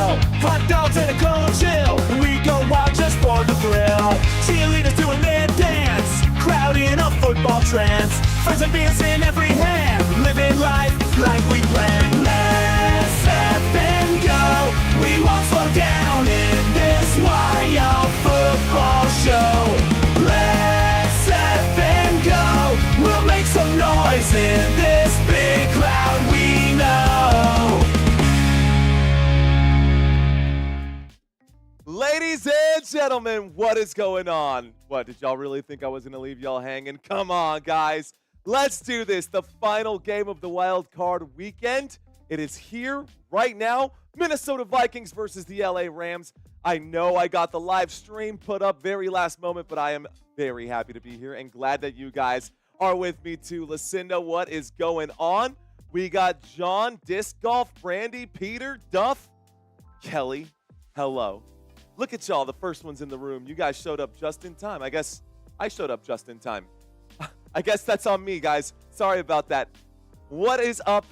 grill. Hot dogs and a cold chill. We go wild just for the thrill. Cheerleaders doing their dance. Crowd in a football trance. Friends and beers in every hand. Living life like we planned. Let's step and go. We won't slow down in this wild football show. Let's step and go. We'll make some noise in this big crowd we know. Ladies and gentlemen, what is going on? What, did y'all really think I was going to leave y'all hanging? Come on, guys. Let's do this. The final game of the wild card weekend. It is here right now. Minnesota Vikings versus the LA Rams. I know I got the live stream put up very last moment, but I am very happy to be here and glad that you guys are with me too. Lucinda, what is going on? We got John, Disc Golf, Brandy, Peter, Duff, Kelly. Hello. Look at y'all, the first ones in the room. You guys showed up just in time. I guess I showed up just in time. I guess that's on me, guys. Sorry about that. What is up?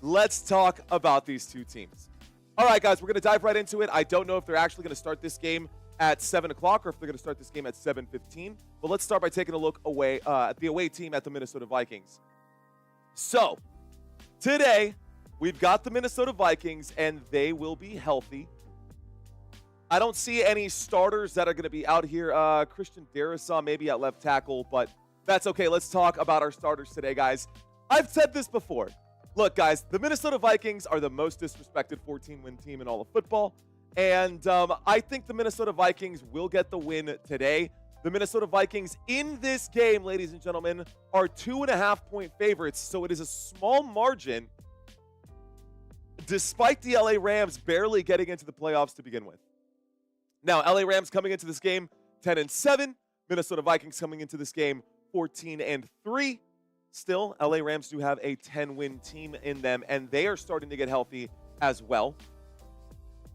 Let's talk about these two teams. All right, guys, we're going to dive right into it. I don't know if they're actually going to start this game at 7 o'clock or if they're going to start this game at 7:15. But let's start by taking a look away at the away team at the Minnesota Vikings. So, today, we've got the Minnesota Vikings, and they will be healthy. I don't see any starters that are going to be out here. Christian Darrisaw maybe at left tackle, but that's okay. Let's talk about our starters today, guys. I've said this before. Look, guys, the Minnesota Vikings are the most disrespected 14-win team in all of football, and I think the Minnesota Vikings will get the win today. The Minnesota Vikings in this game, ladies and gentlemen, are 2.5-point favorites, so it is a small margin despite the LA Rams barely getting into the playoffs to begin with. Now, LA Rams coming into this game 10-7. Minnesota Vikings coming into this game 14-3. Still, LA Rams do have a 10-win team in them, and they are starting to get healthy as well.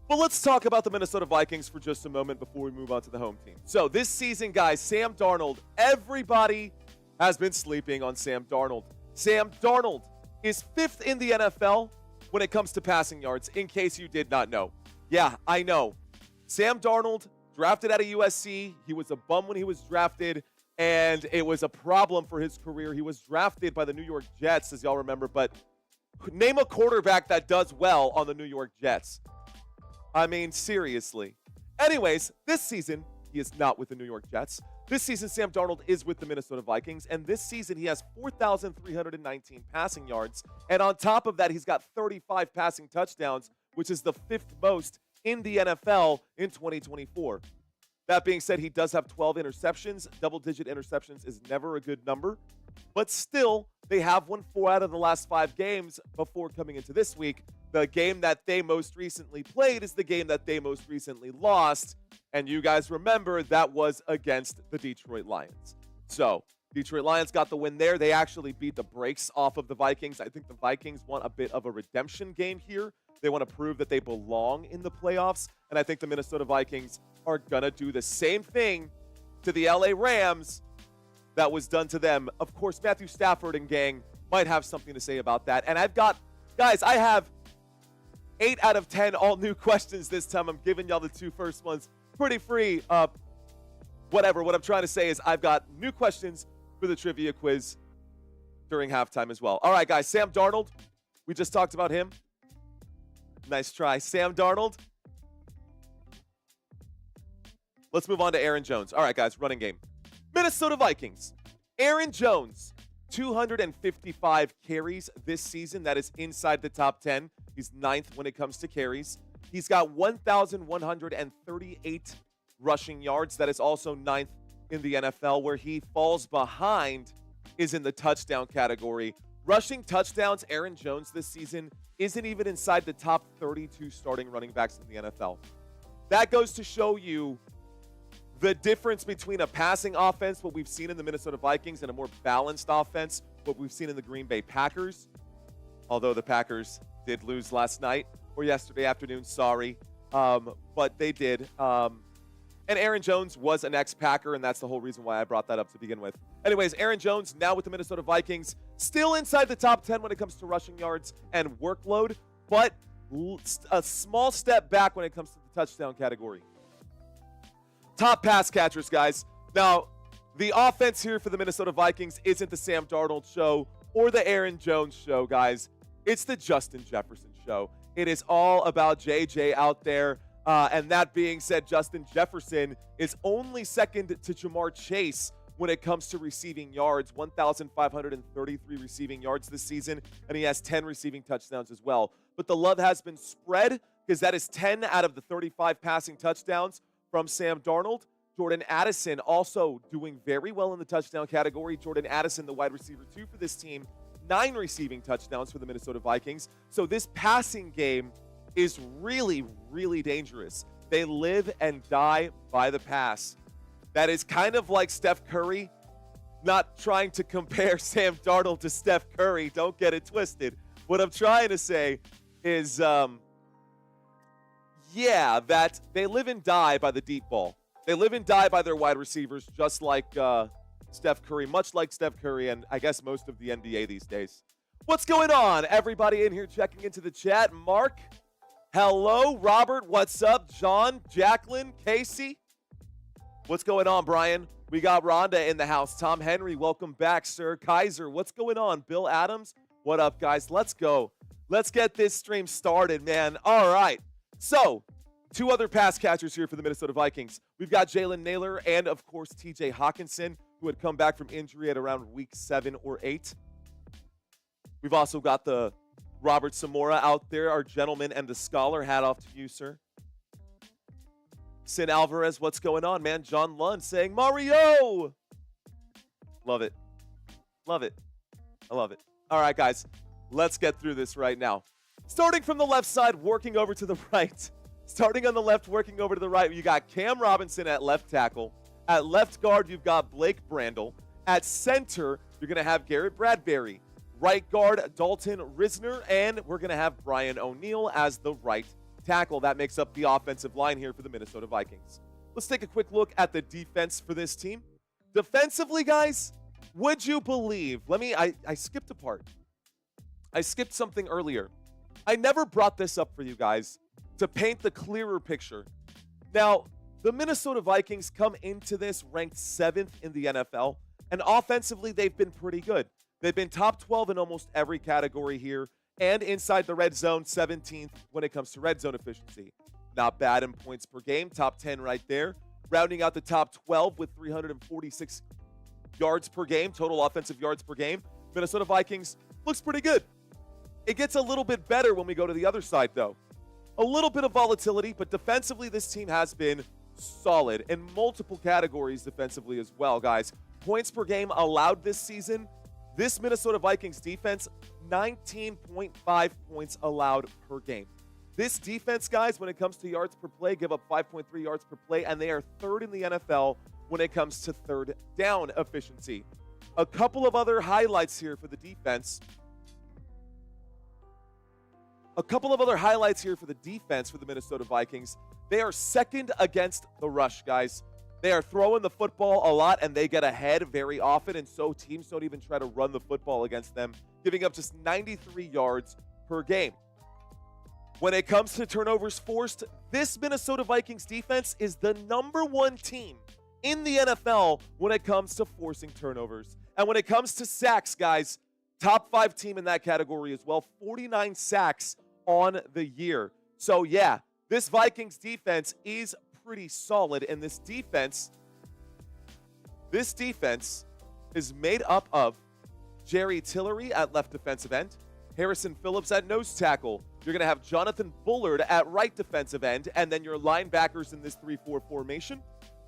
But let's talk about the Minnesota Vikings for just a moment before we move on to the home team. So this season, guys, Sam Darnold, everybody has been sleeping on Sam Darnold. Sam Darnold is 5th in the NFL when it comes to passing yards, in case you did not know. Yeah, I know. Sam Darnold, drafted out of USC. He was a bum when he was drafted, and it was a problem for his career. He was drafted by the New York Jets, as y'all remember, but name a quarterback that does well on the New York Jets. I mean, seriously. Anyways, this season, he is not with the New York Jets. This season, Sam Darnold is with the Minnesota Vikings, and this season he has 4,319 passing yards, and on top of that, he's got 35 passing touchdowns, which is the 5th most in the NFL in 2024. That being said, he does have 12 interceptions. Double-digit interceptions is never a good number. But still, they have won 4 out of the last 5 games before coming into this week. The game that they most recently played is the game that they most recently lost. And you guys remember that was against the Detroit Lions. So, Detroit Lions got the win there. They actually beat the brakes off of the Vikings. I think the Vikings want a bit of a redemption game here. They want to prove that they belong in the playoffs. And I think the Minnesota Vikings are going to do the same thing to the LA Rams that was done to them. Of course, Matthew Stafford and gang might have something to say about that. And I've got, guys, I have 8 out of 10 all new questions this time. I'm giving y'all the 2 first ones pretty free. Whatever. What I'm trying to say is I've got new questions for the trivia quiz during halftime as well. All right, guys, Sam Darnold. We just talked about him. Nice try. Sam Darnold. Let's move on to Aaron Jones. All right, guys, running game. Minnesota Vikings. Aaron Jones, 255 carries this season. That is inside the top 10. He's 9th when it comes to carries. He's got 1,138 rushing yards. That is also 9th in the NFL. Where he falls behind is in the touchdown category. Rushing touchdowns, Aaron Jones this season isn't even inside the top 32 starting running backs in the NFL. That goes to show you the difference between a passing offense, what we've seen in the Minnesota Vikings, and a more balanced offense, what we've seen in the Green Bay Packers. Although the Packers did lose last night or yesterday afternoon, sorry. But they did. And Aaron Jones was an ex-Packer, and that's the whole reason why I brought that up to begin with. Anyways, Aaron Jones now with the Minnesota Vikings, still inside the top 10 when it comes to rushing yards and workload, but a small step back when it comes to the touchdown category. Top pass catchers, guys. Now, the offense here for the Minnesota Vikings isn't the Sam Darnold show or the Aaron Jones show, guys. It's the Justin Jefferson show. It is all about JJ out there. And that being said, Justin Jefferson is only second to Jamar Chase when it comes to receiving yards, 1,533 receiving yards this season, and he has 10 receiving touchdowns as well. But the love has been spread because that is 10 out of the 35 passing touchdowns from Sam Darnold. Jordan Addison also doing very well in the touchdown category. Jordan Addison, the wide receiver 2 for this team, 9 receiving touchdowns for the Minnesota Vikings. So this passing game is really, really dangerous. They live and die by the pass. That is kind of like Steph Curry. Not trying to compare Sam Darnold to Steph Curry. Don't get it twisted. What I'm trying to say is, that they live and die by the deep ball. They live and die by their wide receivers, just like Steph Curry, much like Steph Curry and I guess most of the NBA these days. What's going on? Everybody in here checking into the chat. Mark, hello. Robert, what's up? John, Jacqueline, Casey. What's going on, Brian? We got Rhonda in the house. Tom Henry, welcome back, sir. Kaiser, what's going on? Bill Adams, what up, guys? Let's go. Let's get this stream started, man. All right. So, 2 other pass catchers here for the Minnesota Vikings. We've got Jalen Naylor and, of course, TJ Hawkinson, who had come back from injury at around week 7 or 8. We've also got the Robert Samora out there, our gentleman and the scholar. Hat off to you, sir. Sin Alvarez, what's going on, man? John Lund saying, Mario! Love it. Love it. I love it. All right, guys. Let's get through this right now. Starting from the left side, working over to the right. Starting on the left, working over to the right, you got Cam Robinson at left tackle. At left guard, you've got Blake Brandel. At center, you're going to have Garrett Bradbury. Right guard, Dalton Risner. And we're going to have Brian O'Neill as the right tackle. That makes up the offensive line here for the Minnesota Vikings. Let's take a quick look at the defense for this team. Defensively, guys, would you believe? I skipped a part. I skipped something earlier. I never brought this up for you guys to paint the clearer picture. Now, the Minnesota Vikings come into this ranked 7th in the NFL, and offensively, they've been pretty good. They've been top 12 in almost every category here, and inside the red zone, 17th when it comes to red zone efficiency. Not bad in points per game, top 10 right there. Rounding out the top 12 with 346 yards per game, total offensive yards per game. Minnesota Vikings looks pretty good. It gets a little bit better when we go to the other side, though. A little bit of volatility, but defensively, this team has been solid in multiple categories defensively as well, guys. Points per game allowed this season. This Minnesota Vikings defense, 19.5 points allowed per game. This defense, guys, when it comes to yards per play, give up 5.3 yards per play, and they are 3rd in the NFL when it comes to third down efficiency. A couple of other highlights here for the defense. A couple of other highlights here for the defense for the Minnesota Vikings. They are 2nd against the rush, guys. They are throwing the football a lot, and they get ahead very often, and so teams don't even try to run the football against them, giving up just 93 yards per game. When it comes to turnovers forced, this Minnesota Vikings defense is the #1 team in the NFL when it comes to forcing turnovers. And when it comes to sacks, guys, top 5 team in that category as well, 49 sacks on the year. So, yeah, this Vikings defense is pretty solid, and this defense is made up of Jerry Tillery at left defensive end, Harrison Phillips at nose tackle. You're going to have Jonathan Bullard at right defensive end, and then your linebackers in this 3-4 formation.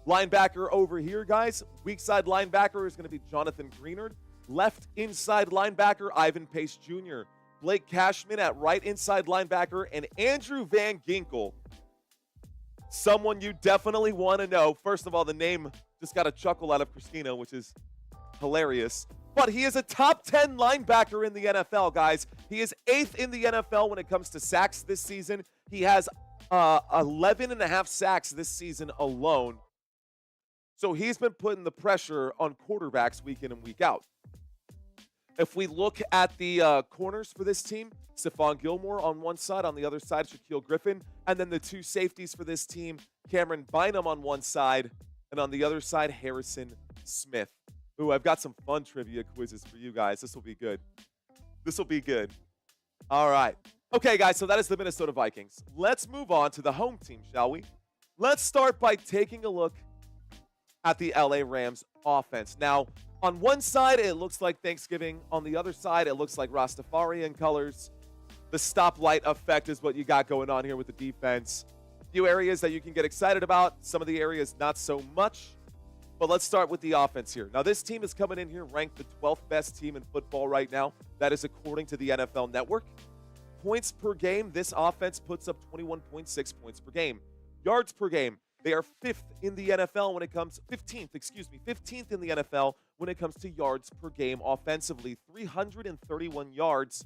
Linebacker over here, guys, weak side linebacker is going to be Jonathan Greenard. Left inside linebacker, Ivan Pace Jr. Blake Cashman at right inside linebacker, and Andrew Van Ginkel. Someone you definitely want to know. First of all, the name just got a chuckle out of Christina, which is hilarious. But he is a top 10 linebacker in the NFL, guys. He is 8th in the NFL when it comes to sacks this season. He has 11.5 sacks this season alone. So he's been putting the pressure on quarterbacks week in and week out. If we look at the corners for this team, Stephon Gilmore on one side, on the other side, Shaquille Griffin, and then the two safeties for this team, Cameron Bynum on one side, and on the other side, Harrison Smith. Ooh, I've got some fun trivia quizzes for you guys. This will be good. This will be good. All right. Okay, guys, so that is the Minnesota Vikings. Let's move on to the home team, shall we? Let's start by taking a look at the LA Rams offense. Now, on one side, it looks like Thanksgiving. On the other side, it looks like Rastafarian colors. The stoplight effect is what you got going on here with the defense. A few areas that you can get excited about. Some of the areas not so much. But let's start with the offense here. Now, this team is coming in here ranked the 12th best team in football right now. That is according to the NFL Network. Points per game, this offense puts up 21.6 points per game. Yards per game, they are 15th in the NFL when it comes to yards per game offensively. 331 yards.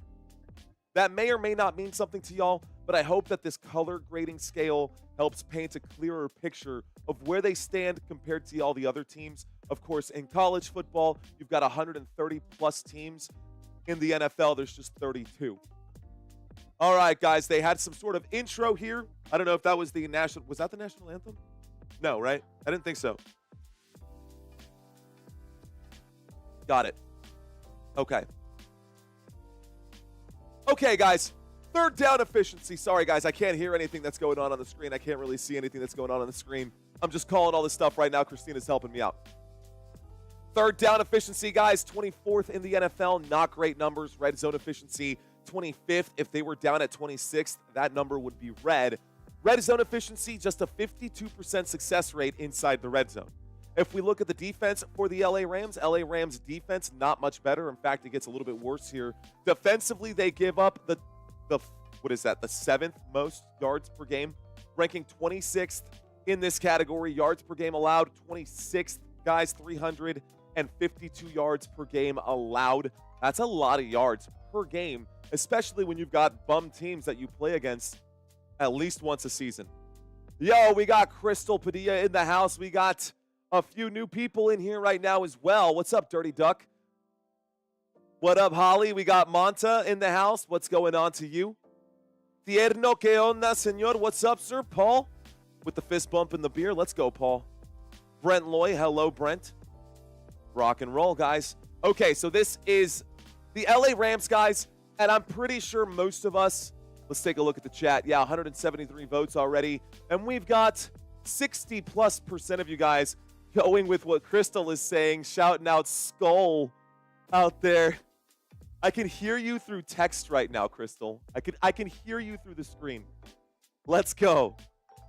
That may or may not mean something to y'all, but I hope that this color grading scale helps paint a clearer picture of where they stand compared to all the other teams. Of course, in college football, you've got 130 plus teams. In the NFL, there's just 32. All right, guys, they had some sort of intro here. I don't know if that was the national, was that the national anthem? No, right? I didn't think so. Got it. Okay. Okay, guys. Third down efficiency. Sorry, guys. I can't hear anything that's going on the screen. I can't really see anything that's going on the screen. I'm just calling all this stuff right now. Christina's helping me out. Third down efficiency, guys. 24th in the NFL. Not great numbers. Red zone efficiency, 25th. If they were down at 26th, that number would be red. Red zone efficiency, just a 52% success rate inside the red zone. If we look at the defense for the LA Rams defense, not much better. In fact, it gets a little bit worse here. Defensively, they give up the 7th most yards per game, ranking 26th in this category. Yards per game allowed, 26th, guys, 352 yards per game allowed. That's a lot of yards per game, especially when you've got bum teams that you play against at least once a season. Yo, we got Crystal Padilla in the house. We got a few new people in here right now as well. What's up, Dirty Duck? What up, Holly? We got Monta in the house. What's going on to you? Tierno, que onda, señor? What's up, sir? Paul with the fist bump in the beer. Let's go, Paul. Brent Loy. Hello, Brent. Rock and roll, guys. Okay, so this is the LA Rams, guys, and I'm pretty sure most of us, let's take a look at the chat. Yeah, 173 votes already, and we've got 60+% of you guys going with what Crystal is saying, shouting out Skull out there. I can hear you through text right now, Crystal. I can hear you through the screen. Let's go.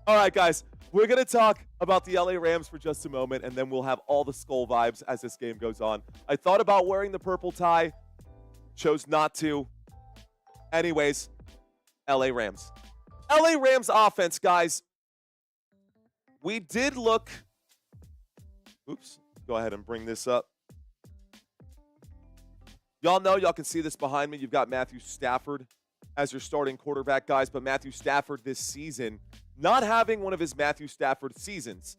All right, guys, we're going to talk about the LA Rams for just a moment, and then we'll have all the Skull vibes as this game goes on. I thought about wearing the purple tie, chose not to. Anyways, LA Rams. LA Rams offense, guys. We did look. Oops. Go ahead and bring this up. Y'all know, y'all can see this behind me. You've got Matthew Stafford as your starting quarterback, guys. But Matthew Stafford this season, not having one of his Matthew Stafford seasons.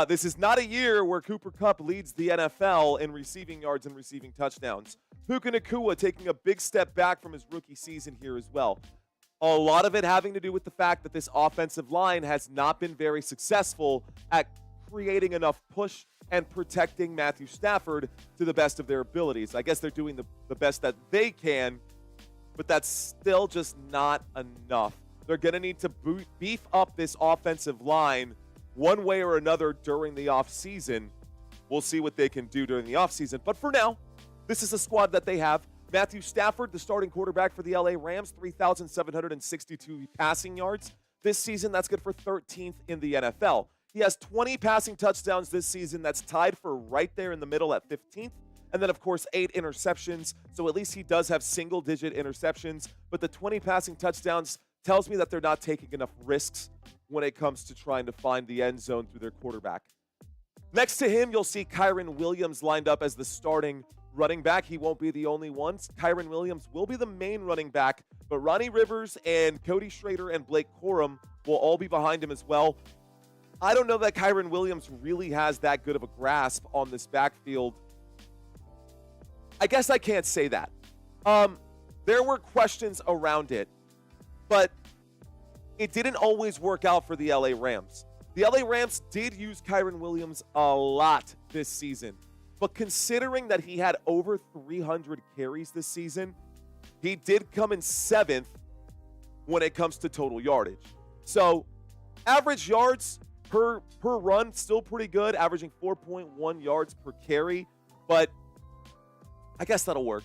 This is not a year where Cooper Kupp leads the NFL in receiving yards and receiving touchdowns. Puka Nacua taking a big step back from his rookie season here as well. A lot of it having to do with the fact that this offensive line has not been very successful at creating enough push and protecting Matthew Stafford to the best of their abilities. I guess they're doing the best that they can, but that's still just not enough. They're going to need to beef up this offensive line one way or another during the offseason. We'll see what they can do during the offseason. But for now, this is a squad that they have. Matthew Stafford, the starting quarterback for the LA Rams, 3,762 passing yards. This season, that's good for 13th in the NFL. He has 20 passing touchdowns this season. That's tied for right there in the middle at 15th. And then, of course, 8 interceptions. So at least he does have single-digit interceptions. But the 20 passing touchdowns tells me that they're not taking enough risks when it comes to trying to find the end zone through their quarterback. Next to him, you'll see Kyren Williams lined up as the starting running back. He won't be the only one. Kyren Williams will be the main running back, but Ronnie Rivers and Cody Schrader and Blake Corum will all be behind him as well. I don't know that Kyren Williams really has that good of a grasp on this backfield. I guess I can't say that. There were questions around it, but it didn't always work out for the LA Rams. The LA Rams did use Kyren Williams a lot this season, but considering that he had over 300 carries this season, he did come in 7th when it comes to total yardage. So average yards per run, still pretty good, averaging 4.1 yards per carry, but I guess that'll work.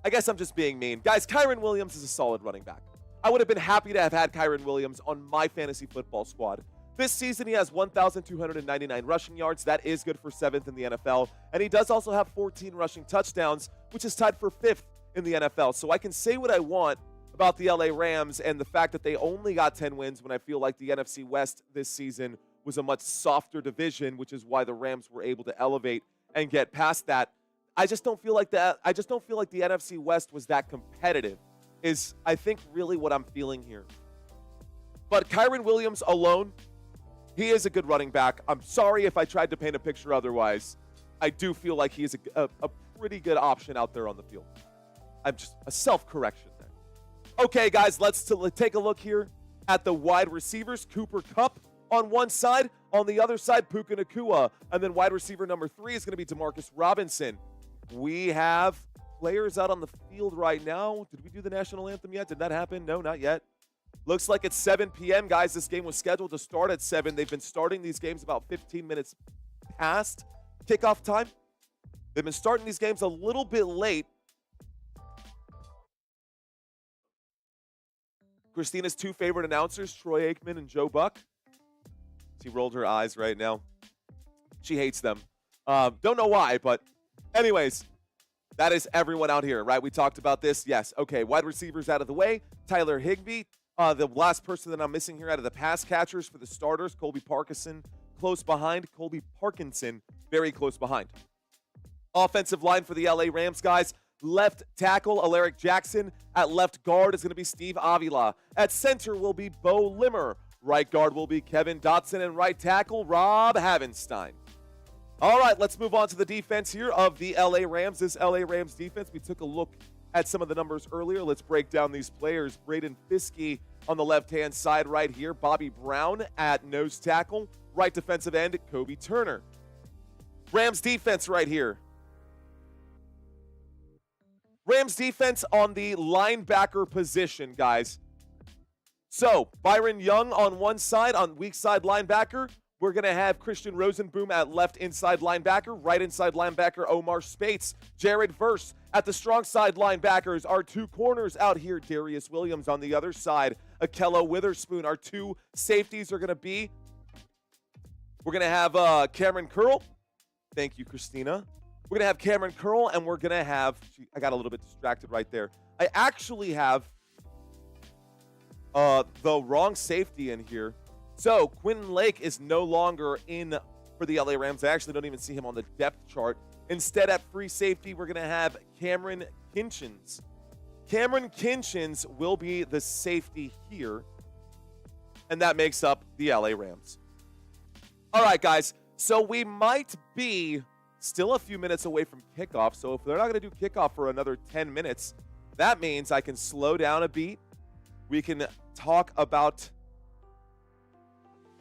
I guess I'm just being mean. Guys, Kyren Williams is a solid running back. I would have been happy to have had Kyren Williams on my fantasy football squad. This season, he has 1,299 rushing yards. That is good for 7th in the NFL. And he does also have 14 rushing touchdowns, which is tied for 5th in the NFL. So I can say what I want about the LA Rams and the fact that they only got 10 wins when I feel like the NFC West this season was a much softer division, which is why the Rams were able to elevate and get past that. I just don't feel like that. I just don't feel like the NFC West was that competitive, is I think really what I'm feeling here. But Kyren Williams alone, he is a good running back. I'm sorry if I tried to paint a picture otherwise. I do feel like he is a pretty good option out there on the field. I'm just a self-correction there. Okay, guys, let's take a look here at the wide receivers. Cooper Kupp on one side. On the other side, Puka Nacua. And then wide receiver number 3 is going to be Demarcus Robinson. We have players out on the field right now. Did we do the national anthem yet? Did that happen? No, not yet. Looks like it's 7 p.m., guys. This game was scheduled to start at 7. They've been starting these games about 15 minutes past kickoff time. They've been starting these games a little bit late. Christina's 2 favorite announcers, Troy Aikman and Joe Buck. She rolled her eyes right now. She hates them. Don't know why, but anyways, that is everyone out here, right? We talked about this. Yes. Okay. Wide receivers out of the way. Tyler Higbee. The last person that I'm missing here out of the pass catchers for the starters, Colby Parkinson, close behind. Colby Parkinson, very close behind. Offensive line for the LA Rams, guys. Left tackle, Alaric Jackson. At left guard is going to be Steve Avila. At center will be Bo Limmer. Right guard will be Kevin Dotson. And right tackle, Rob Havenstein. All right, let's move on to the defense here of the LA Rams. This LA Rams defense, we took a look at some of the numbers earlier. Let's break down these players. Braden Fiske on the left-hand side right here. Bobby Brown at nose tackle. Right defensive end, Kobe Turner. Rams defense right here. Rams defense on the linebacker position, guys. So, Byron Young on one side, on weak side linebacker. We're going to have Christian Rosenboom at left inside linebacker. Right inside linebacker, Omar Spates. Jared Verse at the strong side linebackers. Our 2 corners out here, Darius Williams on the other side. Akello Witherspoon. Our 2 safeties are going to be, we're going to have Cameron Curl. Thank you, Christina. We're going to have Cameron Curl, and we're going to have, I got a little bit distracted right there. I actually have the wrong safety in here. So, Quentin Lake is no longer in for the LA Rams. I actually don't even see him on the depth chart. Instead, at free safety, we're going to have Cameron Kinchins. Cameron Kinchins will be the safety here, and that makes up the LA Rams. All right, guys. So, we might be still a few minutes away from kickoff. So, if they're not going to do kickoff for another 10 minutes, that means I can slow down a beat. We can talk about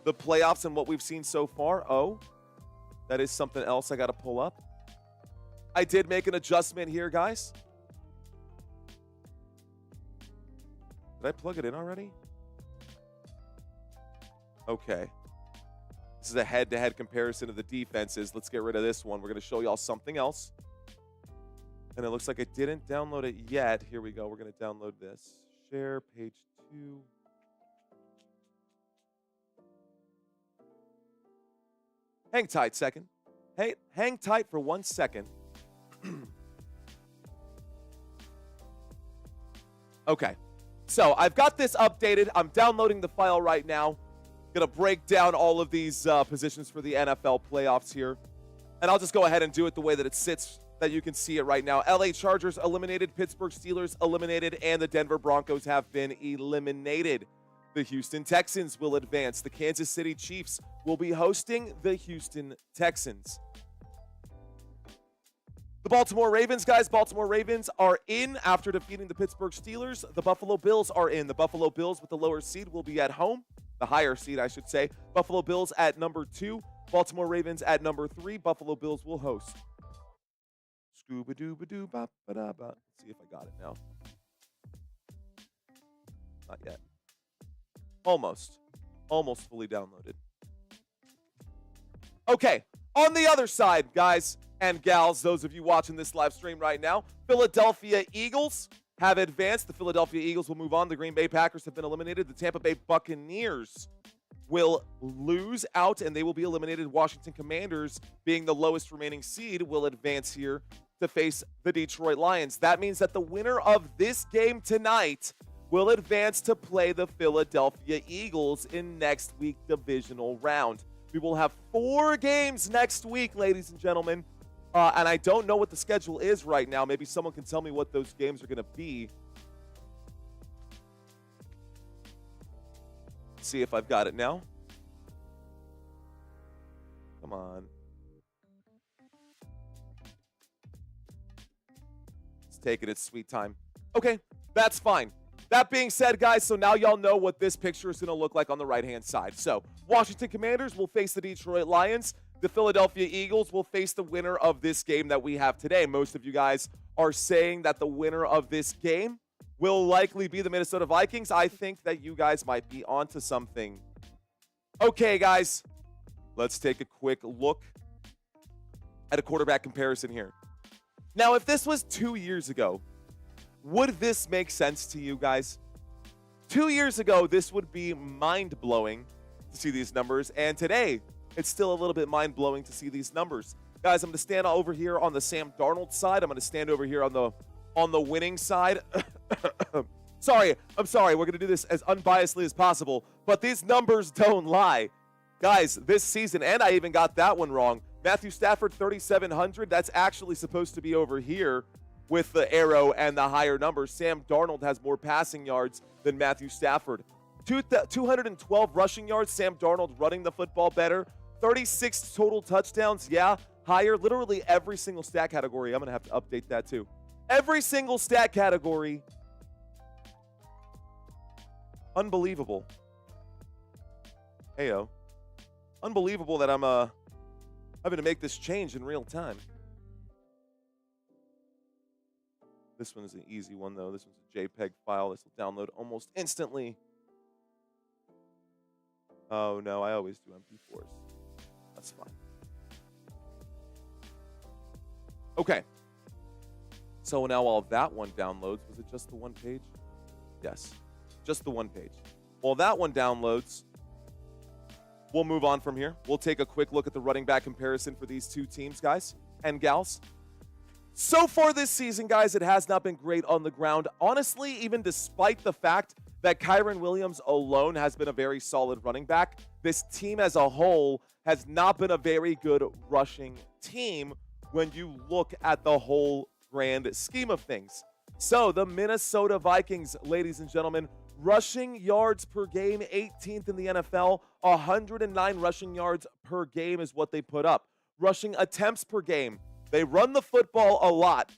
the playoffs and what we've seen so far. Oh, that is something else I got to pull up. I did make an adjustment here, guys. Did I plug it in already? Okay. This is a head-to-head comparison of the defenses. Let's get rid of this one. We're going to show y'all something else. And it looks like I didn't download it yet. Here we go. We're going to download this. Share page 2. Hang tight second. Hey, hang tight for 1 second. Okay. So I've got this updated. I'm downloading the file right now. Going to break down all of these positions for the NFL playoffs here. And I'll just go ahead and do it the way that it sits, that you can see it right now. LA Chargers eliminated, Pittsburgh Steelers eliminated, and the Denver Broncos have been eliminated. The Houston Texans will advance. The Kansas City Chiefs will be hosting the Houston Texans. The Baltimore Ravens, guys. Baltimore Ravens are in after defeating the Pittsburgh Steelers. The Buffalo Bills are in. The Buffalo Bills with the lower seed will be at home. The higher seed, I should say. Buffalo Bills at number 2. Baltimore Ravens at number 3. Buffalo Bills will host. Scooba-doo-ba-doo-ba-ba-da-ba. Let's see if I got it now. Not yet. Almost fully downloaded. Okay, on the other side, guys and gals, those of you watching this live stream right now, Philadelphia Eagles have advanced. The Philadelphia Eagles will move on. The Green Bay Packers have been eliminated. The Tampa Bay Buccaneers will lose out, and they will be eliminated. Washington Commanders, being the lowest remaining seed, will advance here to face the Detroit Lions. That means that the winner of this game tonight will advance to play the Philadelphia Eagles in next week's divisional round. We will have 4 games next week, ladies and gentlemen. And I don't know what the schedule is right now. Maybe someone can tell me what those games are going to be. Let's see if I've got it now. Come on. It's taking its sweet time. Okay, that's fine. That being said, guys, so now y'all know what this picture is going to look like on the right-hand side. So, Washington Commanders will face the Detroit Lions. The Philadelphia Eagles will face the winner of this game that we have today. Most of you guys are saying that the winner of this game will likely be the Minnesota Vikings. I think that you guys might be onto something. Okay, guys, let's take a quick look at a quarterback comparison here. Now, if this was 2 years ago, would this make sense to you guys? 2 years ago, this would be mind-blowing to see these numbers, and today, it's still a little bit mind-blowing to see these numbers. Guys, I'm going to stand over here on the Sam Darnold side. I'm going to stand over here on the winning side. I'm sorry. We're going to do this as unbiasedly as possible, but these numbers don't lie. Guys, this season, and I even got that one wrong. Matthew Stafford, 3,700. That's actually supposed to be over here with the arrow and the higher numbers. Sam Darnold has more passing yards than Matthew Stafford. 212 rushing yards. Sam Darnold running the football better. 36 total touchdowns. Yeah, higher. Literally every single stat category. I'm going to have to update that too. Every single stat category. Unbelievable. Heyo. Unbelievable that I'm having to make this change in real time. This one is an easy one, though. This one's a JPEG file. This will download almost instantly. Oh, no, I always do MP4s. That's fine. Okay. So now while that one downloads, was it just the one page? Yes, just the one page. While that one downloads, we'll move on from here. We'll take a quick look at the running back comparison for these two teams, guys and gals. So far this season, guys, it has not been great on the ground. Honestly, even despite the fact that Kyren Williams alone has been a very solid running back, this team as a whole has not been a very good rushing team when you look at the whole grand scheme of things. So the Minnesota Vikings, ladies and gentlemen, rushing yards per game, 18th in the NFL, 109 rushing yards per game is what they put up. Rushing attempts per game, they run the football a lot.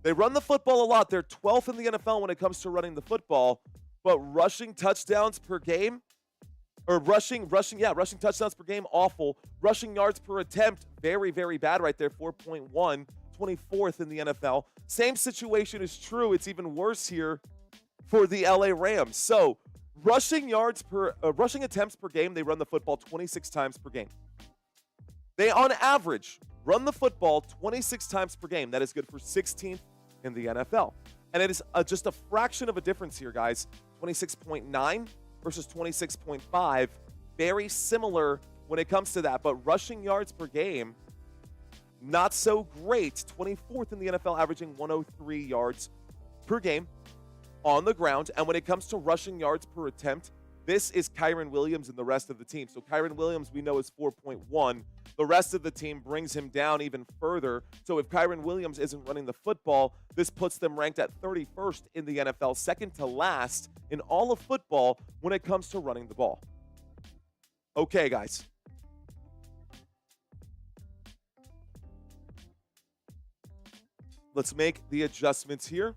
They're 12th in the NFL when it comes to running the football, but rushing touchdowns per game, or rushing touchdowns per game, awful. Rushing yards per attempt, very, very bad right there, 4.1, 24th in the NFL. Same situation is true. It's even worse here for the LA Rams. So rushing attempts per game, they run the football 26 times per game. They, on average, run the football 26 times per game. That is good for 16th in the NFL. And it is just a fraction of a difference here, guys. 26.9 versus 26.5. Very similar when it comes to that. But rushing yards per game, not so great. 24th in the NFL, averaging 103 yards per game on the ground. And when it comes to rushing yards per attempt, this is Kyren Williams and the rest of the team. So Kyren Williams, we know, is 4.1. The rest of the team brings him down even further. So if Kyren Williams isn't running the football, this puts them ranked at 31st in the NFL, second to last in all of football when it comes to running the ball. Okay, guys. Let's make the adjustments here.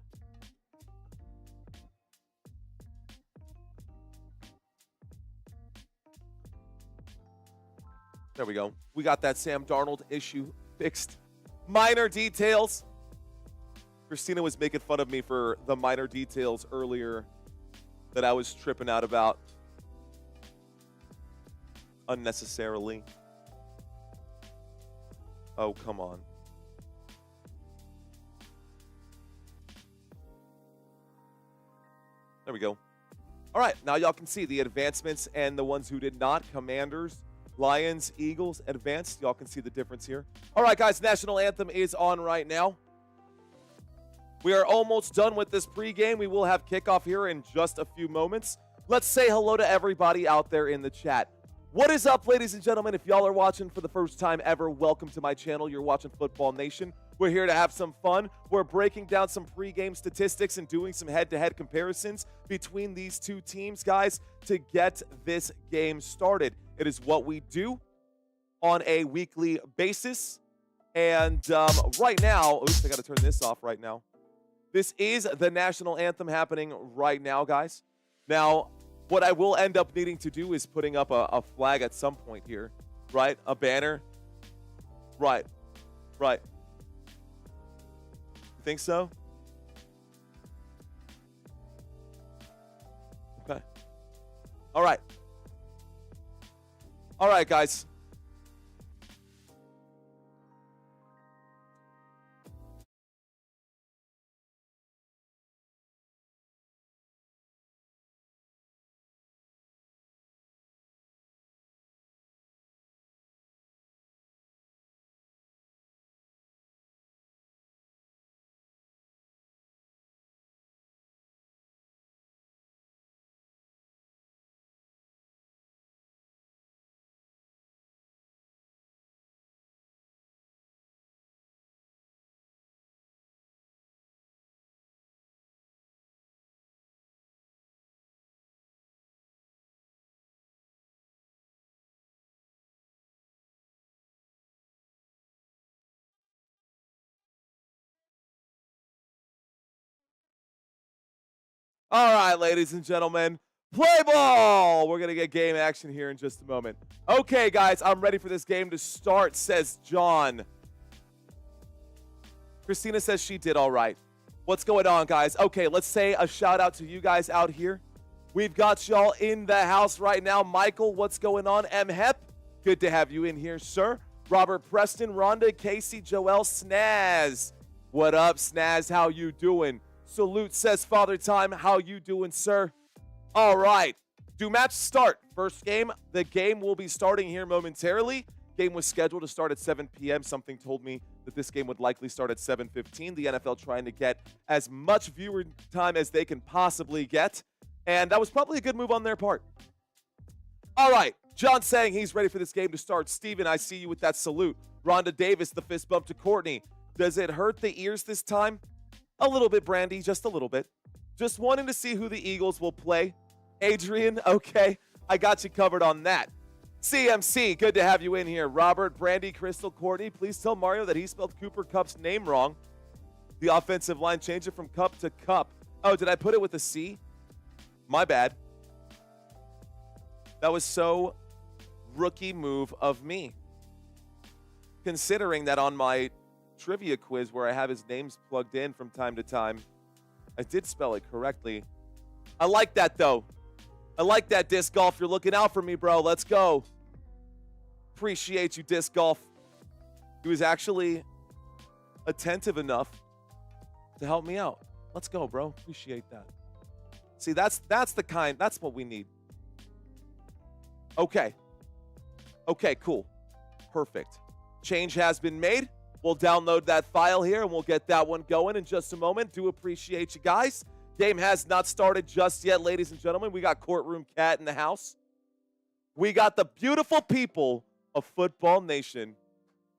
There we go. We got that Sam Darnold issue fixed. Minor details. Christina was making fun of me for the minor details earlier that I was tripping out about unnecessarily. Oh, come on. There we go. All right, now y'all can see the advancements and the ones who did not. Commanders, Lions, Eagles, advanced. Y'all can see the difference here. All right, guys, national anthem is on right now. We are almost done with this pregame. We will have kickoff here in just a few moments. Let's say hello to everybody out there in the chat. What is up, ladies and gentlemen? If y'all are watching for the first time ever, welcome to my channel. You're watching Football Nation. We're here to have some fun. We're breaking down some pregame statistics and doing some head-to-head comparisons between these two teams, guys, to get this game started. It is what we do on a weekly basis. And right now, oops, I got to turn this off right now. This is the national anthem happening right now, guys. Now, what I will end up needing to do is putting up a flag at some point here, right? A banner. Right. You think so? Okay. All right. All right, guys. All right, ladies and gentlemen, play ball. We're going to get game action here in just a moment. Okay, guys, I'm ready for this game to start, says John. Christina says she did all right. What's going on, guys? Okay, let's say a shout out to you guys out here. We've got y'all in the house right now. Michael, what's going on? M. Hep, good to have you in here, sir. Robert Preston, Rhonda, Casey, Joel, Snaz. What up, Snaz? How you doing? Salute, says Father Time. How you doing, sir? All right. Do match start. First game. The game will be starting here momentarily. Game was scheduled to start at 7 p.m. Something told me that this game would likely start at 7:15. The NFL trying to get as much viewer time as they can possibly get. And that was probably a good move on their part. All right. John saying he's ready for this game to start. Steven, I see you with that salute. Rhonda Davis, the fist bump to Courtney. Does it hurt the ears this time? A little bit, Brandy, just a little bit. Just wanting to see who the Eagles will play. Adrian, okay, I got you covered on that. CMC, good to have you in here. Robert, Brandy, Crystal, Courtney, please tell Mario that he spelled Cooper Kupp's name wrong. The offensive line changed it from Cup to Cup. Oh, did I put it with a C? My bad. That was so rookie move of me. Considering that on my trivia quiz where I have his names plugged in from time to time, I did spell it correctly. I like that, though. I like that, Disc Golf. You're looking out for me, bro. Let's go. Appreciate you, Disc Golf. He was actually attentive enough to help me out. Let's go, bro. Appreciate that. See, that's what we need. Okay. Okay, cool. Perfect. Change has been made. We'll download that file here, and we'll get that one going in just a moment. Do appreciate you guys. Game has not started just yet, ladies and gentlemen. We got Courtroom Cat in the house. We got the beautiful people of Football Nation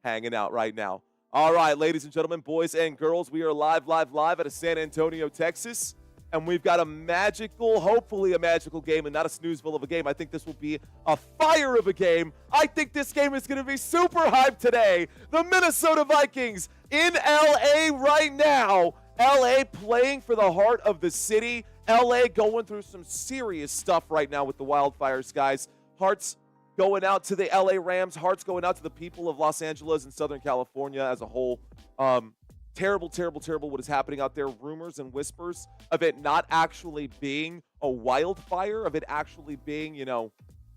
hanging out right now. All right, ladies and gentlemen, boys and girls, we are live out of San Antonio, Texas. and we've got a magical, hopefully a magical game and not a snoozeville of a game. I think this will be a fire of a game. I think this game is going to be super hyped today. The Minnesota Vikings in LA right now. LA playing for the heart of the city. LA going through some serious stuff right now with the Wildfires, guys. Hearts going out to the LA Rams. Hearts going out to the people of Los Angeles and Southern California as a whole. Terrible, terrible, terrible what is happening out there. Rumors and whispers of it not actually being a wildfire, of it actually being,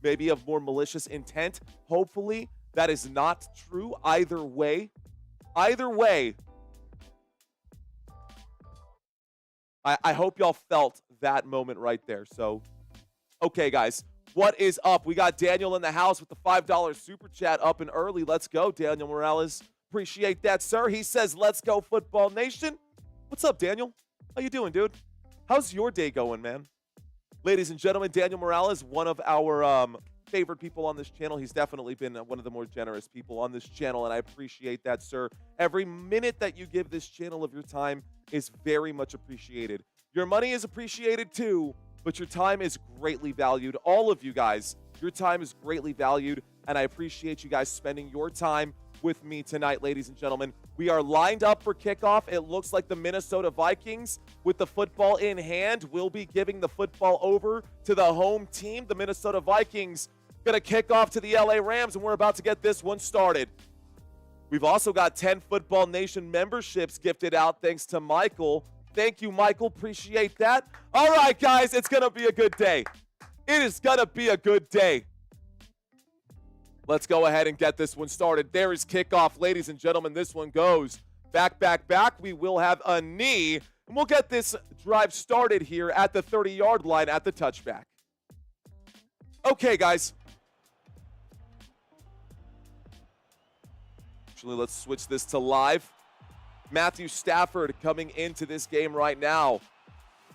maybe of more malicious intent. Hopefully that is not true either way. Either way, I hope y'all felt that moment right there. So, okay, guys, what is up? We got Daniel in the house with the $5 super chat up and early. Let's go, Daniel Morales. Appreciate that, sir. He says, let's go, Football Nation. What's up, Daniel? How you doing, dude? How's your day going, man? Ladies and gentlemen, Daniel Morales, one of our favorite people on this channel. He's definitely been one of the more generous people on this channel, and I appreciate that, sir. Every minute that you give this channel of your time is very much appreciated. Your money is appreciated too, but your time is greatly valued. All of you guys, your time is greatly valued, and I appreciate you guys spending your time with me tonight, ladies and gentlemen. We are lined up for kickoff. It looks like the Minnesota Vikings, with the football in hand, will be giving the football over to the home team. The Minnesota Vikings going to kick off to the LA Rams, and we're about to get this one started. We've also got 10 Football Nation memberships gifted out thanks to Michael. Thank you, Michael. Appreciate that. All right, guys, it's going to be a good day. It is going to be a good day. Let's go ahead and get this one started. There is kickoff, ladies and gentlemen. This one goes back, back, back. We will have a knee, and we'll get this drive started here at the 30-yard line at the touchback. Okay, guys. Actually, let's switch this to live. Matthew Stafford coming into this game right now.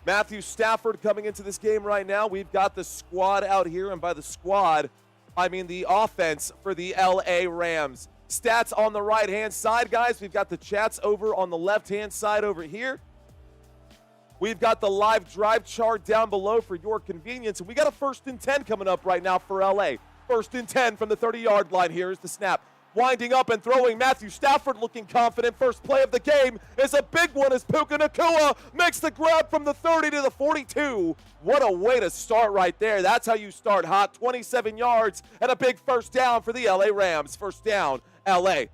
Matthew Stafford coming into this game right now. We've got the squad out here, and by the squad, I mean the offense for the LA Rams. Stats on the right-hand side, guys. We've got the chats over on the left-hand side over here. We've got the live drive chart down below for your convenience. And we got a 1st and 10 coming up right now for LA. 1st and 10 from the 30-yard line. Here's the snap. Winding up and throwing. Matthew Stafford looking confident. First play of the game is a big one as Puka Nacua makes the grab from the 30 to the 42. What a way to start right there. That's how you start hot. 27 yards and a big first down for the LA Rams. First down, LA.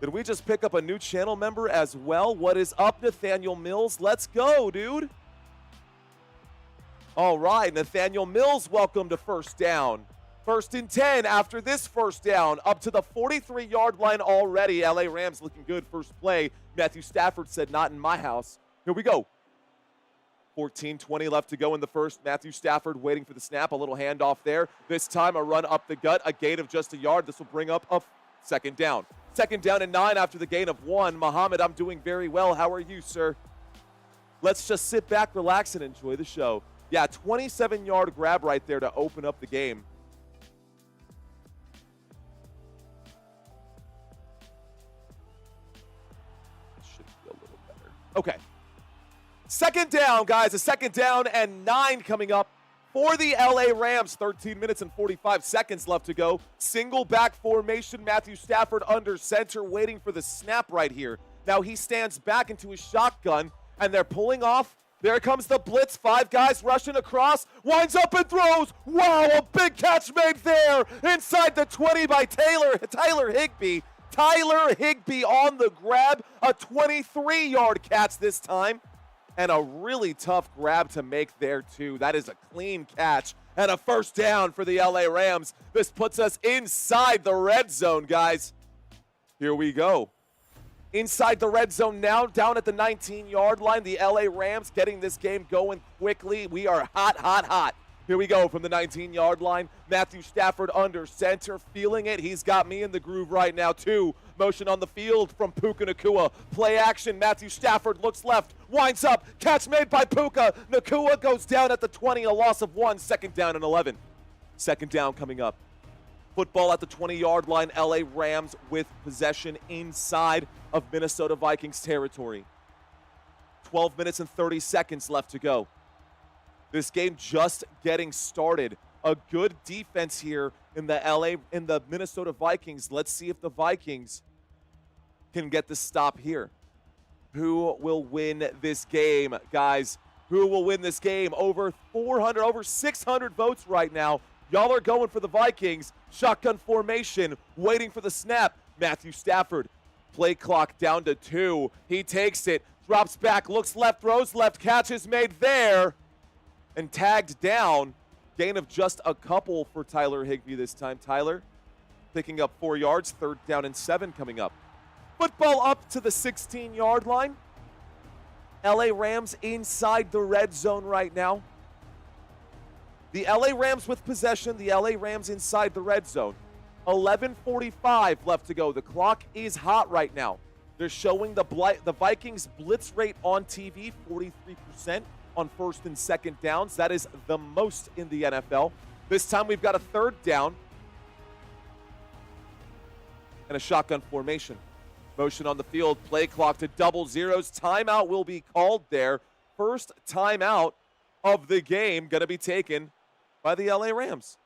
Did we just pick up a new channel member as well? What is up, Nathaniel Mills? Let's go, dude. All right, Nathaniel Mills, welcome to first down. 1st and 10 after this first down, up to the 43-yard line already. LA Rams looking good. First play. Matthew Stafford said, not in my house. Here we go. 14-20 left to go in the first. Matthew Stafford waiting for the snap. A little handoff there. This time a run up the gut, a gain of just a yard. This will bring up a 2nd down. 2nd down and 9 after the gain of 1. Muhammad, I'm doing very well. How are you, sir? Let's just sit back, relax, and enjoy the show. Yeah, 27-yard grab right there to open up the game. Okay. 2nd down, guys. A 2nd down and 9 coming up for the LA Rams. 13 minutes and 45 seconds left to go. Single back formation. Matthew Stafford under center waiting for the snap right here. Now he stands back into his shotgun, and they're pulling off. There comes the blitz. 5 guys rushing across. Winds up and throws. Wow, a big catch made there inside the 20 by Tyler Higbee. Tyler Higbee on the grab, a 23-yard catch this time, and a really tough grab to make there too. That is a clean catch and a first down for the LA Rams. This puts us inside the red zone, guys. Here we go. Inside the red zone now, down at the 19-yard line. The LA Rams getting this game going quickly. We are hot, hot, hot. Here we go from the 19-yard line. Matthew Stafford under center, feeling it. He's got me in the groove right now, too. Motion on the field from Puka Nacua. Play action. Matthew Stafford looks left, winds up. Catch made by Puka. Nacua goes down at the 20, a loss of 1. 2nd down and 11. 2nd down coming up. Football at the 20-yard line. LA Rams with possession inside of Minnesota Vikings territory. 12 minutes and 30 seconds left to go. This game just getting started. A good defense here in the Minnesota Vikings. Let's see if the Vikings can get the stop here. Who will win this game, guys? Who will win this game? Over 600 votes right now. Y'all are going for the Vikings. Shotgun formation, waiting for the snap. Matthew Stafford, play clock down to 2. He takes it, drops back, looks left, throws left, catch is made there, and tagged down. Gain of just a couple for Tyler Higbee this time. Tyler picking up 4 yards, 3rd down and 7 coming up. Football up to the 16-yard line. LA Rams inside the red zone right now. The LA Rams with possession. The LA Rams inside the red zone. 11:45 left to go. The clock is hot right now. They're showing the Vikings blitz rate on TV, 43% on 1st and 2nd downs. That is the most in the NFL. This time we've got a 3rd down and a shotgun formation. Motion on the field, play clock to double zeros. Timeout will be called there. First timeout of the game going to be taken by the LA Rams.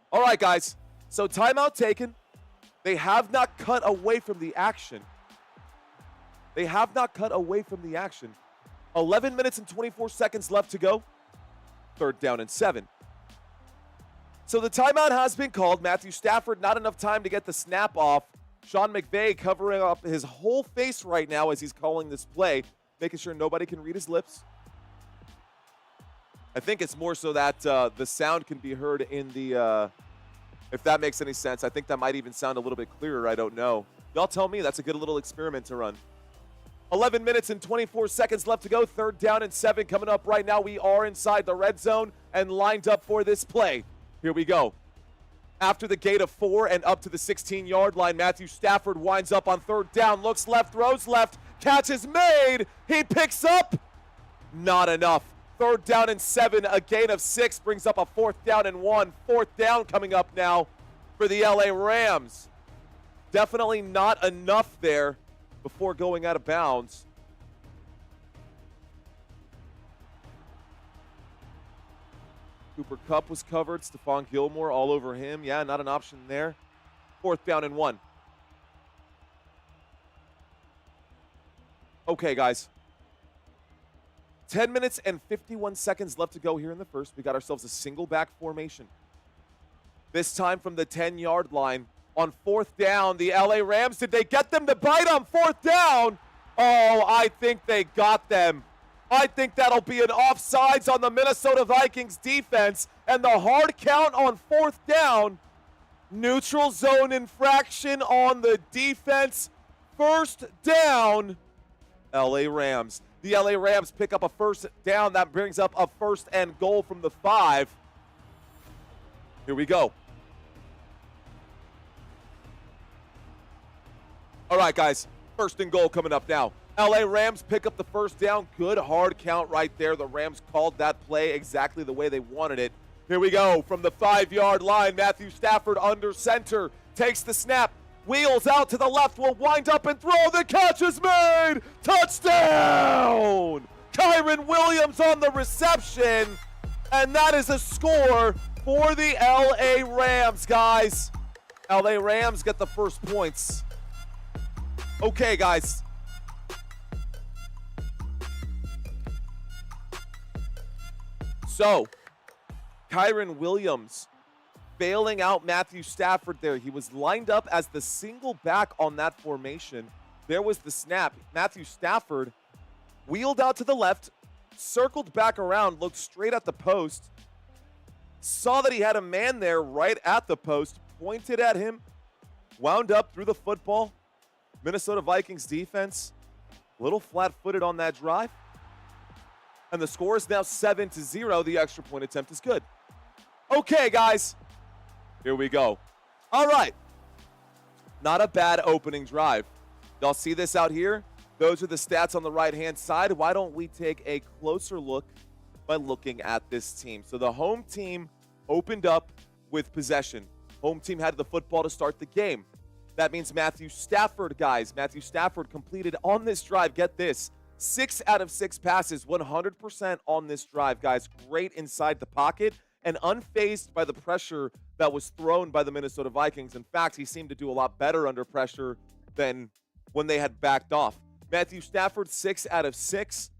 All right, guys. So timeout taken. They have not cut away from the action. 11 minutes and 24 seconds left to go. 3rd down and 7. So the timeout has been called. Matthew Stafford, not enough time to get the snap off. Sean McVay covering up his whole face right now as he's calling this play, making sure nobody can read his lips. I think it's more so that the sound can be heard in the, if that makes any sense. I think that might even sound a little bit clearer. I don't know. Y'all tell me. That's a good little experiment to run. 11 minutes and 24 seconds left to go. 3rd down and 7 coming up right now. We are inside the red zone and lined up for this play. Here we go. After the gate of 4 and up to the 16-yard line, Matthew Stafford winds up on 3rd down, looks left, throws left, catch is made. He picks up. Not enough. 3rd down and 7, a gain of 6 brings up a 4th down and 1. 4th down coming up now for the LA Rams. Definitely not enough there before going out of bounds. Cooper Kupp was covered. Stephon Gilmore all over him. Yeah, not an option there. 4th down and 1. Okay, guys. 10 minutes and 51 seconds left to go here in the first. We got ourselves a single back formation. This time from the 10-yard line. On 4th down, the LA Rams, did they get them to bite on 4th down? Oh, I think they got them. I think that'll be an offsides on the Minnesota Vikings defense. And the hard count on 4th down. Neutral zone infraction on the defense. 1st down, LA Rams. The LA Rams pick up a 1st down. That brings up a 1st and goal from the 5. Here we go. All right, guys. 1st and goal coming up now. LA Rams pick up the 1st down. Good hard count right there. The Rams called that play exactly the way they wanted it. Here we go. From the 5-yard line, Matthew Stafford under center. Takes the snap. Wheels out to the left. Will wind up and throw. The catch is made. Touchdown! Kyren Williams on the reception. And that is a score for the LA Rams, guys. LA Rams get the first points. Okay, guys. So, Kyren Williams bailing out Matthew Stafford there. He was lined up as the single back on that formation. There was the snap. Matthew Stafford wheeled out to the left, circled back around, looked straight at the post, saw that he had a man there right at the post, pointed at him, wound up, threw the football. Minnesota Vikings defense, a little flat-footed on that drive. And the score is now 7-0. The extra point attempt is good. Okay, guys. Here we go. All right. Not a bad opening drive. Y'all see this out here? Those are the stats on the right-hand side. Why don't we take a closer look by looking at this team? So the home team opened up with possession. Home team had the football to start the game. That means Matthew Stafford, guys. Matthew Stafford completed on this drive, get this, 6 out of 6 passes, 100% on this drive, guys. Great inside the pocket and unfazed by the pressure that was thrown by the Minnesota Vikings. In fact, he seemed to do a lot better under pressure than when they had backed off. Matthew Stafford, 6 out of 6,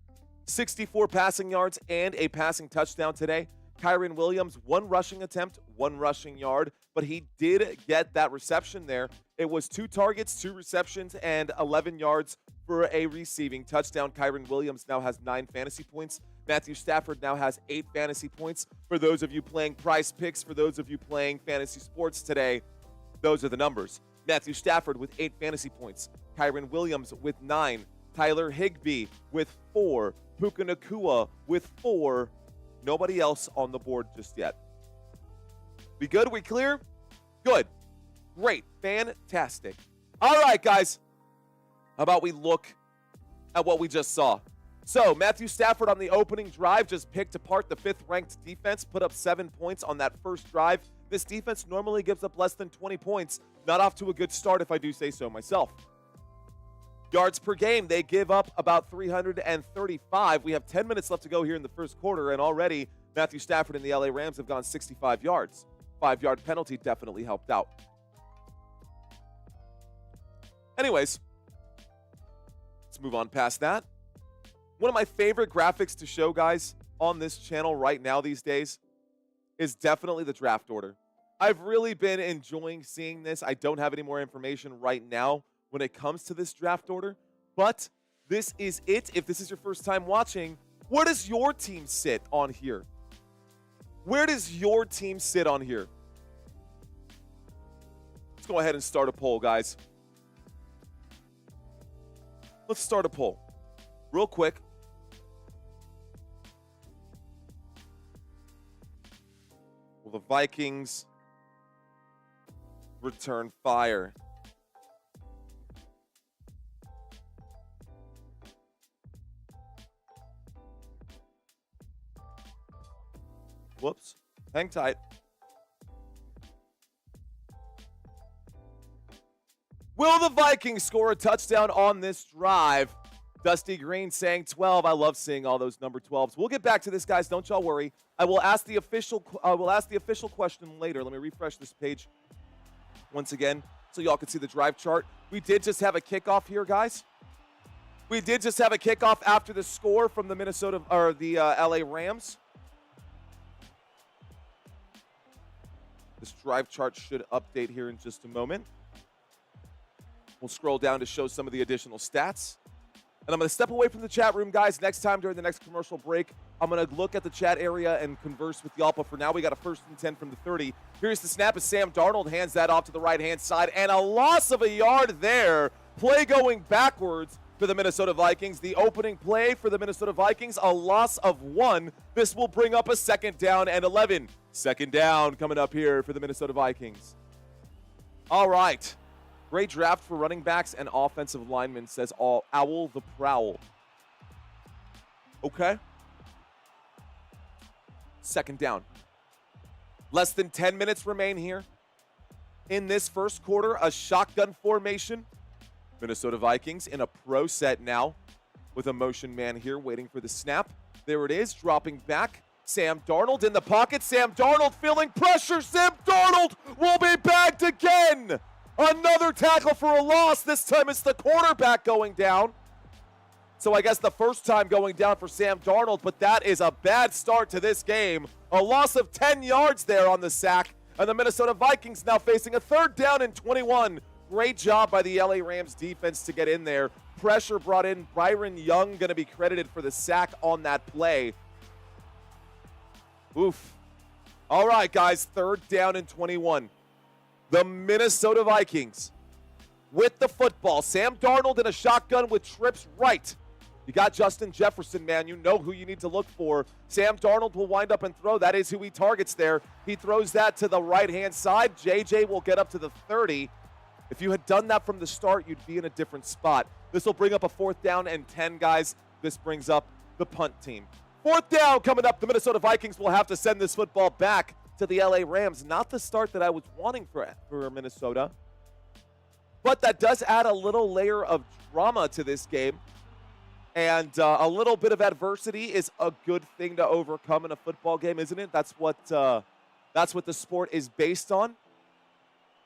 64 passing yards and a passing touchdown today. Kyren Williams, 1 rushing attempt, 1 rushing yard, but he did get that reception there. It was 2 targets, 2 receptions, and 11 yards for a receiving touchdown. Kyren Williams now has 9 fantasy points. Matthew Stafford now has 8 fantasy points. For those of you playing Prize Picks, for those of you playing fantasy sports today, those are the numbers. Matthew Stafford with 8 fantasy points. Kyren Williams with 9. Tyler Higbee with 4. Puka Nacua with 4. Nobody else on the board just yet. We good? We clear? Good. Great. Fantastic. All right, guys. How about we look at what we just saw? So, Matthew Stafford on the opening drive just picked apart the 5th-ranked defense, put up 7 points on that first drive. This defense normally gives up less than 20 points. Not off to a good start, if I do say so myself. Yards per game, they give up about 335. We have 10 minutes left to go here in the first quarter, and already Matthew Stafford and the LA Rams have gone 65 yards. 5-yard penalty definitely helped out. Anyways, let's move on past that. One of my favorite graphics to show, guys, on this channel right now these days is definitely the draft order. I've really been enjoying seeing this. I don't have any more information right now when it comes to this draft order, but this is it. If this is your first time watching, where does your team sit on here? Where does your team sit on here? Let's go ahead and start a poll, guys. Let's start a poll real quick. Will the Vikings return fire? Whoops. Hang tight. Will the Vikings score a touchdown on this drive? Dusty Green saying 12. I love seeing all those number 12s. We'll get back to this, guys. Don't y'all worry. I will ask the official question later. Let me refresh this page once again so y'all can see the drive chart. We did just have a kickoff here, guys. We did just have a kickoff after the score from the LA Rams. This drive chart should update here in just a moment. We'll scroll down to show some of the additional stats. And I'm going to step away from the chat room, guys. Next time during the next commercial break, I'm going to look at the chat area and converse with y'all. But for now, we got a 1st and 10 from the 30. Here's the snap as Sam Darnold hands that off to the right-hand side. And a loss of a yard there. Play going backwards for the Minnesota Vikings. The opening play for the Minnesota Vikings, a loss of 1. This will bring up a 2nd down and 11. 2nd down coming up here for the Minnesota Vikings. All right. Great draft for running backs and offensive linemen, says Owl the Prowl. Okay. 2nd down. Less than 10 minutes remain here in this first quarter. A shotgun formation. Minnesota Vikings in a pro set now with a motion man here waiting for the snap. There it is, dropping back. Sam Darnold in the pocket. Sam Darnold feeling pressure. Sam Darnold will be bagged again. Another tackle for a loss. This time it's the quarterback going down. So I guess the first time going down for Sam Darnold, but that is a bad start to this game. A loss of 10 yards there on the sack. And the Minnesota Vikings now facing a 3rd down and 21. Great job by the LA Rams defense to get in there. Pressure brought in. Byron Young going to be credited for the sack on that play. Oof. All right, guys, 3rd down and 21. The Minnesota Vikings with the football. Sam Darnold in a shotgun with trips right. You got Justin Jefferson, man. You know who you need to look for. Sam Darnold will wind up and throw. That is who he targets there. He throws that to the right-hand side. JJ will get up to the 30. If you had done that from the start, you'd be in a different spot. This will bring up a 4th down and 10, guys. This brings up the punt team. 4th down coming up. The Minnesota Vikings will have to send this football back to the LA Rams. Not the start that I was wanting for Minnesota. but that does add a little layer of drama to this game. And a little bit of adversity is a good thing to overcome in a football game, isn't it? That's what the sport is based on.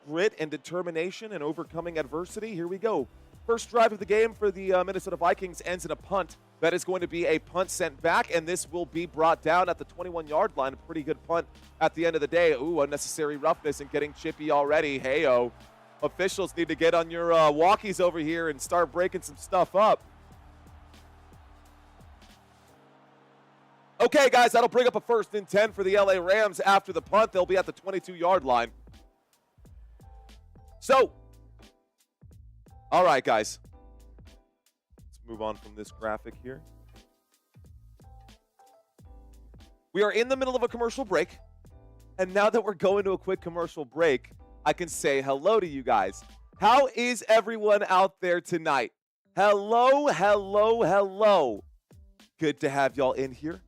Grit and determination and overcoming adversity. Here we go. First drive of the game for the Minnesota Vikings ends in a punt. That is going to be a punt sent back, and this will be brought down at the 21-yard line. A pretty good punt at the end of the day. Ooh, unnecessary roughness and getting chippy already. Hey-oh. Officials need to get on your walkies over here and start breaking some stuff up. Okay, guys, that'll bring up a 1st and 10 for the LA Rams after the punt. They'll be at the 22-yard line. So, all right, guys. Let's move on from this graphic here. We are in the middle of a commercial break. And now that we're going to a quick commercial break, I can say hello to you guys. How is everyone out there tonight? Hello, hello, hello. Good to have y'all in here.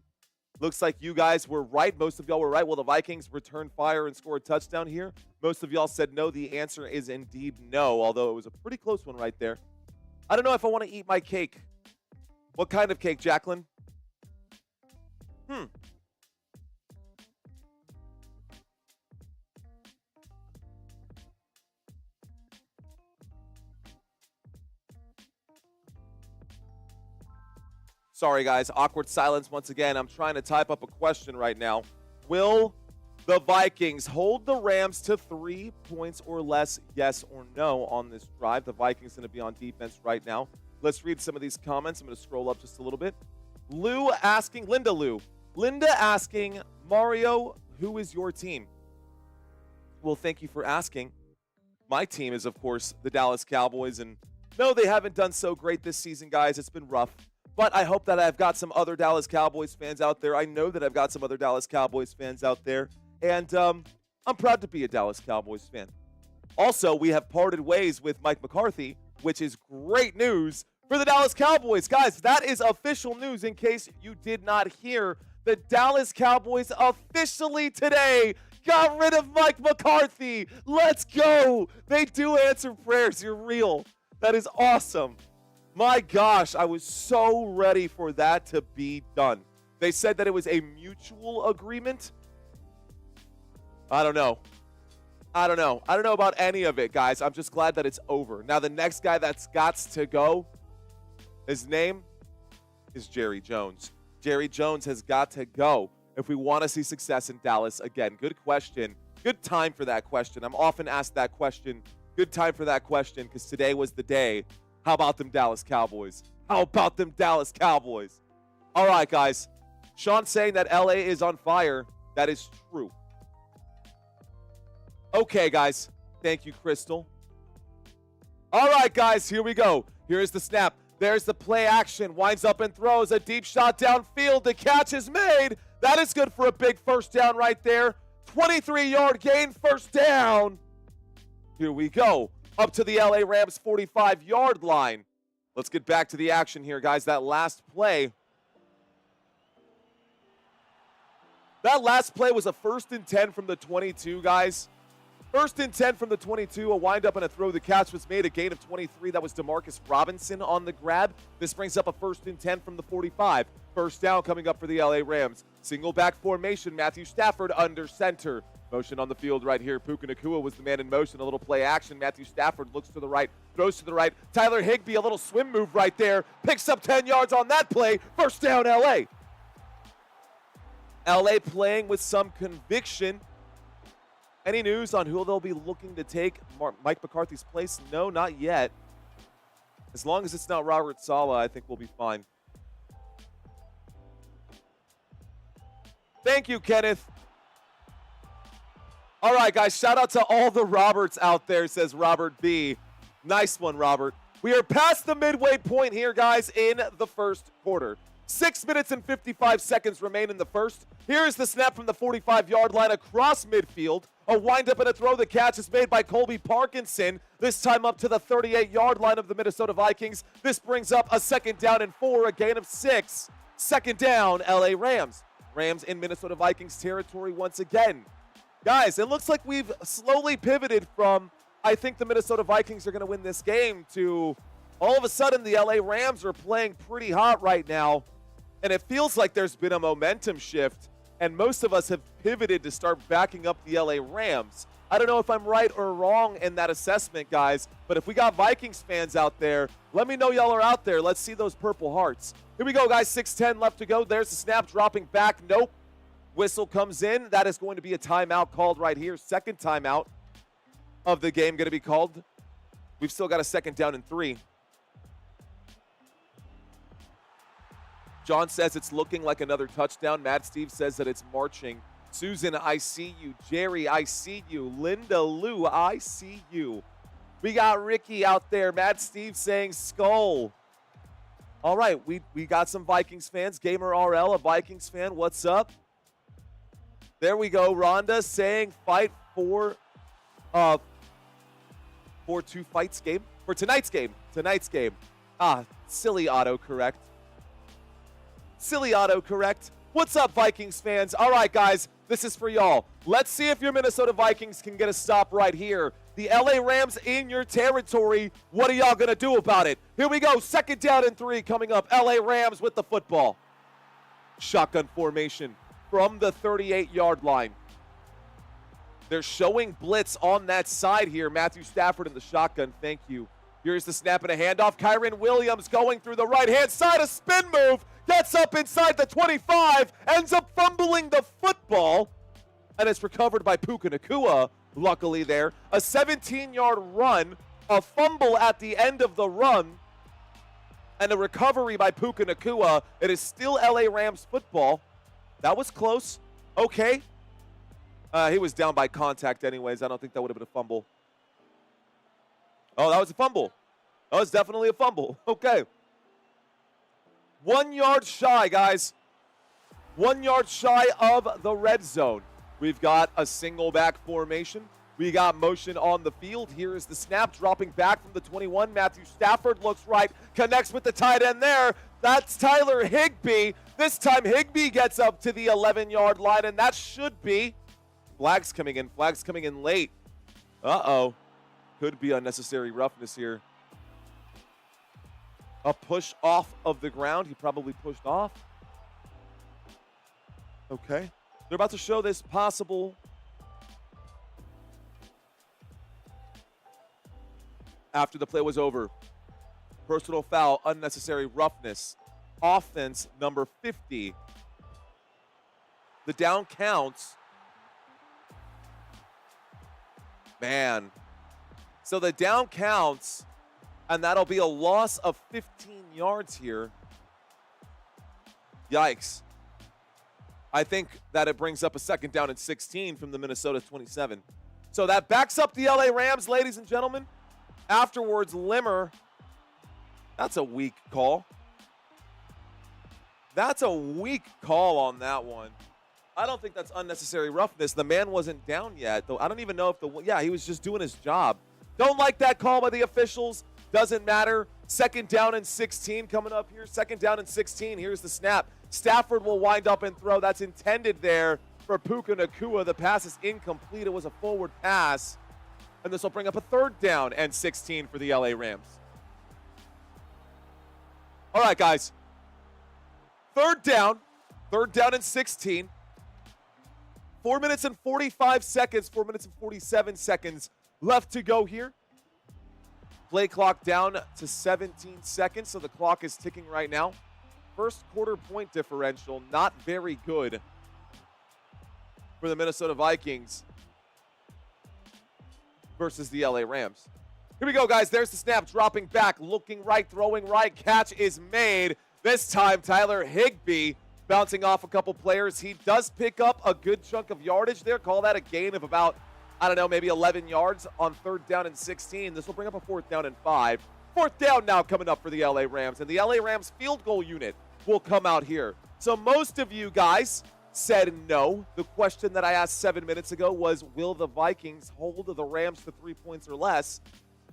Looks like you guys were right. Most of y'all were right. Will the Vikings return fire and score a touchdown here? Most of y'all said no. The answer is indeed no, although it was a pretty close one right there. I don't know if I want to eat my cake. What kind of cake, Jacqueline? Sorry, guys. Awkward silence once again. I'm trying to type up a question right now. Will the Vikings hold the Rams to 3 points or less, yes or no, on this drive? The Vikings going to be on defense right now. Let's read some of these comments. I'm going to scroll up just a little bit. Linda asking, Mario, who is your team? Well, thank you for asking. My team is, of course, the Dallas Cowboys. And no, they haven't done so great this season, guys. It's been rough. But I hope that I've got some other Dallas Cowboys fans out there. I know that I've got some other Dallas Cowboys fans out there. And I'm proud to be a Dallas Cowboys fan. Also, we have parted ways with Mike McCarthy, which is great news for the Dallas Cowboys. Guys, that is official news in case you did not hear. The Dallas Cowboys officially today got rid of Mike McCarthy. Let's go. They do answer prayers. You're real. That is awesome. My gosh, I was so ready for that to be done. They said that it was a mutual agreement. I don't know. I don't know about any of it, guys. I'm just glad that it's over. Now, the next guy that's got to go, his name is Jerry Jones. Jerry Jones has got to go if we want to see success in Dallas. Again, good question. Good time for that question. I'm often asked that question. Good time for that question because today was the day. How about them Dallas Cowboys? How about them Dallas Cowboys? All right, guys. Sean saying that LA is on fire. That is true. Okay, guys. Thank you, Crystal. All right, guys. Here we go. Here's the snap. There's the play action. Winds up and throws a deep shot downfield. The catch is made. That is good for a big first down right there. 23-yard gain, first down. Here we go. Up to the LA Rams 45-yard line. Let's get back to the action here, guys. That last play was a 1st and 10 from the 22, guys. 1st and 10 from the 22. A windup and a throw. The catch was made. A gain of 23. That was Demarcus Robinson on the grab. This brings up a 1st and 10 from the 45. First down coming up for the LA Rams. Single back formation. Matthew Stafford under center. Motion on the field right here. Puka Nacua was the man in motion. A little play action. Matthew Stafford looks to the right, throws to the right. Tyler Higbee, a little swim move right there. Picks up 10 yards on that play. First down, LA. LA playing with some conviction. Any news on who they'll be looking to take Mike McCarthy's place? No, not yet. As long as it's not Robert Saleh, I think we'll be fine. Thank you, Kenneth. All right, guys, shout out to all the Roberts out there, says Robert B. Nice one, Robert. We are past the midway point here, guys, in the first quarter. 6 minutes and 55 seconds remain in the first. Here is the snap from the 45-yard line across midfield. A windup and a throw. The catch is made by Colby Parkinson, this time up to the 38-yard line of the Minnesota Vikings. This brings up a 2nd down and 4, a gain of 6. 2nd down, LA Rams. Rams in Minnesota Vikings territory once again. Guys, it looks like we've slowly pivoted from I think the Minnesota Vikings are going to win this game to all of a sudden the LA Rams are playing pretty hot right now. And it feels like there's been a momentum shift. And most of us have pivoted to start backing up the LA Rams. I don't know if I'm right or wrong in that assessment, guys. But if we got Vikings fans out there, let me know y'all are out there. Let's see those purple hearts. Here we go, guys. 6:10 left to go. There's the snap dropping back. Nope. Whistle comes in. That is going to be a timeout called right here. Second timeout of the game going to be called. We've still got a 2nd down and 3. John says it's looking like another touchdown. Mad Steve says that it's marching. Susan, I see you. Jerry, I see you. Linda Lou, I see you. We got Ricky out there. Mad Steve saying skull. All right, we got some Vikings fans. Gamer RL, a Vikings fan. What's up? There we go. Rhonda saying fight for two fights game. For tonight's game. Tonight's game. Silly autocorrect. Silly autocorrect. What's up, Vikings fans? All right, guys, this is for y'all. Let's see if your Minnesota Vikings can get a stop right here. The LA Rams in your territory. What are y'all going to do about it? Here we go. 2nd down and 3 coming up. LA Rams with the football. Shotgun formation from the 38-yard line. They're showing blitz on that side here. Matthew Stafford in the shotgun. Thank you. Here's the snap and a handoff. Kyron Williams going through the right-hand side. A spin move. Gets up inside the 25. Ends up fumbling the football. And it's recovered by Puka Nacua, luckily there. A 17-yard run. A fumble at the end of the run. And a recovery by Puka Nacua. It is still LA Rams football. That was close. Okay. He was down by contact anyways. I don't think that would have been a fumble. Oh, that was a fumble. That was definitely a fumble. Okay. 1 yard shy, guys. 1 yard shy of the red zone. We've got a single back formation. We got motion on the field. Here is the snap dropping back from the 21. Matthew Stafford looks right, connects with the tight end there. That's Tyler Higbee. This time Higbee gets up to the 11-yard line, and that should be flags coming in. Flags coming in late. Uh-oh. Could be unnecessary roughness here. A push off of the ground. He probably pushed off. Okay. They're about to show this possible. After the play was over. Personal foul, unnecessary roughness. Offense number 50. The down counts. Man. So the down counts, and that'll be a loss of 15 yards here. Yikes. I think that it brings up a 2nd down and 16 from the Minnesota 27. So that backs up the LA Rams, ladies and gentlemen. Afterwards, Limmer. That's a weak call. That's a weak call on that one. I don't think that's unnecessary roughness. The man wasn't down yet, though. I don't even know if he was just doing his job. Don't like that call by the officials. Doesn't matter. 2nd down and 16 coming up here. 2nd down and 16. Here's the snap. Stafford will wind up and throw. That's intended there for Puka Nacua. The pass is incomplete. It was a forward pass. And this will bring up a 3rd down and 16 for the LA Rams. All right, guys. 3rd down. 3rd down and 16. 4 minutes and 45 seconds. 4 minutes and 47 seconds left to go here. Play clock down to 17 seconds, so the clock is ticking right now. First quarter point differential, not very good for the Minnesota Vikings versus the LA Rams. Here we go, guys. There's the snap, dropping back, looking right, throwing right. Catch is made. This time, Tyler Higbee bouncing off a couple players. He does pick up a good chunk of yardage there. Call that a gain of about, I don't know, maybe 11 yards on 3rd down and 16. This will bring up a 4th down and 5. 4th down now coming up for the LA Rams. And the LA Rams field goal unit will come out here. So most of you guys said no. The question that I asked 7 minutes ago was, will the Vikings hold the Rams to 3 points or less?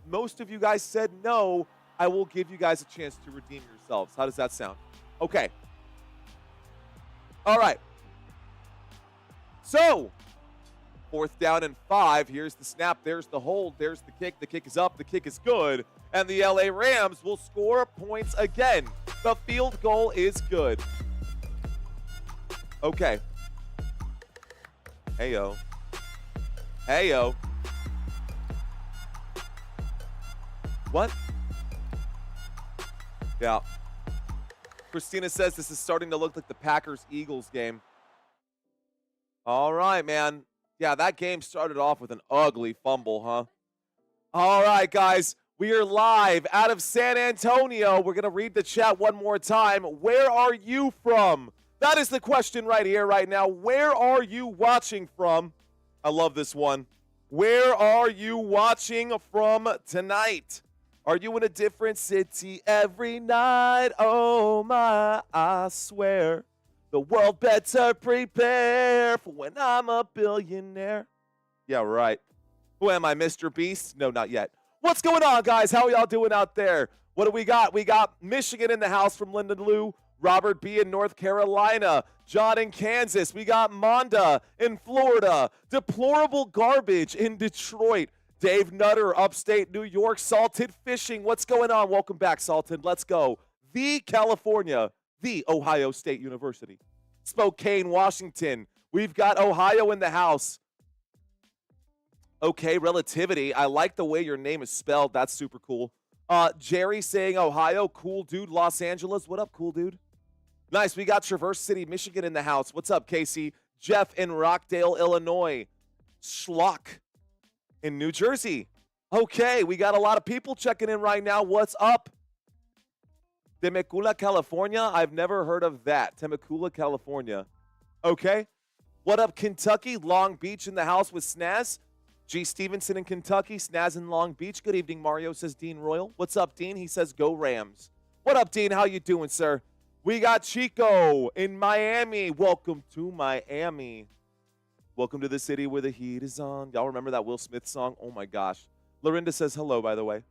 Most of you guys said no. I will give you guys a chance to redeem yourselves. How does that sound? Okay. All right. So, 4th down and 5. Here's the snap. There's the hold. There's the kick. The kick is up. The kick is good. And the LA Rams will score points again. The field goal is good. Okay. Hey-yo. Hey-yo. What? Yeah. Christina says this is starting to look like the Packers-Eagles game. All right, man. Yeah, that game started off with an ugly fumble, huh? All right, guys. We are live out of San Antonio. We're going to read the chat one more time. Where are you from? That is the question right here, right now. Where are you watching from? I love this one. Where are you watching from tonight? Are you in a different city every night? Oh my, I swear. The world better prepare for when I'm a billionaire. Yeah, right. Who am I, Mr. Beast? No, not yet. What's going on, guys? How are y'all doing out there? What do we got? We got Michigan in the house from Lyndon Lou. Robert B. in North Carolina. John in Kansas. We got Monda in Florida. Deplorable Garbage in Detroit. Dave Nutter, upstate New York. Salted Fishing. What's going on? Welcome back, Salted. Let's go. The California, the Ohio State University. Spokane, Washington. We've got Ohio in the house. Okay, Relativity. I like the way your name is spelled. That's super cool. Jerry saying Ohio. Cool dude. Los Angeles. What up, cool dude? Nice. We got Traverse City, Michigan in the house. What's up, Casey? Jeff in Rockdale, Illinois. Schlock in New Jersey. Okay, we got a lot of people checking in right now. What's up? Temecula, California. I've never heard of that. Temecula, California. Okay. What up, Kentucky? Long Beach in the house with Snaz. G. Stevenson in Kentucky. Snaz in Long Beach. Good evening, Mario, says Dean Royal. What's up, Dean? He says, go Rams. What up, Dean? How you doing, sir? We got Chico in Miami. Welcome to Miami. Welcome to the city where the heat is on. Y'all remember that Will Smith song? Oh, my gosh. Lorinda says hello, by the way.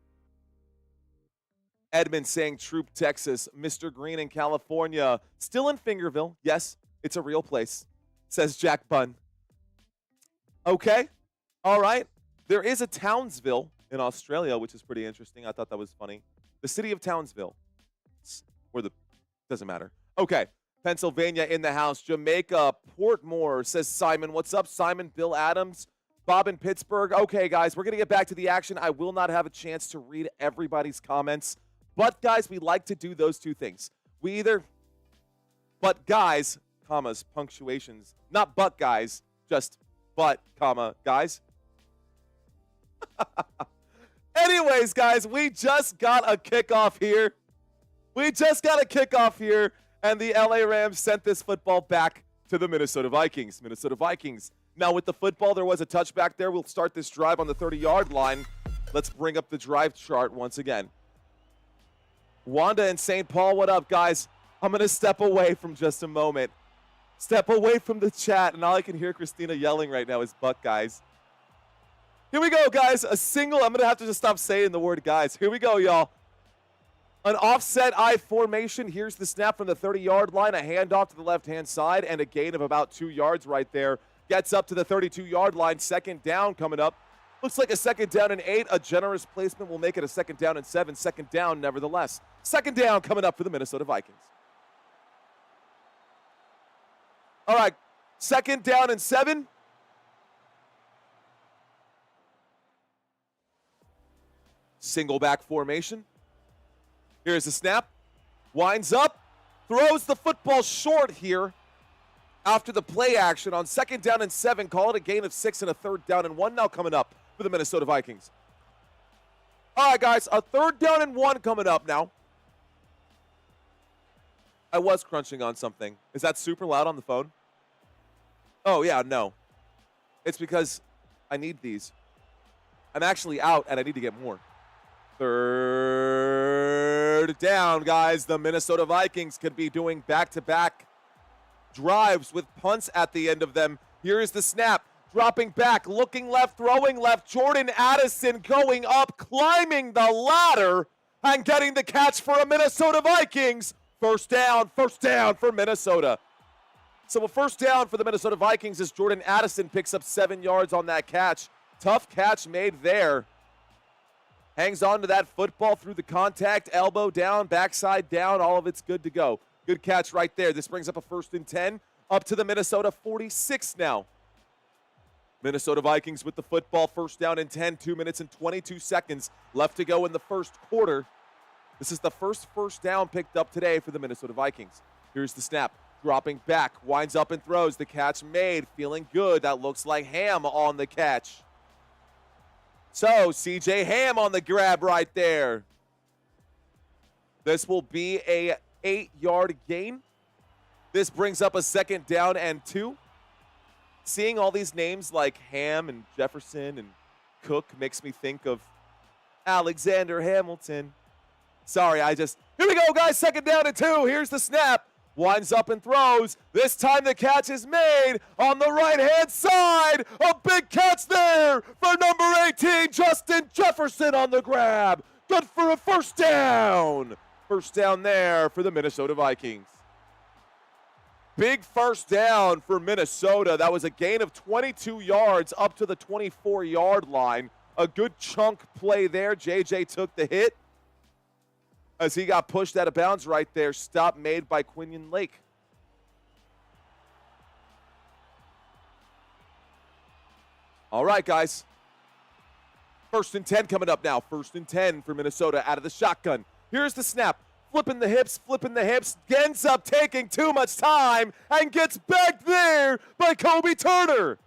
Edmund saying Troop, Texas. Mr. Green in California. Still in Fingerville. Yes, it's a real place, says Jack Bunn. Okay. All right. There is a Townsville in Australia, which is pretty interesting. I thought that was funny. The city of Townsville. Or the... Doesn't matter. Okay. Pennsylvania in the house. Jamaica, Portmore, says Simon. What's up, Simon? Bill Adams. Bob in Pittsburgh. Okay, guys, we're going to get back to the action. I will not have a chance to read everybody's comments. But, guys, we like to do those two things. We either... But, guys, commas, punctuations. Not but, guys. Just but, comma, guys. Anyways, guys, we just got a kickoff here. We just got a kickoff here, and the LA Rams sent this football back to the Minnesota Vikings. Minnesota Vikings. Now, with the football, there was a touchback there. We'll start this drive on the 30-yard line. Let's bring up the drive chart once again. Wanda in St. Paul, what up, guys? I'm going to step away from just a moment. Step away from the chat, and all I can hear Christina yelling right now is buck, guys. Here we go, guys. A single. I'm going to have to just stop saying the word guys. Here we go, y'all. An offset I formation. Here's the snap from the 30-yard line. A handoff to the left-hand side and a gain of about 2 yards right there. Gets up to the 32-yard line. Second down coming up. Looks like a second down and 8. A generous placement will make it a second down and 7. Second down, nevertheless. Second down coming up for the Minnesota Vikings. All right, second down and 7. Single back formation. Here's the snap. Winds up. Throws the football short here after the play action on second down and 7. Call it a gain of 6 and a third down and 1 now coming up for the Minnesota Vikings. All right, guys, a third down and 1 coming up now. I was crunching on something. Is that super loud on the phone? Oh, yeah, no. It's because I need these. I'm actually out, and I need to get more. Third down, guys. The Minnesota Vikings could be doing back-to-back drives with punts at the end of them. Here is the snap. Dropping back, looking left, throwing left. Jordan Addison going up, climbing the ladder, and getting the catch for a Minnesota Vikings. First down for Minnesota. So a first down for the Minnesota Vikings as Jordan Addison picks up 7 yards on that catch. Tough catch made there. Hangs on to that football through the contact, elbow down, backside down, all of it's good to go. Good catch right there. This brings up a 1st and 10, up to the Minnesota 46 now. Minnesota Vikings with the football, 1st down and 10, 2 minutes and 22 seconds left to go in the first quarter. This is the first down picked up today for the Minnesota Vikings. Here's the snap, dropping back, winds up and throws. The catch made, feeling good. That looks like Ham on the catch. So C.J. Ham on the grab right there. This will be a 8-yard gain. This brings up a 2nd down and 2. Seeing all these names like Ham and Jefferson and Cook makes me think of Alexander Hamilton. Sorry, here we go, guys, 2nd down and 2. Here's the snap. Winds up and throws. This time the catch is made on the right-hand side. A big catch there for number 18, Justin Jefferson on the grab. Good for a 1st down. 1st down there for the Minnesota Vikings. Big 1st down for Minnesota. That was a gain of 22 yards up to the 24-yard line. A good chunk play there. JJ took the hit as he got pushed out of bounds right there. Stop made by Quinion Lake. All right, guys. 1st and 10 coming up now. 1st and 10 for Minnesota out of the shotgun. Here's the snap. Flipping the hips. Ends up taking too much time and gets back there by Kobe Turner.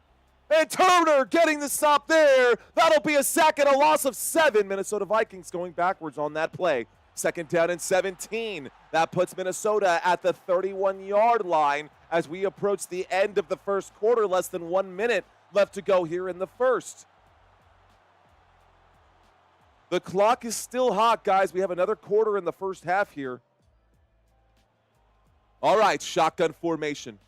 And Turner getting the stop there. That'll be a sack and a loss of 7. Minnesota Vikings going backwards on that play. 2nd down and 17. That puts Minnesota at the 31-yard line as we approach the end of the first quarter. Less than 1 minute left to go here in the first. The clock is still hot, guys. We have another quarter in the first half here. All right, shotgun formation.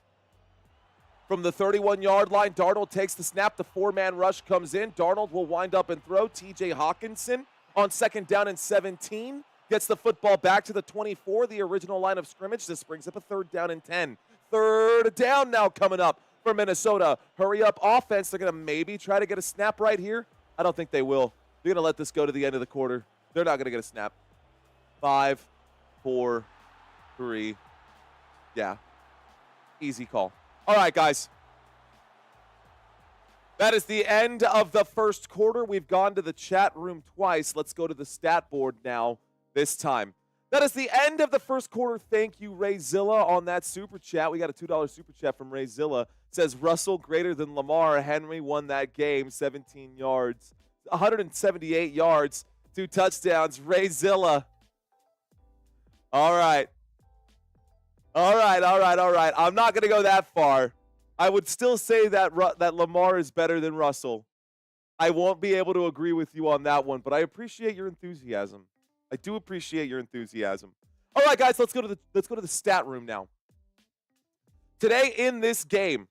From the 31-yard line, Darnold takes the snap. The 4-man rush comes in. Darnold will wind up and throw. T.J. Hawkinson on 2nd down and 17. Gets the football back to the 24, the original line of scrimmage. This brings up a 3rd down and 10. 3rd down now coming up for Minnesota. Hurry up offense. They're going to maybe try to get a snap right here. I don't think they will. They're going to let this go to the end of the quarter. They're not going to get a snap. 5, 4, 3. Yeah. Easy call. All right, guys. That is the end of the first quarter. We've gone to the chat room twice. Let's go to the stat board now this time. That is the end of the first quarter. Thank you, Ray Zilla, on that super chat. We got a $2 super chat from Ray Zilla. It says, Russell greater than Lamar. Henry won that game, 17 yards. 178 yards, 2 touchdowns. Ray Zilla. All right. I'm not going to go that far. I would still say that Lamar is better than Russell. I won't be able to agree with you on that one, but I appreciate your enthusiasm. I do appreciate your enthusiasm. All right, guys, let's go to the stat room now. Today in this game,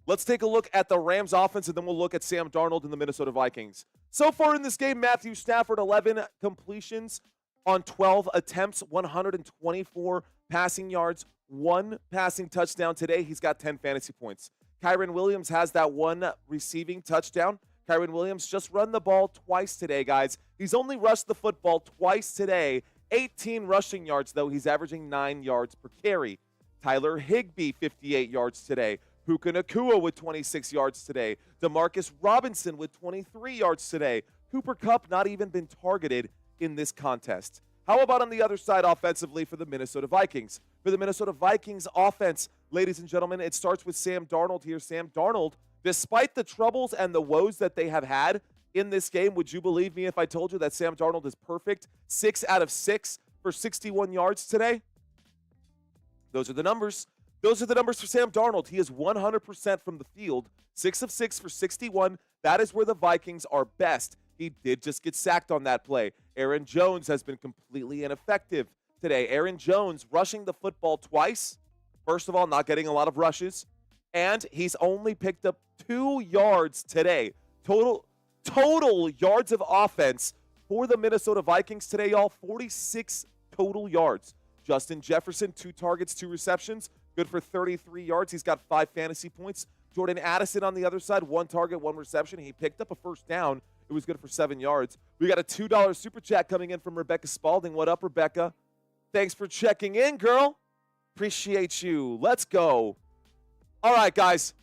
let's take a look at the Rams offense, and then we'll look at Sam Darnold and the Minnesota Vikings. So far in this game, Matthew Stafford, 11 completions on 12 attempts, 124 passing yards, 1 passing touchdown today. He's got 10 fantasy points. Kyren Williams has that 1 receiving touchdown. Kyren Williams just run the ball twice today, guys. He's only rushed the football twice today. 18 rushing yards, though. He's averaging 9 yards per carry. Tyler Higbee, 58 yards today. Puka Nacua with 26 yards today. Demarcus Robinson with 23 yards today. Cooper Kupp not even been targeted in this contest. How about on the other side offensively for the Minnesota Vikings? For the Minnesota Vikings offense, ladies and gentlemen, it starts with Sam Darnold here. Sam Darnold, despite the troubles and the woes that they have had in this game, would you believe me if I told you that Sam Darnold is perfect? 6 out of 6 for 61 yards today? Those are the numbers. Those are the numbers for Sam Darnold. He is 100% from the field, 6 of 6 for 61. That is where the Vikings are best. He did just get sacked on that play. Aaron Jones has been completely ineffective today. Aaron Jones rushing the football twice. First of all, not getting a lot of rushes. And he's only picked up 2 yards today. Total yards of offense for the Minnesota Vikings today, y'all. 46 total yards. Justin Jefferson, 2 targets, 2 receptions. good for 33 yards. He's got 5 fantasy points. Jordan Addison on the other side, 1 target, 1 reception. He picked up a first down. It was good for 7 yards. We got a $2 super chat coming in from Rebecca Spalding. What up, Rebecca? Thanks for checking in, girl. Appreciate you. Let's go. All right, guys.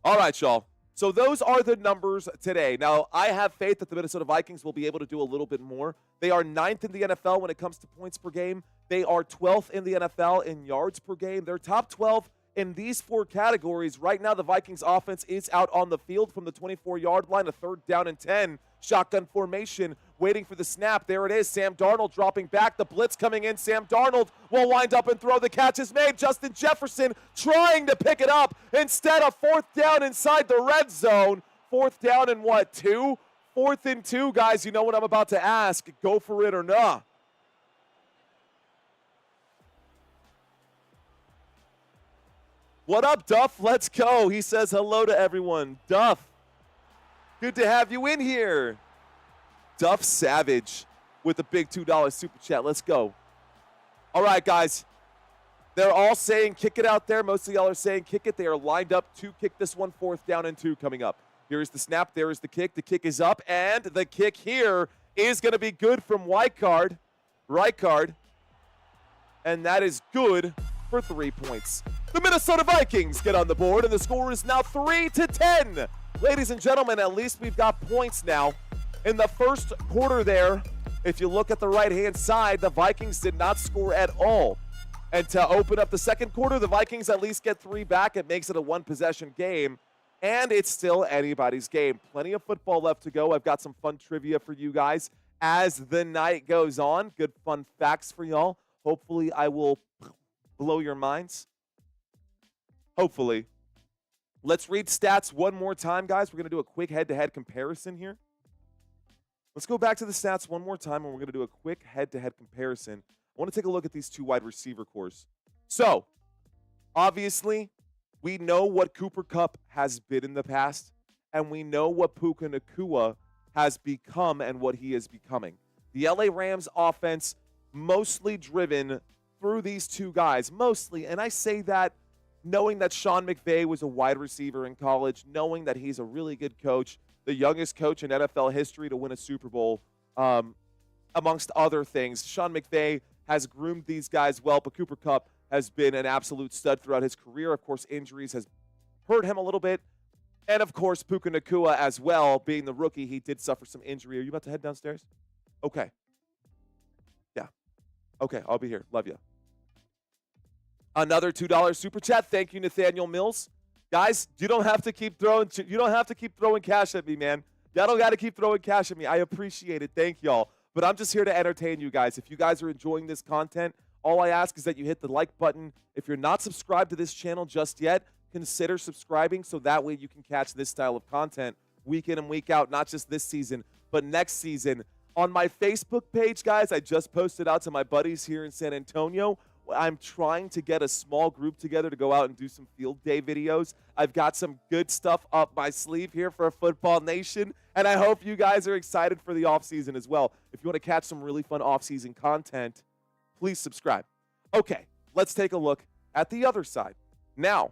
All right, y'all. So those are the numbers today. Now, I have faith that the Minnesota Vikings will be able to do a little bit more. They are 9th in the NFL when it comes to points per game. They are 12th in the NFL in yards per game. They're top 12 in these 4 categories. Right now, the Vikings offense is out on the field from the 24-yard line, a 3rd down and 10. Shotgun formation, waiting for the snap. There it is. Sam Darnold dropping back. The blitz coming in. Sam Darnold will wind up and throw. The catch is made. Justin Jefferson trying to pick it up. Instead, a 4th down inside the red zone. 4th down and what, 2? 4th and 2, guys. You know what I'm about to ask. Go for it or not. What up, Duff? Let's go. He says hello to everyone. Duff, good to have you in here. Duff Savage with a big $2 super chat. Let's go. All right, guys. They're all saying kick it out there. Most of y'all are saying kick it. They are lined up to kick this one. 4th down and 2 coming up. Here is the snap. There is the kick. The kick is up. And the kick here is going to be good from right card. And that is good for 3 points. The Minnesota Vikings get on the board, and the score is now 3-10. Ladies and gentlemen, at least we've got points now. In the first quarter there, if you look at the right-hand side, the Vikings did not score at all. And to open up the second quarter, the Vikings at least get 3 back. It makes it a 1-possession game, and it's still anybody's game. Plenty of football left to go. I've got some fun trivia for you guys as the night goes on. Good fun facts for y'all. Hopefully, I will blow your minds. Hopefully. Let's read stats one more time, guys. We're going to do a quick head-to-head comparison here. Let's go back to the stats one more time, and we're going to do a quick head-to-head comparison. I want to take a look at these 2 wide receiver cores. So, obviously, we know what Cooper Kupp has been in the past, and we know what Puka Nacua has become and what he is becoming. The LA Rams offense mostly driven through these 2 guys, mostly, and I say that knowing that Sean McVay was a wide receiver in college, knowing that he's a really good coach, the youngest coach in NFL history to win a Super Bowl, amongst other things. Sean McVay has groomed these guys well, but Cooper Kupp has been an absolute stud throughout his career. Of course, injuries has hurt him a little bit. And, of course, Puka Nacua as well, being the rookie, he did suffer some injury. Are you about to head downstairs? Okay. Yeah. Okay, I'll be here. Love you. Another $2 super chat. Thank you, Nathaniel Mills. Guys, you don't have to keep throwing cash at me, man. Y'all don't got to keep throwing cash at me. I appreciate it. Thank y'all. But I'm just here to entertain you guys. If you guys are enjoying this content, all I ask is that you hit the like button. If you're not subscribed to this channel just yet, consider subscribing so that way you can catch this style of content week in and week out, not just this season, but next season. On my Facebook page, guys, I just posted out to my buddies here in San Antonio. I'm trying to get a small group together to go out and do some field day videos. I've got some good stuff up my sleeve here for Football Nation, and I hope you guys are excited for the offseason as well. If you want to catch some really fun offseason content, please subscribe. Okay, let's take a look at the other side. Now,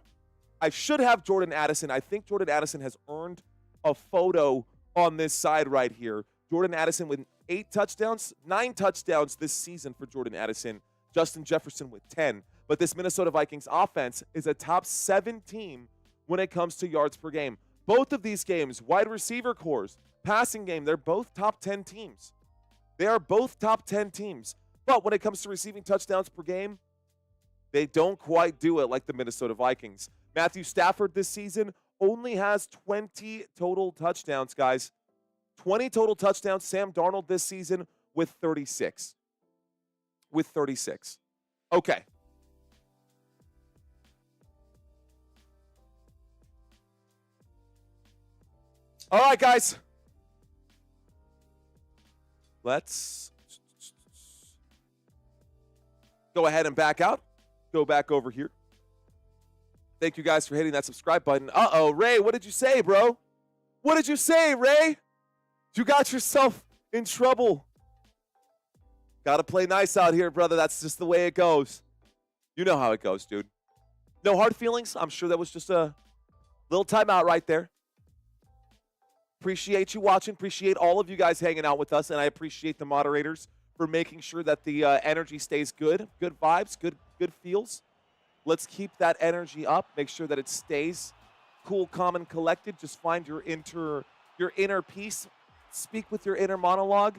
I should have Jordan Addison. I think Jordan Addison has earned a photo on this side right here. Jordan Addison with 9 touchdowns this season for Jordan Addison. Justin Jefferson with 10. But this Minnesota Vikings offense is a top 7 team when it comes to yards per game. Both of these games, wide receiver cores, passing game, they're both top 10 teams. They are both top 10 teams. But when it comes to receiving touchdowns per game, they don't quite do it like the Minnesota Vikings. Matthew Stafford this season only has 20 total touchdowns, guys. 20 total touchdowns. Sam Darnold this season with 36. Okay. All right, guys. Let's go ahead and back out. Go back over here. Thank you guys for hitting that subscribe button. Uh-oh, Ray, what did you say, bro? What did you say, Ray? You got yourself in trouble. Got to play nice out here, brother. That's just the way it goes. You know how it goes, dude. No hard feelings. I'm sure that was just a little timeout right there. Appreciate you watching. Appreciate all of you guys hanging out with us. And I appreciate the moderators for making sure that the energy stays good. Good vibes, good feels. Let's keep that energy up. Make sure that it stays cool, calm, and collected. Just find your inner peace. Speak with your inner monologue.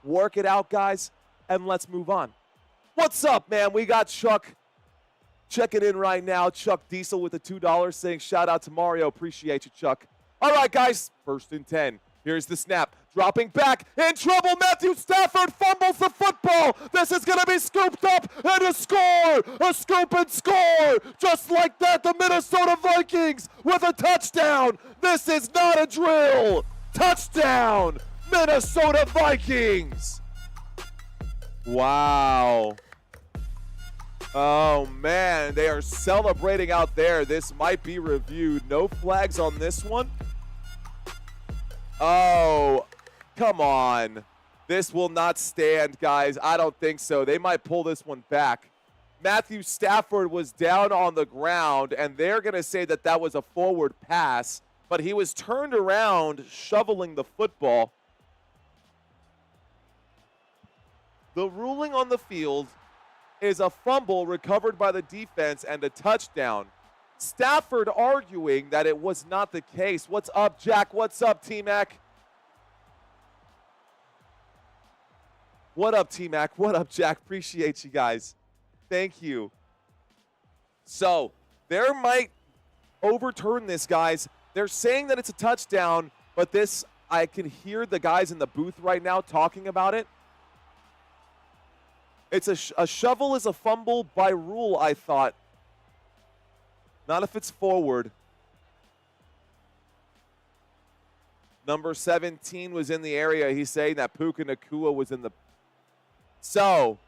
Work it out, guys. And let's move on. What's up, man? We got Chuck checking in right now. Chuck Diesel with the $2 saying, shout out to Mario. Appreciate you, Chuck. All right, guys. 1st and 10. Here's the snap. Dropping back. In trouble. Matthew Stafford fumbles the football. This is going to be scooped up and a score. A scoop and score. Just like that, the Minnesota Vikings with a touchdown. This is not a drill. Touchdown. Minnesota Vikings. Wow. Oh, man. They are celebrating out there. This might be reviewed. No flags on this one. Oh, come on. This will not stand, guys. I don't think so. They might pull this one back. Matthew Stafford was down on the ground, and they're going to say that that was a forward pass, but he was turned around shoveling the football. The ruling on the field is a fumble recovered by the defense and a touchdown. Stafford arguing that it was not the case. What's up, Jack? What's up, T-Mac? What up, T-Mac? What up, Jack? Appreciate you guys. Thank you. So, they might overturn this, guys. They're saying that it's a touchdown, but this, I can hear the guys in the booth right now talking about it. It's a shovel is a fumble by rule, I thought. Not if it's forward. Number 17 was in the area. He's saying that Puka Nacua was in the... So,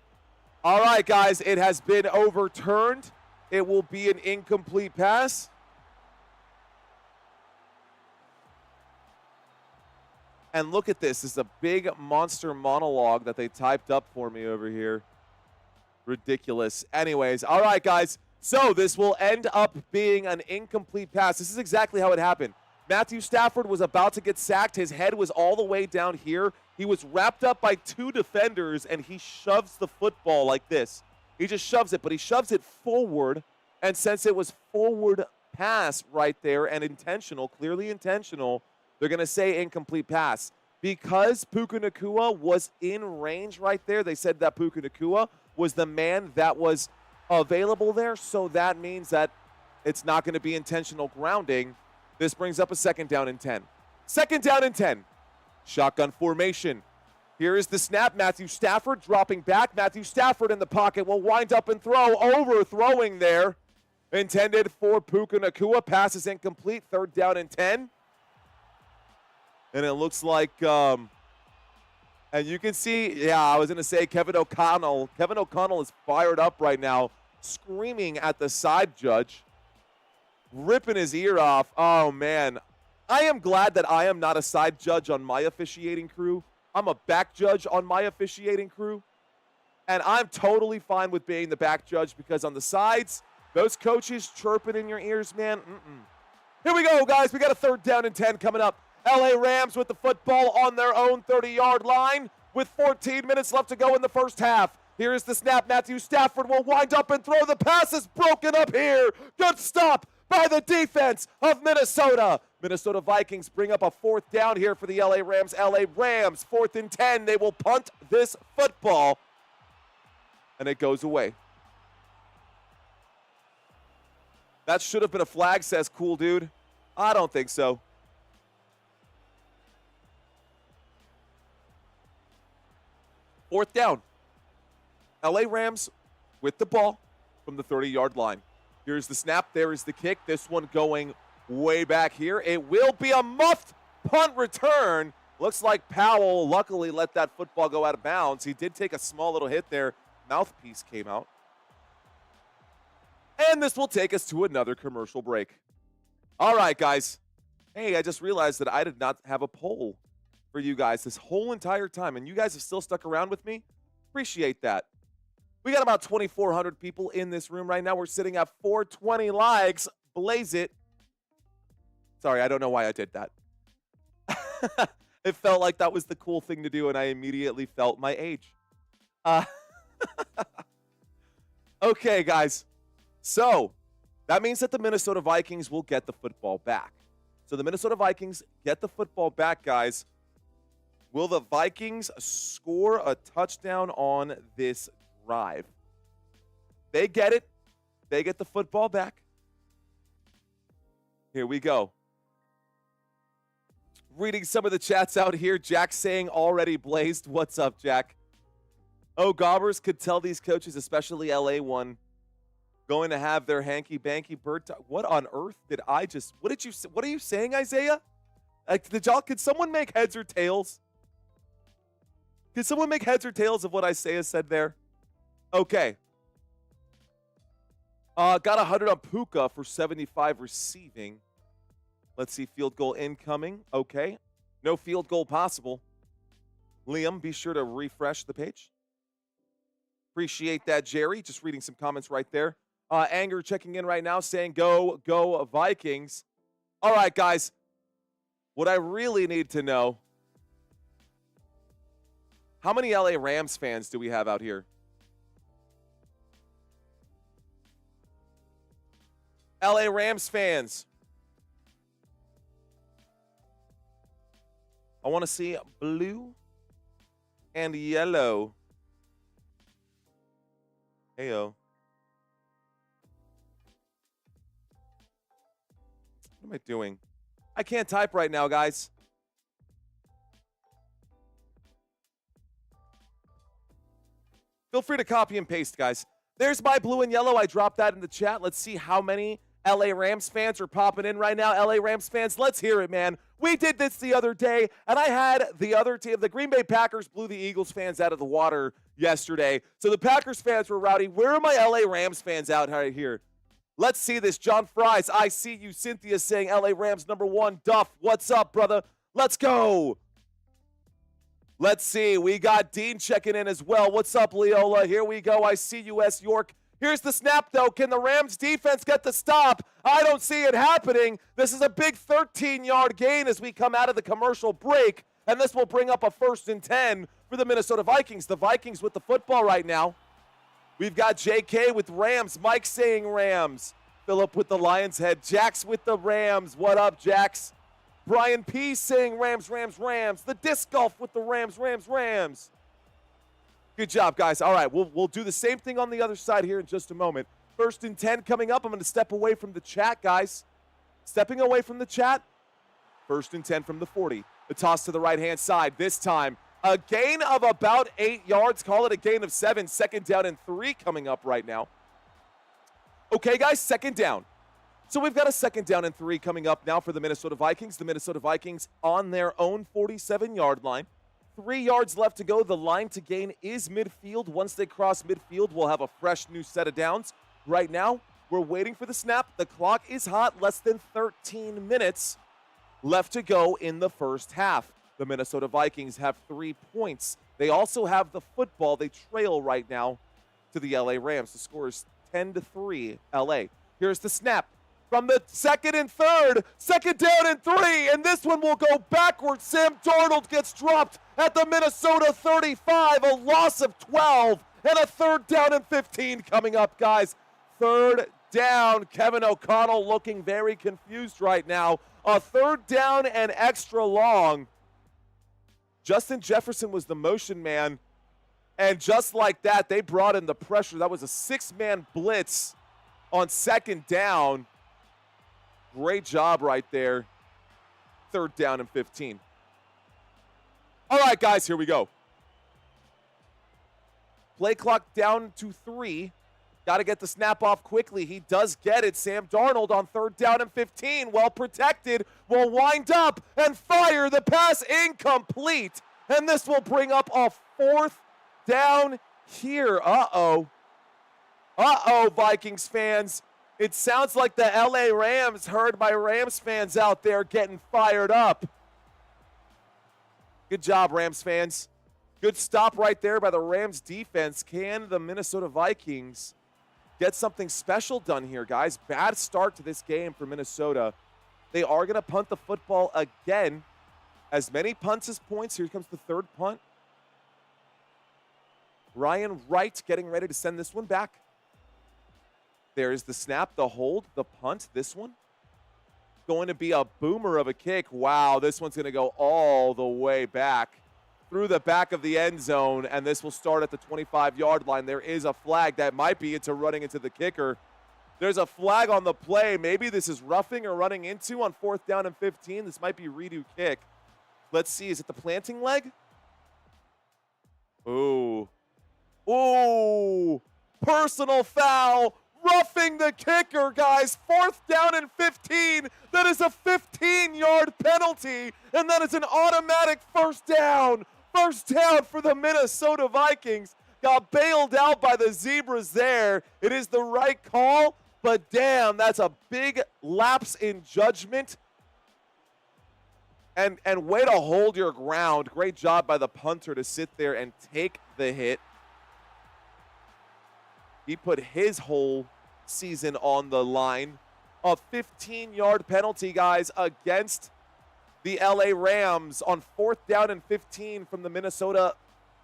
all right, guys, it has been overturned. It will be an incomplete pass. And look at this. This is a big monster monologue that they typed up for me over here. Ridiculous. Anyways, all right, guys. So this will end up being an incomplete pass. This is exactly how it happened. Matthew Stafford was about to get sacked. His head was all the way down here. He was wrapped up by 2 defenders, and he shoves the football like this. He just shoves it, but he shoves it forward. And since it was forward pass right there and intentional, clearly intentional, they're going to say incomplete pass. Because Puka Nacua was in range right there, they said that Puka Nacua was the man that was available there, so that means that it's not going to be intentional grounding. This brings up a 2nd down and 10. 2nd down and 10. Shotgun formation. Here is the snap. Matthew Stafford dropping back. Matthew Stafford in the pocket will wind up and throw. Overthrowing there. Intended for Puka Nacua. Pass is incomplete. 3rd down and 10. And it looks like, and you can see, yeah, I was going to say Kevin O'Connell. Kevin O'Connell is fired up right now, screaming at the side judge, ripping his ear off. Oh, man. I am glad that I am not a side judge on my officiating crew. I'm a back judge on my officiating crew. And I'm totally fine with being the back judge because on the sides, those coaches chirping in your ears, man. Here we go, guys. We got a 3rd down and 10 coming up. LA Rams with the football on their own 30-yard line with 14 minutes left to go in the first half. Here is the snap. Matthew Stafford will wind up and throw. The pass is broken up here. Good stop by the defense of Minnesota. Minnesota Vikings bring up a 4th down here for the LA Rams. LA Rams, 4th and 10. They will punt this football, and it goes away. That should have been a flag, says Cool Dude. I don't think so. Fourth down. LA Rams with the ball from the 30-yard line. Here's the snap. There is the kick. This one going way back here. It will be a muffed punt return. Looks like Powell luckily let that football go out of bounds. He did take a small little hit there. Mouthpiece came out. And this will take us to another commercial break. All right, guys. Hey, I just realized that I did not have a poll for you guys this whole entire time, and you guys have still stuck around with me. Appreciate that. We got about 2,400 people in this room right now. We're sitting at 420 likes. Blaze it. Sorry, I don't know why I did that. It felt like that was the cool thing to do, and I immediately felt my age. Okay, guys. So that means that the Minnesota Vikings will get the football back. So the Minnesota Vikings get the football back, guys. Will the Vikings score a touchdown on this drive? They get it. They get the football back. Here we go. Reading some of the chats out here. Jack saying already blazed. What's up, Jack? Oh, Gobbers could tell these coaches, especially LA one, going to have their hanky-banky bird talk. What on earth did I just... What are you saying, Isaiah? Like, could someone make heads or tails? Could someone make heads or tails of what Isaiah said there? Okay. Got 100 on Puka for 75 receiving. Let's see, field goal incoming. Okay. No field goal possible. Liam, be sure to refresh the page. Appreciate that, Jerry. Just reading some comments right there. Anger checking in right now saying, go Vikings. All right, guys. What I really need to know, how many LA Rams fans do we have out here? LA Rams fans. I want to see blue and yellow. Heyo. What am I doing? I can't type right now, guys. Feel free to copy and paste, guys. There's my blue and yellow. I dropped that in the chat. Let's see how many LA Rams fans are popping in right now. LA Rams fans, let's hear it, man. We did this the other day, and I had the other team. The Green Bay Packers blew the Eagles fans out of the water yesterday. So the Packers fans were rowdy. Where are my LA Rams fans out right here? Let's see this. John Fries, I see you. Cynthia saying LA Rams #1. Duff, what's up, brother? Let's go. Let's see. We got Dean checking in as well. What's up, Leola? Here we go. I see you, S. York. Here's the snap, though. Can the Rams defense get the stop? I don't see it happening. This is a big 13-yard gain as we come out of the commercial break, and this will bring up a 1st and 10 for the Minnesota Vikings. The Vikings with the football right now. We've got JK with Rams. Mike saying Rams. Philip with the Lions head. Jax with the Rams. What up, Jax? Brian P saying Rams, Rams, Rams. The disc golf with the Rams, Rams, Rams. Good job, guys. All right, we'll do the same thing on the other side here in just a moment. 1st and 10 coming up. I'm going to step away from the chat, guys. Stepping away from the chat. 1st and 10 from the 40. The toss to the right-hand side. This time, a gain of about 8 yards. Call it a gain of 7. 2nd down and 3 coming up right now. Okay, guys, 2nd down. So we've got a 2nd down and 3 coming up now for the Minnesota Vikings. The Minnesota Vikings on their own 47-yard line. 3 yards left to go. The line to gain is midfield. Once they cross midfield, we'll have a fresh new set of downs. Right now, we're waiting for the snap. The clock is hot. Less than 13 minutes left to go in the first half. The Minnesota Vikings have 3 points. They also have the football. They trail right now to the LA Rams. The score is 10-3 LA. Here's the snap. From the 2nd and 3rd, 2nd down and 3, and this one will go backwards. Sam Darnold gets dropped at the Minnesota 35, a loss of 12, and a 3rd down and 15 coming up, guys. 3rd down. Kevin O'Connell looking very confused right now. A 3rd down and extra long. Justin Jefferson was the motion man, and just like that, they brought in the pressure. That was a 6-man blitz on 2nd down. Great job right there. 3rd down and 15. All right, guys, here we go. Play clock down to 3. Got to get the snap off quickly. He does get it. Sam Darnold on 3rd down and 15. Well protected. Will wind up and fire. The pass incomplete. And this will bring up a 4th down here. Uh-oh. Uh-oh, Vikings fans. It sounds like the LA Rams heard my Rams fans out there getting fired up. Good job, Rams fans. Good stop right there by the Rams defense. Can the Minnesota Vikings get something special done here, guys? Bad start to this game for Minnesota. They are going to punt the football again. As many punts as points. Here comes the third punt. Ryan Wright getting ready to send this one back. There's the snap, the hold, the punt. This one going to be a boomer of a kick. Wow, this one's going to go all the way back through the back of the end zone, and this will start at the 25-yard line. There is a flag that might be into running into the kicker. There's a flag on the play. Maybe this is roughing or running into on 4th down and 15. This might be redo kick. Let's see. Is it the planting leg? Ooh. Ooh. Personal foul. Roughing the kicker, guys. 4th down and 15. That is a 15-yard penalty, and that is an automatic first down. First down for the Minnesota Vikings. Got bailed out by the Zebras there. It is the right call, but damn, that's a big lapse in judgment. And way to hold your ground. Great job by the punter to sit there and take the hit. He put his whole season on the line. A 15-yard penalty, guys, against the LA Rams on 4th down and 15 from the Minnesota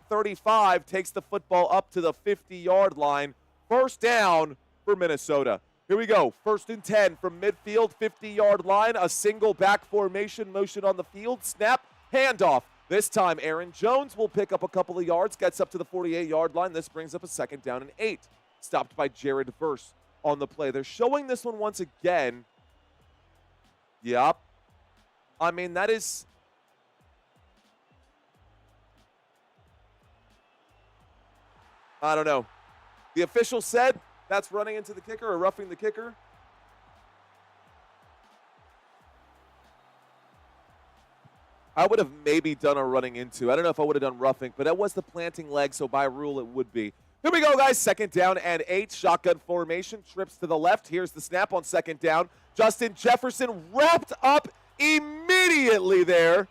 35. Takes the football up to the 50-yard line. First down for Minnesota. Here we go. 1st and 10 from midfield, 50-yard line. A single back formation motion on the field. Snap, handoff. This time, Aaron Jones will pick up a couple of yards, gets up to the 48-yard line. This brings up a 2nd down and 8. Stopped by Jared Verse on the play. They're showing this one once again. Yep. I mean, that is... I don't know. The official said that's running into the kicker or roughing the kicker. I would have maybe done a running into. I don't know if I would have done roughing, but that was the planting leg, so by rule it would be. Here we go, guys. 2nd down and 8. Shotgun formation. Trips to the left. Here's the snap on 2nd down. Justin Jefferson wrapped up immediately there.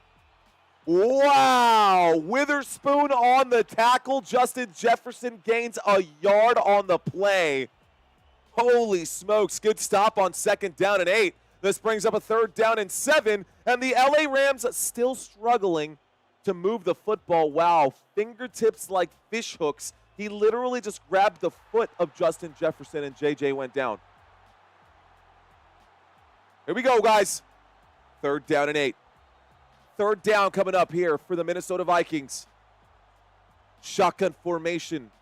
Wow. Witherspoon on the tackle. Justin Jefferson gains a yard on the play. Holy smokes. Good stop on 2nd down and 8. This brings up a 3rd down and 7. And the LA Rams still struggling to move the football. Wow. Fingertips like fish hooks. He literally just grabbed the foot of Justin Jefferson, and JJ went down. Here we go, guys. 3rd down and 8. 3rd down coming up here for the Minnesota Vikings. Shotgun formation.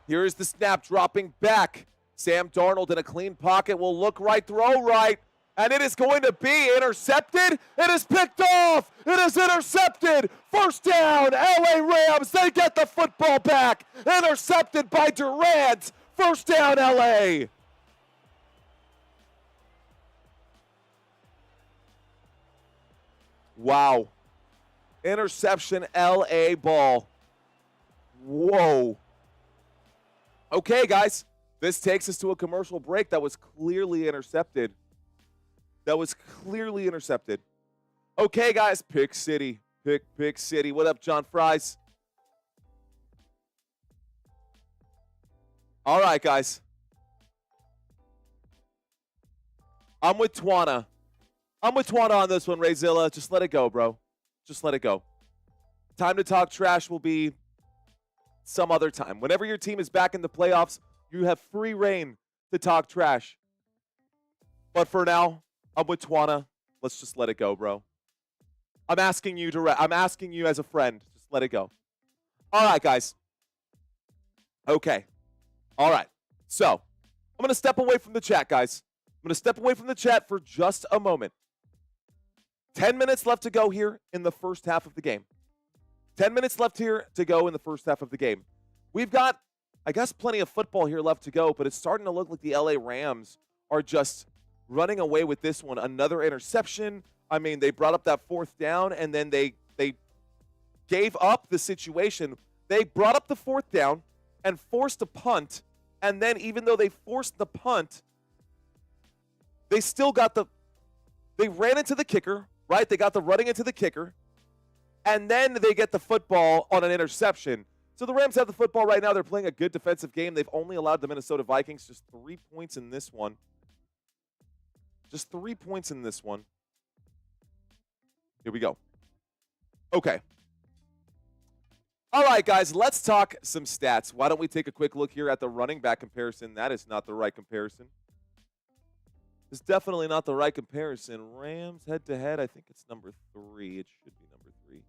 Here is the snap dropping back. Sam Darnold in a clean pocket will look right, throw right. And it is going to be intercepted. It is picked off. It is intercepted. 1st down, LA Rams. They get the football back. Intercepted by Durant. 1st down, LA. Wow. Interception, LA ball. Whoa. Okay, guys. This takes us to a commercial break that was clearly intercepted. Okay, guys, Pick City. Pick City. What up, John Fries? All right, guys. I'm with Twana on this one, Rayzilla. Just let it go, bro. Just let it go. Time to talk trash will be some other time. Whenever your team is back in the playoffs, you have free reign to talk trash. But for now, I'm with Twana. Let's just let it go, bro. I'm asking you as a friend. Just let it go. All right, guys. Okay. All right. So, I'm going to step away from the chat, guys. I'm going to step away from the chat for just a moment. 10 minutes left to go here in the first half of the game. 10 minutes left here to go in the first half of the game. We've got, I guess, plenty of football here left to go, but it's starting to look like the LA Rams are just running away with this one. Another interception. I mean, they brought up that 4th down, and then they gave up the situation. They brought up the 4th down and forced a punt, and then even though they forced the punt, they still got they ran into the kicker, right? They got the running into the kicker, and then they get the football on an interception. So the Rams have the football right now. They're playing a good defensive game. They've only allowed the Minnesota Vikings just 3 points in this one. Just 3 points in this one. Here we go. Okay. All right, guys, let's talk some stats. Why don't we take a quick look here at the running back comparison? That is not the right comparison. It's definitely not the right comparison. Rams head-to-head, I think it's number 3. It should be number 3.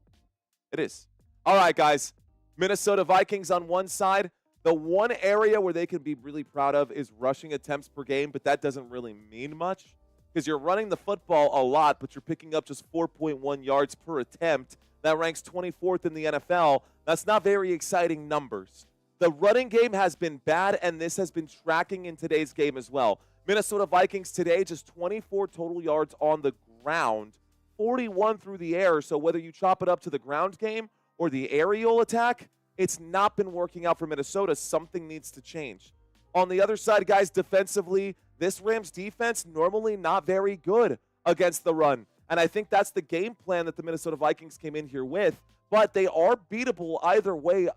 It is. All right, guys. Minnesota Vikings on one side. The one area where they can be really proud of is rushing attempts per game, but that doesn't really mean much because you're running the football a lot, but you're picking up just 4.1 yards per attempt. That ranks 24th in the NFL. That's not very exciting numbers. The running game has been bad, and this has been tracking in today's game as well. Minnesota Vikings today, just 24 total yards on the ground, 41 through the air. So whether you chop it up to the ground game or the aerial attack, it's not been working out for Minnesota. Something needs to change. On the other side, guys, defensively, this Rams defense normally not very good against the run. And I think that's the game plan that the Minnesota Vikings came in here with. But they are beatable either way.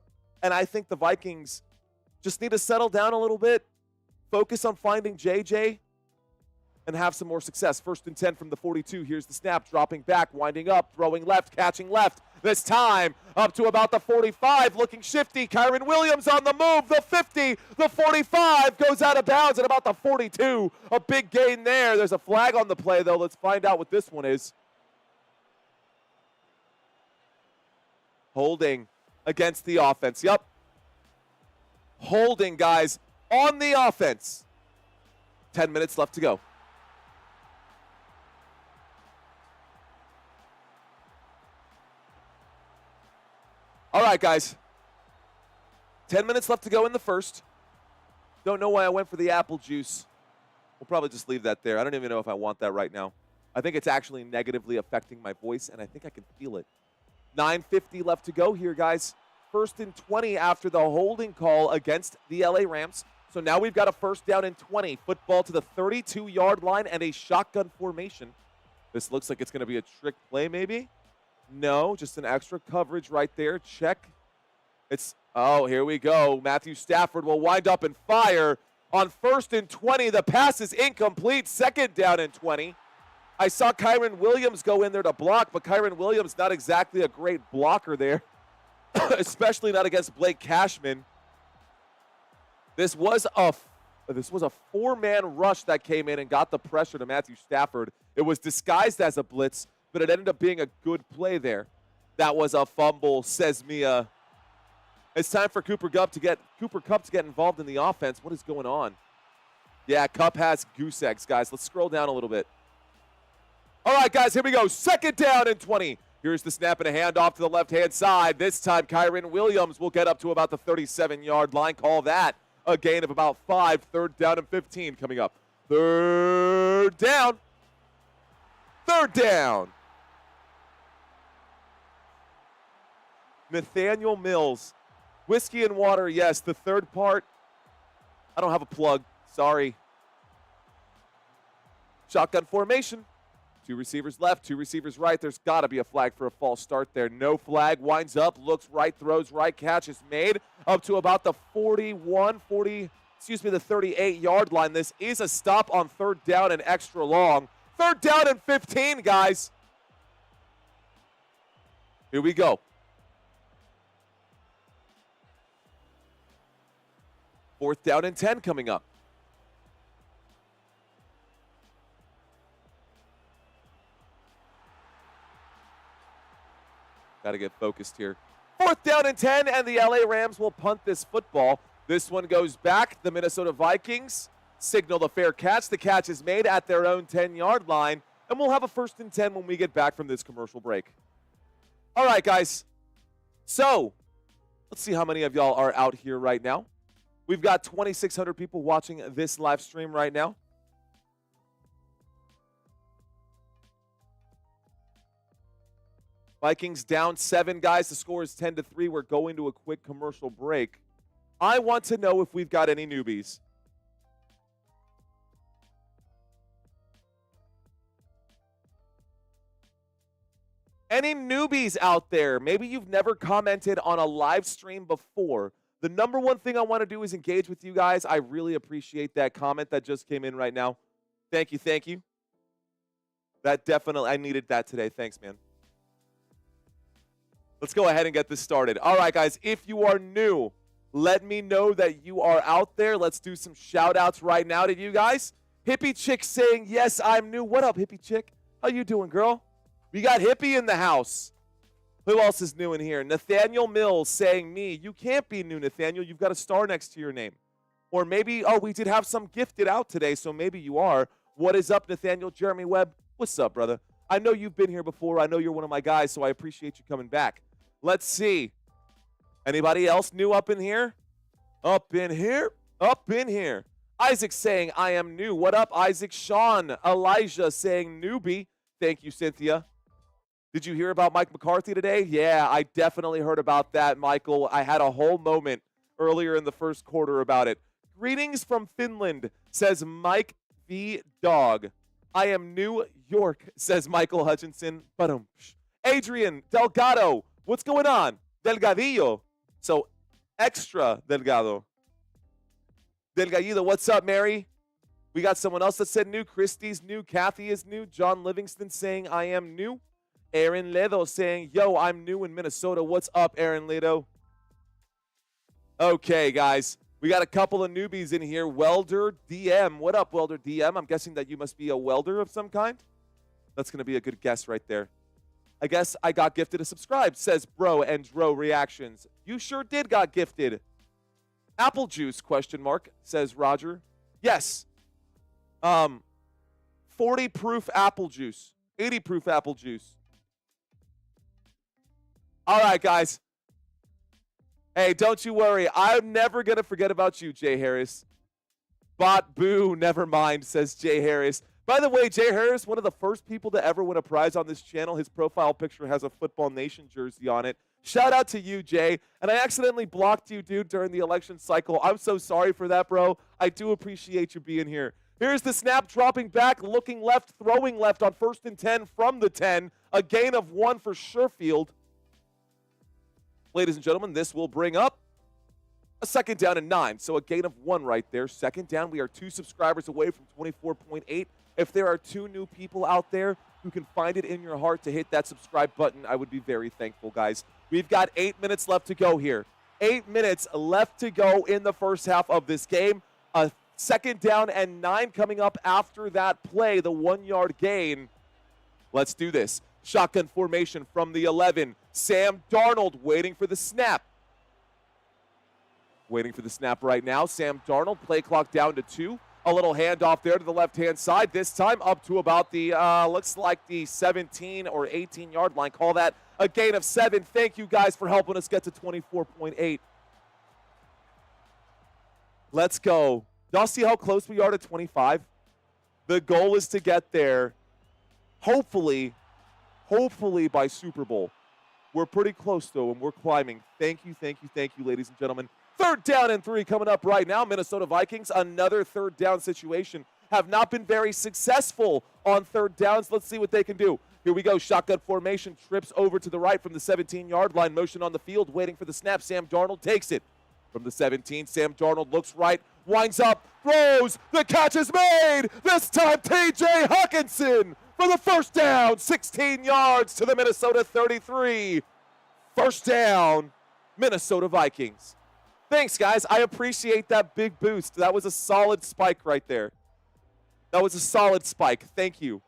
And I think the Vikings just need to settle down a little bit, focus on finding JJ, and have some more success. 1st and 10 from the 42. Here's the snap, dropping back, winding up, throwing left, catching left. This time up to about the 45, looking shifty. Kyren Williams on the move. The 50, the 45 goes out of bounds at about the 42. A big gain there. There's a flag on the play, though. Let's find out what this one is. Holding against the offense. Yep. Holding, guys, on the offense. 10 minutes left to go. All right, guys. 10 minutes left to go in the first. Don't know why I went for the apple juice. We'll probably just leave that there. I don't even know if I want that right now. I think it's actually negatively affecting my voice, and I think I can feel it. 9:50 left to go here, guys. 1st and 20 after the holding call against the LA Rams. So now we've got a 1st down and 20. Football to the 32-yard line and a shotgun formation. This looks like it's going to be a trick play maybe. No, just an extra coverage right there. Check. Oh, here we go. Matthew Stafford will wind up and fire on 1st and 20. The pass is incomplete. 2nd down and 20. I saw Kyren Williams go in there to block, but Kyren Williams not exactly a great blocker there, especially not against Blake Cashman. This was a 4-man rush that came in and got the pressure to Matthew Stafford. It was disguised as a blitz, but it ended up being a good play there. That was a fumble, says Mia. It's time for Cooper Kupp to get involved in the offense. What is going on? Yeah, Kupp has goose eggs, guys. Let's scroll down a little bit. All right, guys, here we go. 2nd down and 20. Here's the snap and a handoff to the left-hand side. This time, Kyren Williams will get up to about the 37-yard line. Call that a gain of about 5. 3rd down and 15 coming up. 3rd down. 3rd down. Nathaniel Mills. Whiskey and water, yes. The third part, I don't have a plug. Sorry. Shotgun formation. 2 receivers left, 2 receivers right. There's got to be a flag for a false start there. No flag. Winds up, looks right, throws right. Catch is made up to about the the 38-yard line. This is a stop on 3rd down and extra long. 3rd down and 15, guys. Here we go. 4th down and 10 coming up. Got to get focused here. 4th down and 10, and the LA Rams will punt this football. This one goes back. The Minnesota Vikings signal the fair catch. The catch is made at their own 10-yard line, and we'll have a 1st and 10 when we get back from this commercial break. All right, guys. So let's see how many of y'all are out here right now. We've got 2,600 people watching this live stream right now. Vikings down 7, guys. The score is 10-3. We're going to a quick commercial break. I want to know if we've got any newbies. Any newbies out there, maybe you've never commented on a live stream before. The number one thing I want to do is engage with you guys. I really appreciate that comment that just came in right now. Thank you, thank you. That definitely, I needed that today. Thanks, man. Let's go ahead and get this started. All right, guys, if you are new, let me know that you are out there. Let's do some shout-outs right now to you guys. Hippie Chick saying, yes, I'm new. What up, Hippie Chick? How you doing, girl? We got Hippie in the house. Who else is new in here? Nathaniel Mills saying, me. You can't be new, Nathaniel. You've got a star next to your name. Or maybe, oh, we did have some gifted out today, so maybe you are. What is up, Nathaniel? Jeremy Webb, what's up, brother? I know you've been here before. I know you're one of my guys, so I appreciate you coming back. Let's see. Anybody else new up in here? Up in here? Up in here. Isaac saying, I am new. What up, Isaac? Sean, Elijah saying, newbie. Thank you, Cynthia. Did you hear about Mike McCarthy today? Yeah, I definitely heard about that, Michael. I had a whole moment earlier in the first quarter about it. Greetings from Finland, says Mike V. Dog. I am New York, says Michael Hutchinson. Adrian Delgado, what's going on? Delgadillo. So, extra Delgado. Delgadillo, what's up, Mary? We got someone else that said new. Christie's new. Kathy is new. John Livingston saying, I am new. Aaron Ledo saying, yo, I'm new in Minnesota. What's up, Aaron Ledo? Okay, guys. We got a couple of newbies in here. Welder DM. What up, Welder DM? I'm guessing that you must be a welder of some kind. That's going to be a good guess right there. I guess I got gifted a subscribe, says Bro and Dro Reactions. You sure did got gifted. Apple juice, question mark, says Roger. Yes. 40 proof apple juice. 80 proof apple juice. All right, guys. Hey, don't you worry. I'm never going to forget about you, Jay Harris. Bot boo, never mind, says Jay Harris. By the way, Jay Harris, one of the first people to ever win a prize on this channel. His profile picture has a Football Nation jersey on it. Shout out to you, Jay. And I accidentally blocked you, dude, during the election cycle. I'm so sorry for that, bro. I do appreciate you being here. Here's the snap, dropping back, looking left, throwing left on 1st and 10 from the 10. A gain of 1 for Sherfield. Ladies and gentlemen, this will bring up a 2nd down and 9. So a gain of 1 right there. 2nd down. We are 2 subscribers away from 24.8. If there are 2 new people out there who can find it in your heart to hit that subscribe button, I would be very thankful, guys. We've got 8 minutes left to go here. 8 minutes left to go in the first half of this game. A 2nd down and 9 coming up after that play, the 1-yard gain. Let's do this. Shotgun formation from the 11. Sam Darnold waiting for the snap. Waiting for the snap right now. Sam Darnold, play clock down to 2. A little handoff there to the left-hand side. This time up to about the, looks like the 17 or 18-yard line. Call that a gain of 7. Thank you guys for helping us get to 24.8. Let's go. Y'all see how close we are to 25? The goal is to get there, hopefully by Super Bowl. We're pretty close, though, and we're climbing. Thank you, ladies and gentlemen. 3rd down and 3 coming up right now. Minnesota Vikings, another 3rd down situation. Have not been very successful on 3rd downs. Let's see what they can do. Here we go. Shotgun formation. Trips over to the right from the 17-yard line. Motion on the field. Waiting for the snap. Sam Darnold takes it. From the 17, Sam Darnold looks right. Winds up. Throws. The catch is made. This time T.J. Hawkinson for the 1st down. 16 yards to the Minnesota 33. 1st down. Minnesota Vikings. Thanks, guys. I appreciate that big boost. That was a solid spike right there. That was a solid spike. Thank you.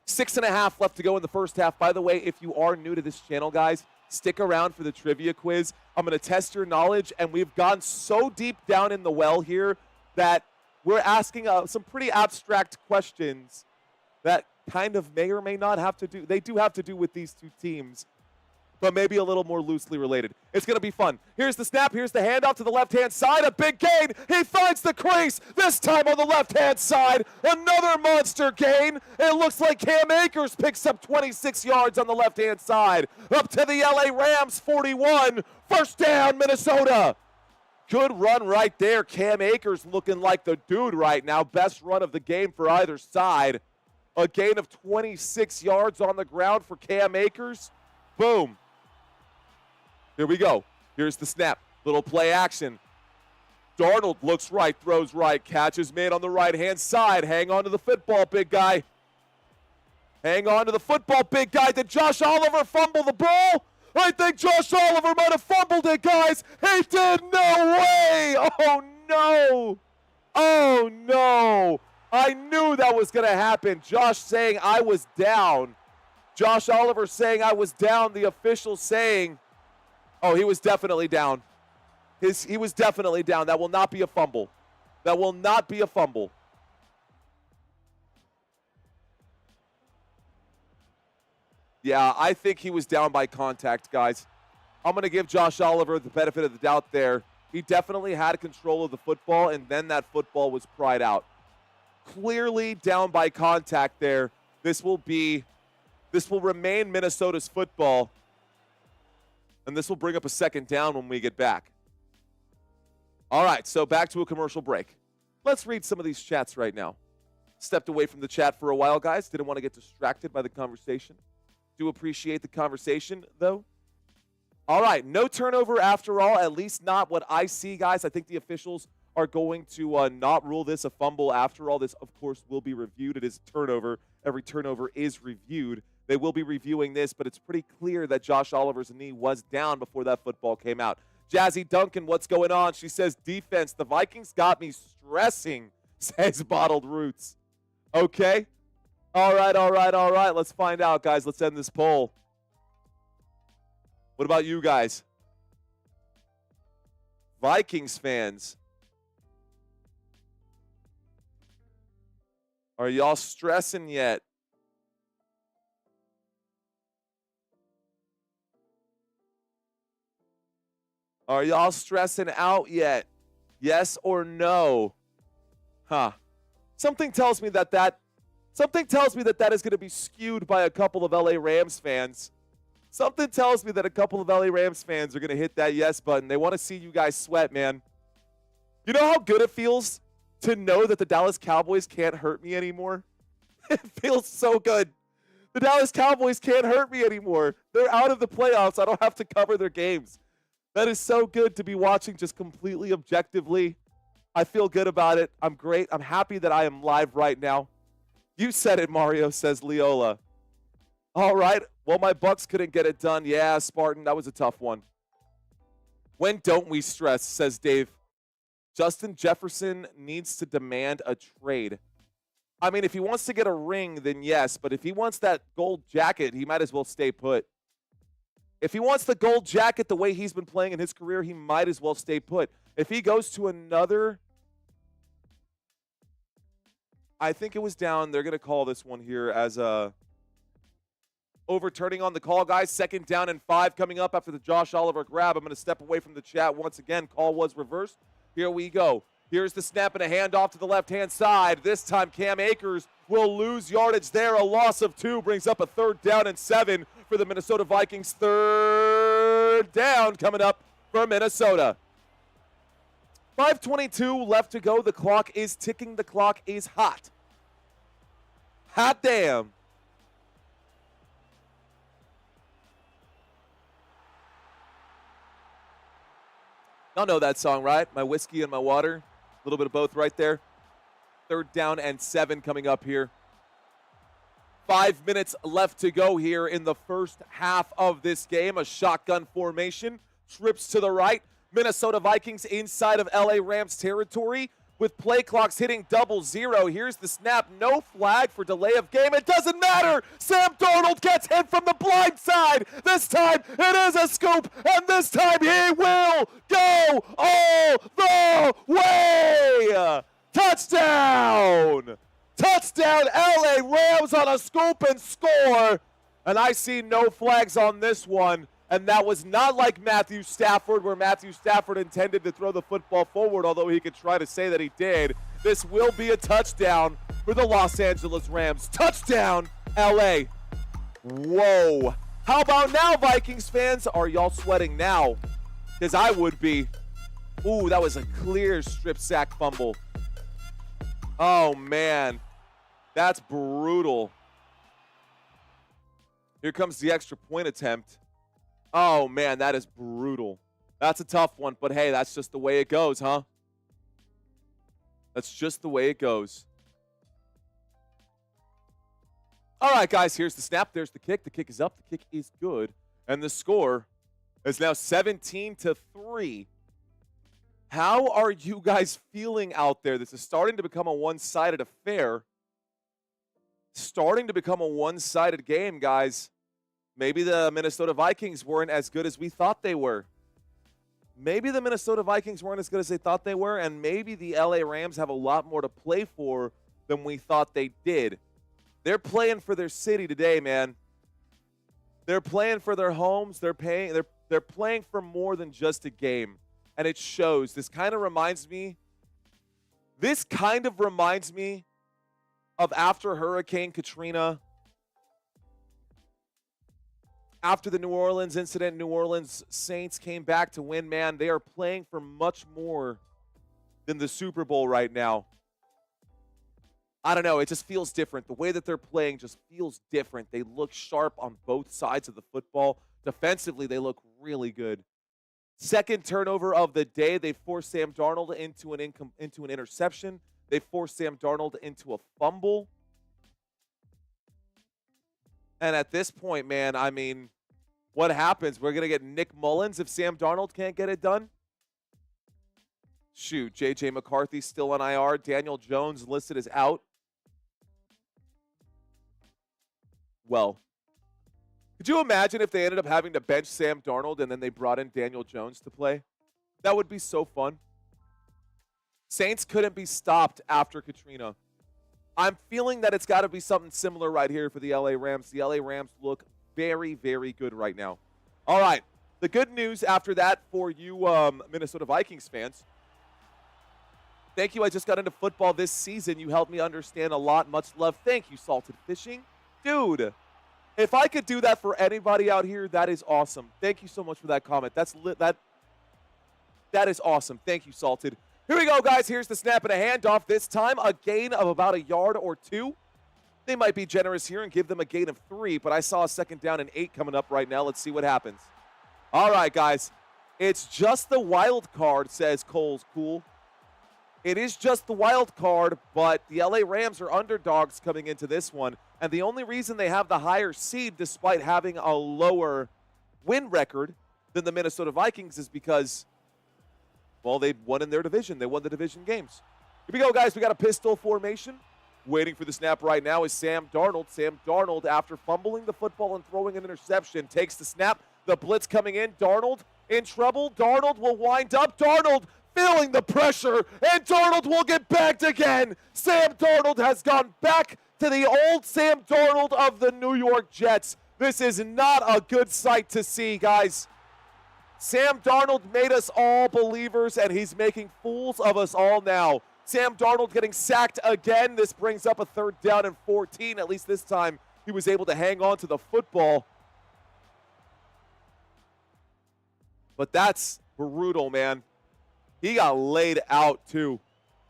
6.5 left to go in the first half. By the way, if you are new to this channel, guys, stick around for the trivia quiz. I'm going to test your knowledge, and we've gone so deep down in the well here that we're asking some pretty abstract questions that kind of may or may not have to do. They do have to do with these 2 teams, but maybe a little more loosely related. It's going to be fun. Here's the snap. Here's the handoff to the left-hand side. A big gain. He finds the crease. This time on the left-hand side. Another monster gain. It looks like Cam Akers picks up 26 yards on the left-hand side. Up to the LA Rams, 41. 1st down, Minnesota. Good run right there. Cam Akers looking like the dude right now. Best run of the game for either side. A gain of 26 yards on the ground for Cam Akers. Boom. Here we go. Here's the snap. Little play action. Darnold looks right, throws right, catches made on the right-hand side. Hang on to the football, big guy. Hang on to the football, big guy. Did Josh Oliver fumble the ball? I think Josh Oliver might have fumbled it, guys. He did. No way. Oh, no. Oh, no. I knew that was going to happen. Josh saying I was down. Josh Oliver saying I was down. The official saying, oh, he was definitely down. He was definitely down. That will not be a fumble. That will not be a fumble. Yeah, I think he was down by contact, guys. I'm going to give Josh Oliver the benefit of the doubt there. He definitely had control of the football, and then that football was pried out. Clearly down by contact there. This will remain Minnesota's football, and this will bring up a second down when we get back. All right, so back to a commercial break. Let's read some of these chats right now. Stepped away from the chat for a while, guys. Didn't want to get distracted by the conversation. Do appreciate the conversation, though. All right, no turnover after all, at least not what I see, guys. I think the officials are going to not rule this a fumble after all. This, of course, will be reviewed. It is a turnover. Every turnover is reviewed. They will be reviewing this, but it's pretty clear that Josh Oliver's knee was down before that football came out. Jazzy Duncan, what's going on? She says, defense, the Vikings got me stressing, says Bottled Roots. Okay. All right. Let's find out, guys. Let's end this poll. What about you guys? Vikings fans. Are y'all stressing yet? Are y'all stressing out yet? Yes or no? Huh. Something tells me that is going to be skewed by a couple of LA Rams fans. Something tells me that a couple of LA Rams fans are going to hit that yes button. They want to see you guys sweat, man. You know how good it feels to know that the Dallas Cowboys can't hurt me anymore? It feels so good. The Dallas Cowboys can't hurt me anymore. They're out of the playoffs. I don't have to cover their games. That is so good to be watching just completely objectively. I feel good about it. I'm great. I'm happy that I am live right now. You said it, Mario, says Leola. All right. Well, my Bucks couldn't get it done. Yeah, Spartan, that was a tough one. When don't we stress, says Dave. Justin Jefferson needs to demand a trade. I mean, if he wants to get a ring, then yes. But if he wants that gold jacket, he might as well stay put. If he wants the gold jacket the way he's been playing in his career, he might as well stay put. If he goes to another, I think it was down. They're going to call this one here as a overturning on the call, guys. 2nd down and 5 coming up after the Josh Oliver grab. I'm going to step away from the chat once again. Call was reversed. Here we go. Here's the snap and a handoff to the left-hand side. This time Cam Akers will lose yardage there. A loss of 2 brings up a 3rd down and 7 for the Minnesota Vikings. 3rd down coming up for Minnesota. 5:22 left to go. The clock is ticking. The clock is hot. Hot damn. Y'all know that song, right? My whiskey and my water. A little bit of both right there. 3rd down and 7 coming up here. 5 minutes left to go here in the first half of this game. A shotgun formation. Trips to the right. Minnesota Vikings inside of LA Rams territory with play clocks hitting 00. Here's the snap. No flag for delay of game. It doesn't matter. Sam Darnold gets hit from the blind side. This time it is a scoop, and this time he will go all the way. Touchdown. Touchdown, LA Rams on a scoop and score. And I see no flags on this one. And that was not like Matthew Stafford, where Matthew Stafford intended to throw the football forward, although he could try to say that he did. This will be a touchdown for the Los Angeles Rams. Touchdown, LA. Whoa. How about now, Vikings fans? Are y'all sweating now? Because I would be. Ooh, that was a clear strip sack fumble. Oh, man. That's brutal. Here comes the extra point attempt. Oh, man, that is brutal. That's a tough one, but hey, that's just the way it goes, huh? That's just the way it goes. All right, guys, here's the snap. There's the kick. The kick is up. The kick is good. And the score is now 17-3. How are you guys feeling out there? This is starting to become a one-sided affair. Starting to become a one-sided game, guys. Maybe the Minnesota Vikings weren't as good as we thought they were. Maybe the Minnesota Vikings weren't as good as they thought they were, and maybe the LA Rams have a lot more to play for than we thought they did. They're playing for their city today, man. They're playing for their homes. They're playing for more than just a game, and it shows. This kind of reminds me of after Hurricane Katrina, after the New Orleans incident. New Orleans Saints came back to win, man. They are playing for much more than the Super Bowl right now. I don't know. It just feels different. The way that they're playing just feels different. They look sharp on both sides of the football. Defensively, they look really good. Second turnover of the day. They forced Sam Darnold into an interception. They forced Sam Darnold into a fumble. And at this point, man, I mean, what happens? We're going to get Nick Mullins if Sam Darnold can't get it done? Shoot, J.J. McCarthy still on IR. Daniel Jones listed as out. Well, could you imagine if they ended up having to bench Sam Darnold and then they brought in Daniel Jones to play? That would be so fun. Saints couldn't be stopped after Katrina. I'm feeling that it's got to be something similar right here for the LA Rams. The LA Rams look very, very good right now. All right, the good news after that for you Minnesota Vikings fans. Thank you. I just got into football this season. You helped me understand a lot. Much love. Thank you, Salted Fishing. Dude, if I could do that for anybody out here, that is awesome. Thank you so much for that comment. That is awesome. Thank you, Salted. Here we go, guys. Here's the snap and a handoff. This time, a gain of about a yard or two. They might be generous here and give them a gain of 3, but I saw a 2nd down and 8 coming up right now. Let's see what happens. All right, guys. It's just the wild card, says Cole's Cool. It is just the wild card, but the LA Rams are underdogs coming into this one. And the only reason they have the higher seed despite having a lower win record than the Minnesota Vikings is because, well, they won in their division. They won the division games. Here we go, guys. We got a pistol formation. Waiting for the snap right now is Sam Darnold. Sam Darnold, after fumbling the football and throwing an interception, takes the snap. The blitz coming in. Darnold in trouble. Darnold will wind up. Darnold feeling the pressure, and Darnold will get bagged again. Sam Darnold has gone back to the old Sam Darnold of the New York Jets. This is not a good sight to see, guys. Sam Darnold made us all believers, and he's making fools of us all now. Sam Darnold getting sacked again. This brings up a 3rd down and 14. At least this time, he was able to hang on to the football. But that's brutal, man. He got laid out, too.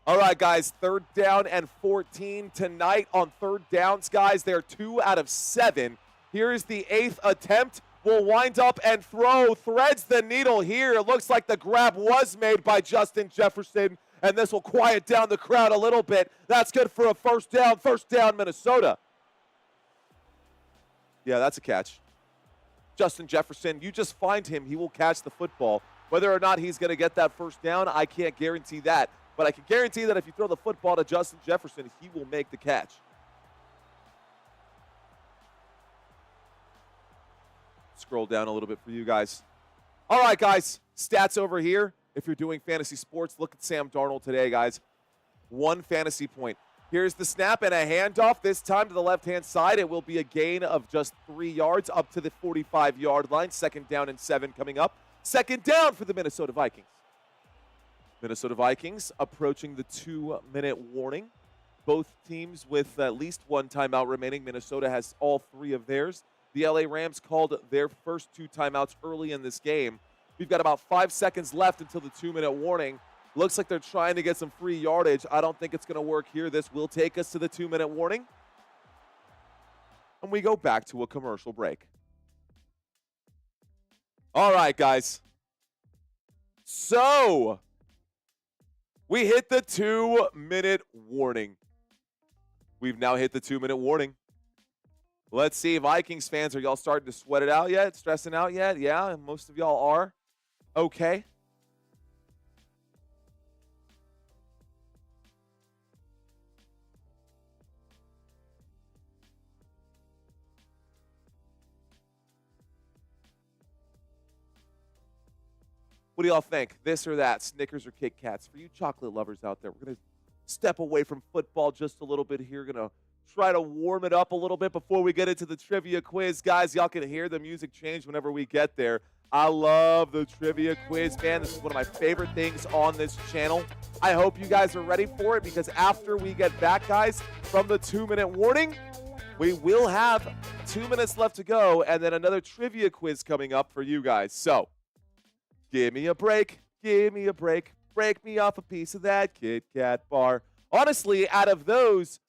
All right, guys, 3rd down and 14 tonight on 3rd downs, guys. They're 2 out of 7. Here is the 8th attempt. Will wind up and throw. Threads the needle here. It looks like the grab was made by Justin Jefferson, and this will quiet down the crowd a little bit. That's good for a 1st down. 1st down, Minnesota. Yeah, that's a catch. Justin Jefferson, you just find him. He will catch the football. Whether or not he's going to get that 1st down, I can't guarantee that. But I can guarantee that if you throw the football to Justin Jefferson, he will make the catch. Scroll down a little bit for you guys. All right, guys, stats over here. If you're doing fantasy sports, look at Sam Darnold today, guys. 1 fantasy point. Here's the snap and a handoff, this time to the left-hand side. It will be a gain of just 3 yards up to the 45-yard line. 2nd down and 7 coming up. 2nd down for the Minnesota Vikings. Minnesota Vikings approaching the 2-minute warning. Both teams with at least 1 timeout remaining. Minnesota has all 3 of theirs. The LA Rams called their first 2 timeouts early in this game. We've got about 5 seconds left until the 2-minute warning. Looks like they're trying to get some free yardage. I don't think it's going to work here. This will take us to the 2-minute warning. And we go back to a commercial break. All right, guys. So, we hit the 2-minute warning. We've now hit the 2-minute warning. Let's see, Vikings fans, are y'all starting to sweat it out yet? Stressing out yet? Yeah, most of y'all are. Okay. What do y'all think? This or that? Snickers or Kit Kats? For you chocolate lovers out there, we're going to step away from football just a little bit here. Going to try to warm it up a little bit before we get into the trivia quiz. Guys, y'all can hear the music change whenever we get there. I love the trivia quiz, man. This is one of my favorite things on this channel. I hope you guys are ready for it because after we get back, guys, from the 2-minute warning, we will have 2 minutes left to go and then another trivia quiz coming up for you guys. So, give me a break. Give me a break. Break me off a piece of that Kit Kat bar. Honestly, out of those,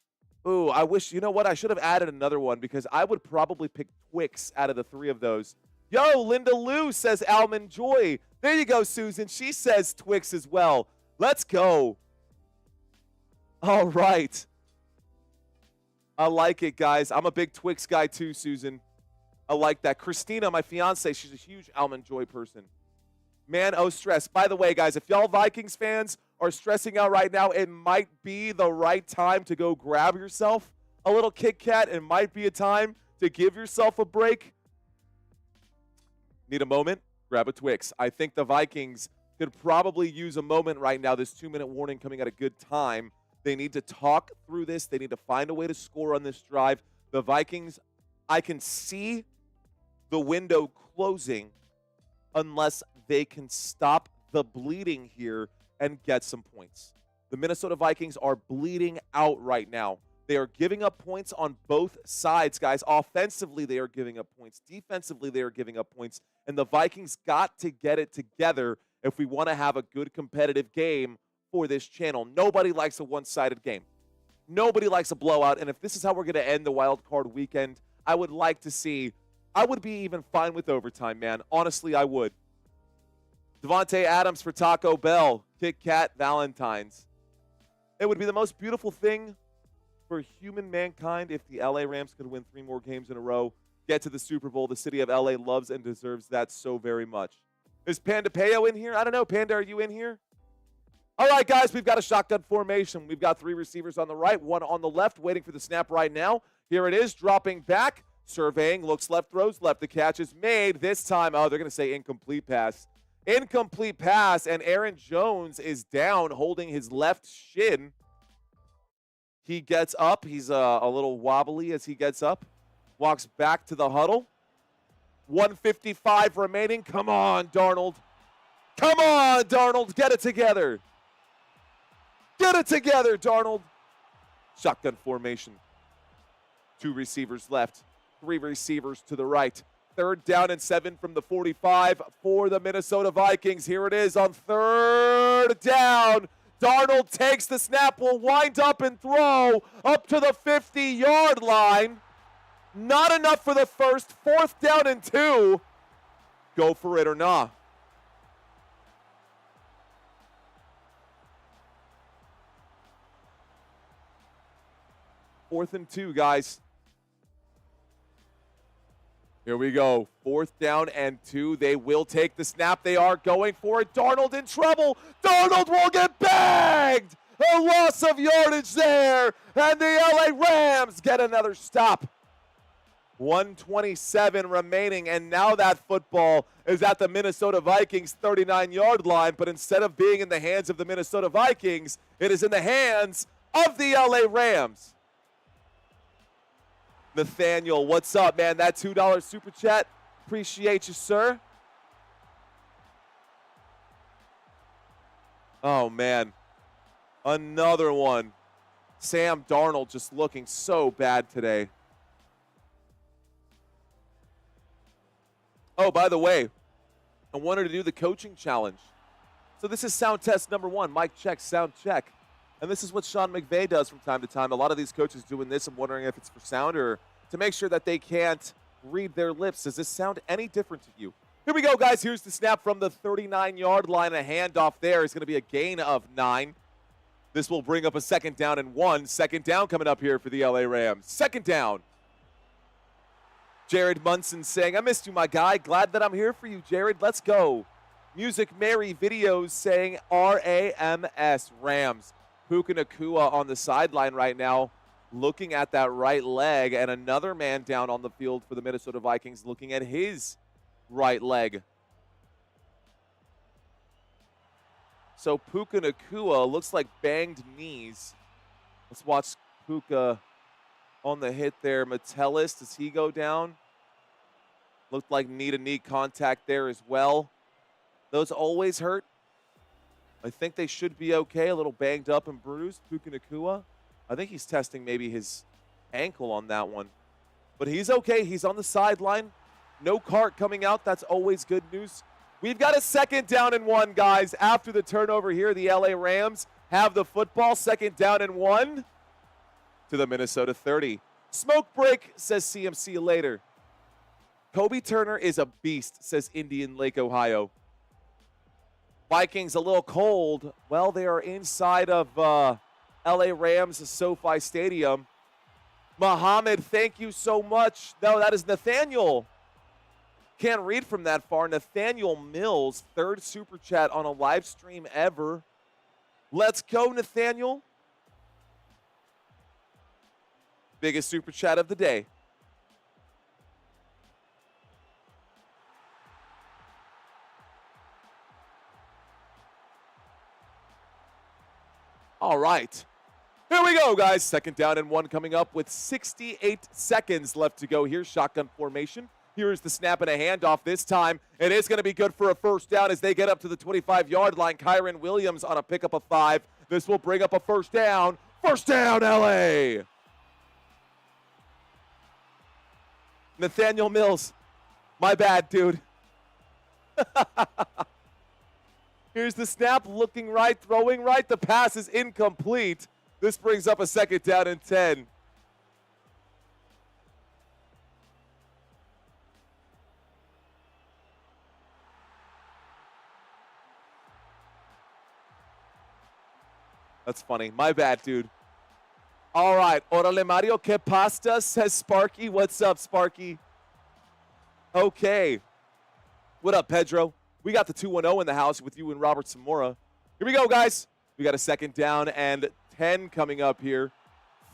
ooh, I wish, you know what? I should have added another one because I would probably pick Twix out of the 3 of those. Yo, Linda Lou says Almond Joy. There you go, Susan. She says Twix as well. Let's go. All right. I like it, guys. I'm a big Twix guy too, Susan. I like that. Christina, my fiance, she's a huge Almond Joy person. Man, oh, stress. By the way, guys, if y'all Vikings fans are stressing out right now, it might be the right time to go grab yourself a little Kit Kat. It might be a time to give yourself a break. Need a moment? Grab a Twix. I think the Vikings could probably use a moment right now. This 2-minute warning coming at a good time. They need to talk through this. They need to find a way to score on this drive. The Vikings, I can see the window closing unless they can stop the bleeding here and get some points. The Minnesota Vikings are bleeding out right now. They are giving up points on both sides, guys. Offensively, they are giving up points. Defensively, they are giving up points. And the Vikings got to get it together if we want to have a good competitive game for this channel. Nobody likes a one-sided game. Nobody likes a blowout. And if this is how we're going to end the wild card weekend, I would like to see, I would be even fine with overtime, man. Honestly, I would. Devontae Adams for Taco Bell, Kit Kat, Valentine's. It would be the most beautiful thing for human mankind if the LA Rams could win 3 more games in a row, get to the Super Bowl. The city of LA loves and deserves that so very much. Is Panda Peo in here? I don't know. Panda, are you in here? All right, guys, we've got a shotgun formation. We've got 3 receivers on the right, 1 on the left, waiting for the snap right now. Here it is, dropping back, surveying, looks left, throws left. The catch is made. This time, oh, they're going to say incomplete pass. Incomplete pass, and Aaron Jones is down, holding his left shin. He gets up. He's a little wobbly as he gets up. Walks back to the huddle. 1:55 remaining. Come on, Darnold. Come on, Darnold. Get it together. Get it together, Darnold. Shotgun formation. 2 receivers left. 3 receivers to the right. 3rd down and 7 from the 45 for the Minnesota Vikings. Here it is on 3rd down. Darnold takes the snap, will wind up and throw up to the 50-yard line. Not enough for the first. 4th down and 2. Go for it or not. Fourth and 2, guys. Here we go. 4th down and 2. They will take the snap. They are going for it. Darnold in trouble. Darnold will get bagged. A loss of yardage there. And the LA Rams get another stop. 1:27 remaining. And now that football is at the Minnesota Vikings 39-yard line. But instead of being in the hands of the Minnesota Vikings, it is in the hands of the LA Rams. Nathaniel, what's up, man? That $2 super chat. Appreciate you, sir. Oh, man. Another one. Sam Darnold just looking so bad today. Oh, by the way, I wanted to do the coaching challenge. So this is sound test number 1. Mic check, sound check. And this is what Sean McVay does from time to time. A lot of these coaches doing this. I'm wondering if it's for sound or to make sure that they can't read their lips. Does this sound any different to you? Here we go, guys. Here's the snap from the 39-yard line. A handoff there is going to be a gain of 9. This will bring up a 2nd down and 1. 2nd down coming up here for the LA Rams. 2nd down. Jared Munson saying, I missed you, my guy. Glad that I'm here for you, Jared. Let's go. Music Mary Videos saying RAMS, Rams. Puka Nacua on the sideline right now, looking at that right leg, and another man down on the field for the Minnesota Vikings looking at his right leg. So Puka Nacua looks like banged knees. Let's watch Puka on the hit there. Metellus, does he go down? Looked like knee-to-knee contact there as well. Those always hurt. I think they should be okay. A little banged up and bruised. Puka Nacua. I think he's testing maybe his ankle on that one. But he's okay. He's on the sideline. No cart coming out. That's always good news. We've got a 2nd down and 1, guys. After the turnover here, the LA Rams have the football. 2nd down and 1 to the Minnesota 30. Smoke break, says CMC you later. Kobe Turner is a beast, says Indian Lake, Ohio. Vikings a little cold. Well, they are inside of LA Rams SoFi Stadium. Muhammad, thank you so much. No, that is Nathaniel. Can't read from that far. Nathaniel Mills, 3rd super chat on a live stream ever. Let's go, Nathaniel. Biggest super chat of the day. All right. Here we go, guys. 2nd down and 1 coming up with 68 seconds left to go here. Shotgun formation. Here is the snap and a handoff this time. It is going to be good for a 1st down as they get up to the 25-yard line. Kyron Williams on a pickup of 5. This will bring up a 1st down. 1st down, LA. Nathaniel Mills. My bad, dude. Here's the snap, looking right, throwing right. The pass is incomplete. This brings up a 2nd down and 10. That's funny. My bad, dude. All right. Orale Mario, que pasta, says Sparky. What's up, Sparky? Okay. What up, Pedro? We got the 2-1-0 in the house with you and Robert Zamora. Here we go, guys. We got a 2nd down and 10 coming up here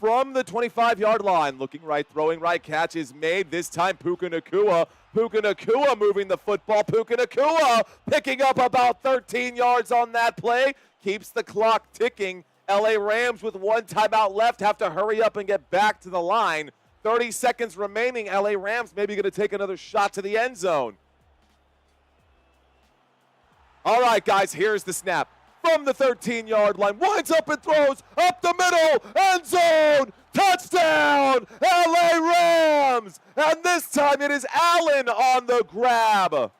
from the 25-yard line. Looking right, throwing right. Catch is made. This time, Puka Nacua. Puka Nacua moving the football. Puka Nacua picking up about 13 yards on that play. Keeps the clock ticking. LA Rams with 1 timeout left have to hurry up and get back to the line. 30 seconds remaining. LA Rams maybe going to take another shot to the end zone. All right, guys, here's the snap from the 13-yard line. Winds up and throws up the middle. End zone. Touchdown, LA Rams. And this time it is Allen on the grab.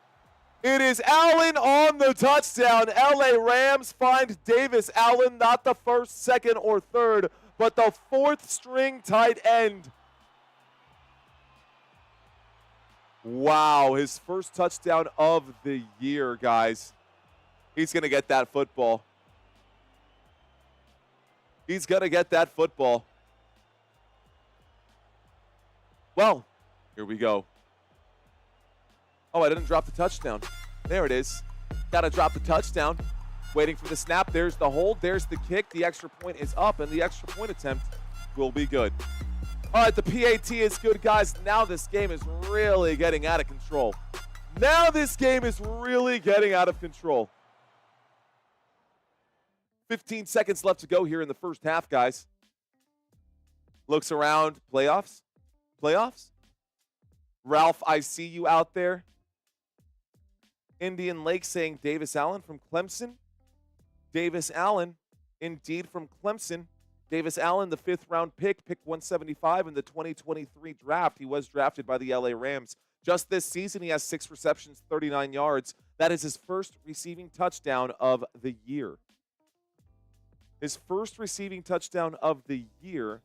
It is Allen on the touchdown. LA Rams find Davis Allen, not the 1st, 2nd, or 3rd, but the 4th string tight end. Wow, his 1st touchdown of the year, guys. He's going to get that football. He's going to get that football. Well, here we go. Oh, I didn't drop the touchdown. There it is. Got to drop the touchdown. Waiting for the snap. There's the hold. There's the kick. The extra point is up, and the extra point attempt will be good. All right, the PAT is good, guys. Now this game is really getting out of control. Now this game is really getting out of control. 15 seconds left to go here in the 1st half, guys. Looks around. Playoffs? Playoffs? Ralph, I see you out there. Indian Lake saying Davis Allen from Clemson. Davis Allen, indeed, from Clemson. Davis Allen, the 5th round pick, picked 175 in the 2023 draft. He was drafted by the LA Rams. Just this season, he has 6 receptions, 39 yards. That is his first receiving touchdown of the year. His first receiving touchdown of the year.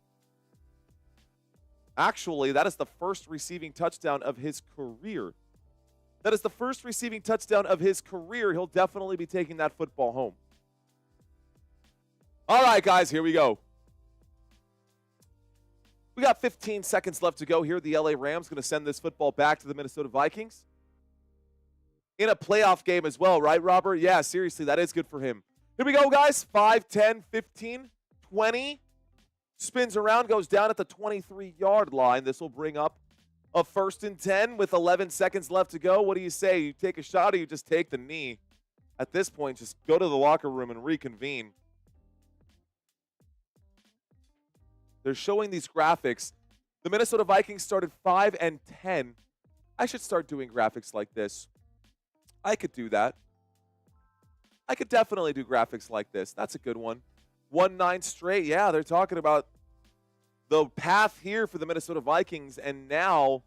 Actually, that is the first receiving touchdown of his career. That is the first receiving touchdown of his career. He'll definitely be taking that football home. All right, guys, here we go. We got 15 seconds left to go here. The LA Rams going to send this football back to the Minnesota Vikings. In a playoff game as well, right, Robert? Yeah, seriously, that is good for him. Here we go, guys. 5, 10, 15, 20. Spins around, goes down at the 23-yard line. This will bring up a 1st and 10 with 11 seconds left to go. What do you say? You take a shot or you just take the knee? At this point, just go to the locker room and reconvene. They're showing these graphics. The Minnesota Vikings started 5 and 10. I should start doing graphics like this. I could do that. I could definitely do graphics like this. That's a good one. 1-9 straight. Yeah, they're talking about the path here for the Minnesota Vikings, and now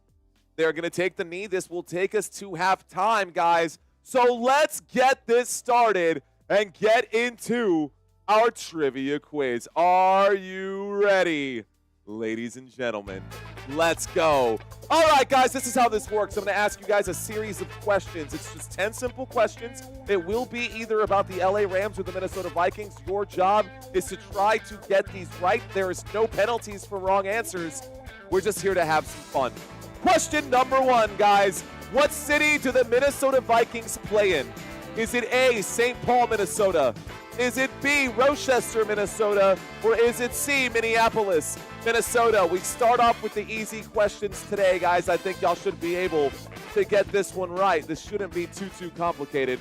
they're going to take the knee. This will take us to halftime, guys. So let's get this started and get into our trivia quiz. Are you ready, ladies and gentlemen? Let's go. All right, guys, this is how this works. I'm going to ask you guys a series of questions. It's just 10 simple questions. It will be either about the LA Rams or the Minnesota Vikings. Your job is to try to get these right. There is no penalties for wrong answers. We're just here to have some fun. Question number 1, guys. What city do the Minnesota Vikings play in? Is it A, St. Paul, Minnesota? Is it B, Rochester, Minnesota? Or is it C, Minneapolis, Minnesota? We start off with the easy questions today, guys. I think y'all should be able to get this one right. This shouldn't be too complicated.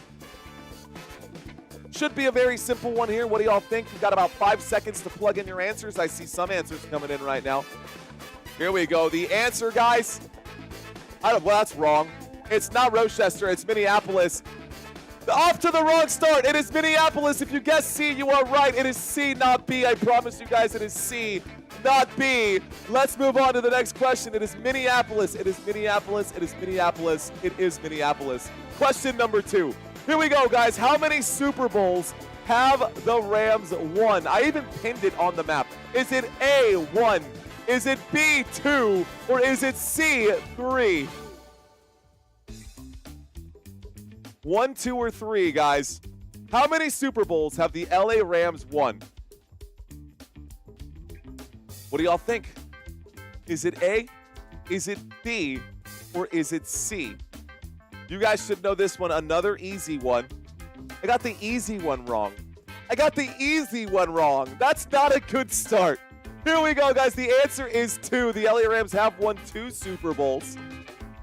Should be a very simple one here. What do y'all think? You've got about 5 seconds to plug in your answers. I see some answers coming in right now. Here we go. The answer, guys. Well, that's wrong. It's not Rochester. It's Minneapolis. Off to the wrong start. It is Minneapolis. If you guess C, you are right. It is C, not B. I promise you guys it is C, not B. Let's move on to the next question. It is Minneapolis. It is Minneapolis. It is Minneapolis. It is Minneapolis. Question number 2. Here we go, guys. How many Super Bowls have the Rams won? I even pinned it on the map. Is it A, 1? Is it B, 2? Or is it C, 3? 1, 2, or 3, guys. How many Super Bowls have the LA Rams won? What do y'all think? Is it A? Is it B? Or is it C? You guys should know this one. Another easy one. I got the easy one wrong. I got the easy one wrong. That's not a good start. Here we go, guys. The answer is 2. The LA Rams have won 2 Super Bowls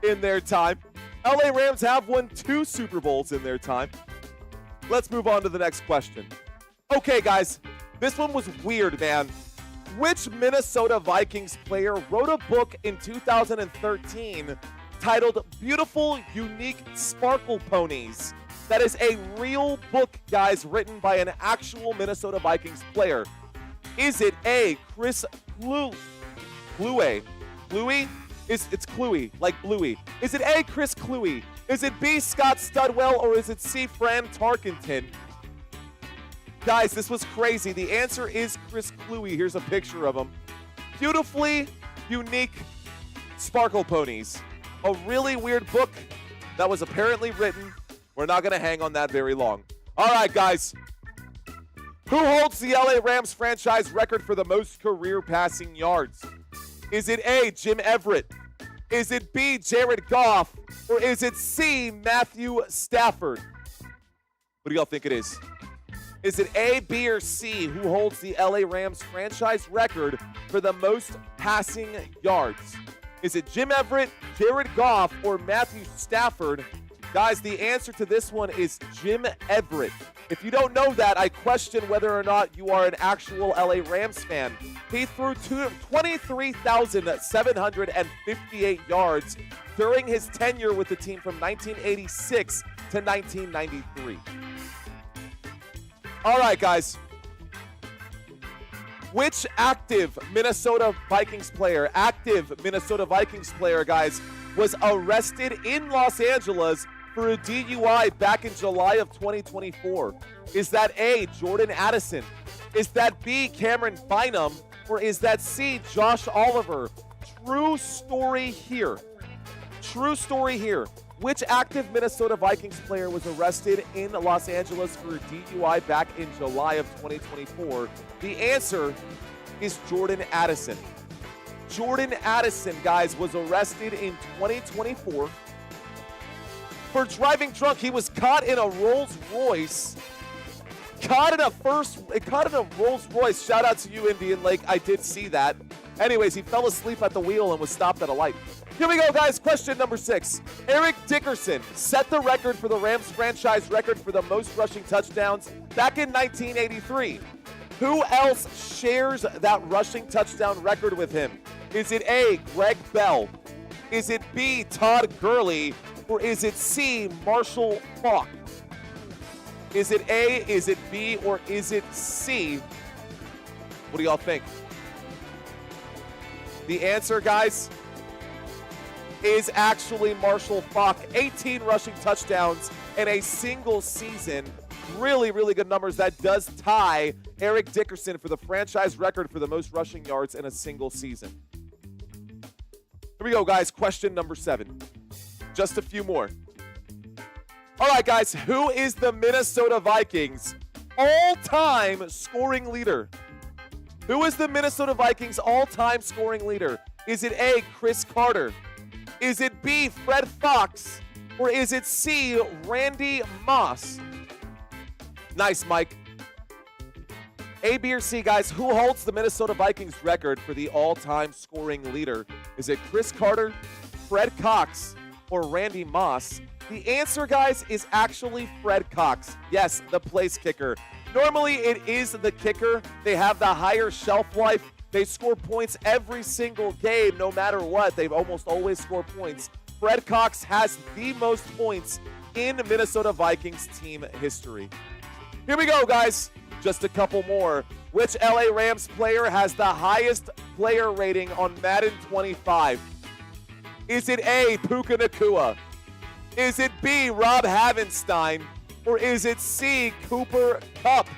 in their time. LA Rams have won 2 Super Bowls in their time. Let's move on to the next question. Okay, guys, this one was weird, man. Which Minnesota Vikings player wrote a book in 2013 titled Beautiful, Unique Sparkle Ponies? That is a real book, guys, written by an actual Minnesota Vikings player. Is it A, Chris Kluwe? Kluwe? It's Kluwe, like Bluey. Is it A, Chris Kluwe? Is it B, Scott Studwell? Or is it C, Fran Tarkenton? Guys, this was crazy. The answer is Chris Kluwe. Here's a picture of him. Beautifully Unique Sparkle Ponies. A really weird book that was apparently written. We're not going to hang on that very long. All right, guys. Who holds the LA Rams franchise record for the most career passing yards? Is it A, Jim Everett? Is it B, Jared Goff? Or is it C, Matthew Stafford? What do y'all think it is? Is it A, B, or C? Who holds the LA Rams franchise record for the most passing yards? Is it Jim Everett, Jared Goff, or Matthew Stafford? Guys, the answer to this one is Jim Everett. If you don't know that, I question whether or not you are an actual LA Rams fan. He threw 23,758 yards during his tenure with the team from 1986 to 1993. All right, guys. Which active Minnesota Vikings player, guys, was arrested in Los Angeles for a DUI back in July of 2024? Is that A, Jordan Addison? Is that B, Cameron Bynum? Or is that C, Josh Oliver? True story here. Which active Minnesota Vikings player was arrested in Los Angeles for a DUI back in July of 2024? The answer is Jordan Addison. Jordan Addison, guys, was arrested in 2024 for driving drunk. He was caught in a Rolls Royce. Caught in a Rolls Royce. Shout out to you, Indian Lake. I did see that. Anyways, he fell asleep at the wheel and was stopped at a light. Here we go, guys. Question number 6. Eric Dickerson set the record for the Rams franchise record for the most rushing touchdowns back in 1983. Who else shares that rushing touchdown record with him? Is it A, Greg Bell? Is it B, Todd Gurley? Or is it C, Marshall Faulk? Is it A, is it B, or is it C? What do y'all think? The answer, guys, is actually Marshall Faulk. 18 rushing touchdowns in a single season. Really, really good numbers. That does tie Eric Dickerson for the franchise record for the most rushing yards in a single season. Here we go, guys. Question number 7. Just a few more. All right, guys. Who is the Minnesota Vikings all-time scoring leader? Who is the Minnesota Vikings all-time scoring leader? Is it A, Chris Carter? Is it B, Fred Fox? Or is it C, Randy Moss? Nice, Mike. A, B, or C, guys. Who holds the Minnesota Vikings record for the all-time scoring leader? Is it Chris Carter, Fred Cox, or Randy Moss? The answer, guys, is actually Fred Cox. Yes, the place kicker. Normally, it is the kicker. They have the higher shelf life. They score points every single game, no matter what. They've almost always scored points. Fred Cox has the most points in Minnesota Vikings team history. Here we go, guys. Just a couple more. Which LA Rams player has the highest player rating on Madden 25? Is it A, Puka Nacua? Is it B, Rob Havenstein? Or is it C, Cooper Kupp?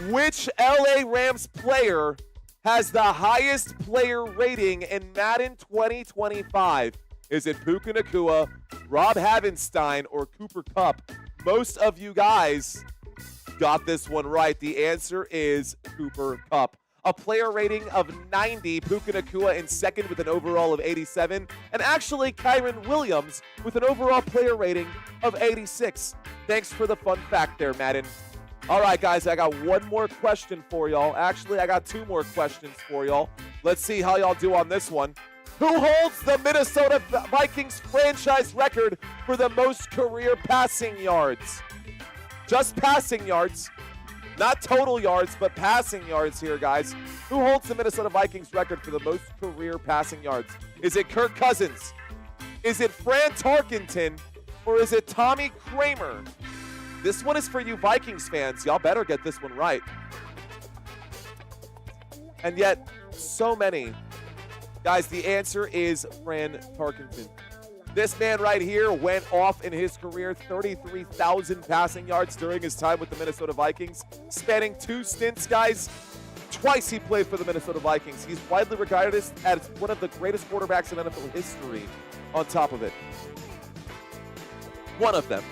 Which LA Rams player has the highest player rating in Madden 2025? Is it Puka Nacua, Rob Havenstein, or Cooper Kupp? Most of you guys got this one right. The answer is Cooper Kupp. A player rating of 90, Puka Nacua in second with an overall of 87, and actually Kyron Williams with an overall player rating of 86. Thanks for the fun fact there, Madden. All right, guys, I got one more question for y'all. Actually, I got 2 more questions for y'all. Let's see how y'all do on this one. Who holds the Minnesota Vikings franchise record for the most career passing yards? Just passing yards. Not total yards, but passing yards here, guys. Who holds the Minnesota Vikings record for the most career passing yards? Is it Kirk Cousins? Is it Fran Tarkenton? Or is it Tommy Kramer? This one is for you Vikings fans. Y'all better get this one right. And yet, so many. Guys, the answer is Fran Tarkenton. This man right here went off in his career 33,000 passing yards during his time with the Minnesota Vikings, spanning 2 stints, guys. Twice he played for the Minnesota Vikings. He's widely regarded as one of the greatest quarterbacks in NFL history on top of it. One of them.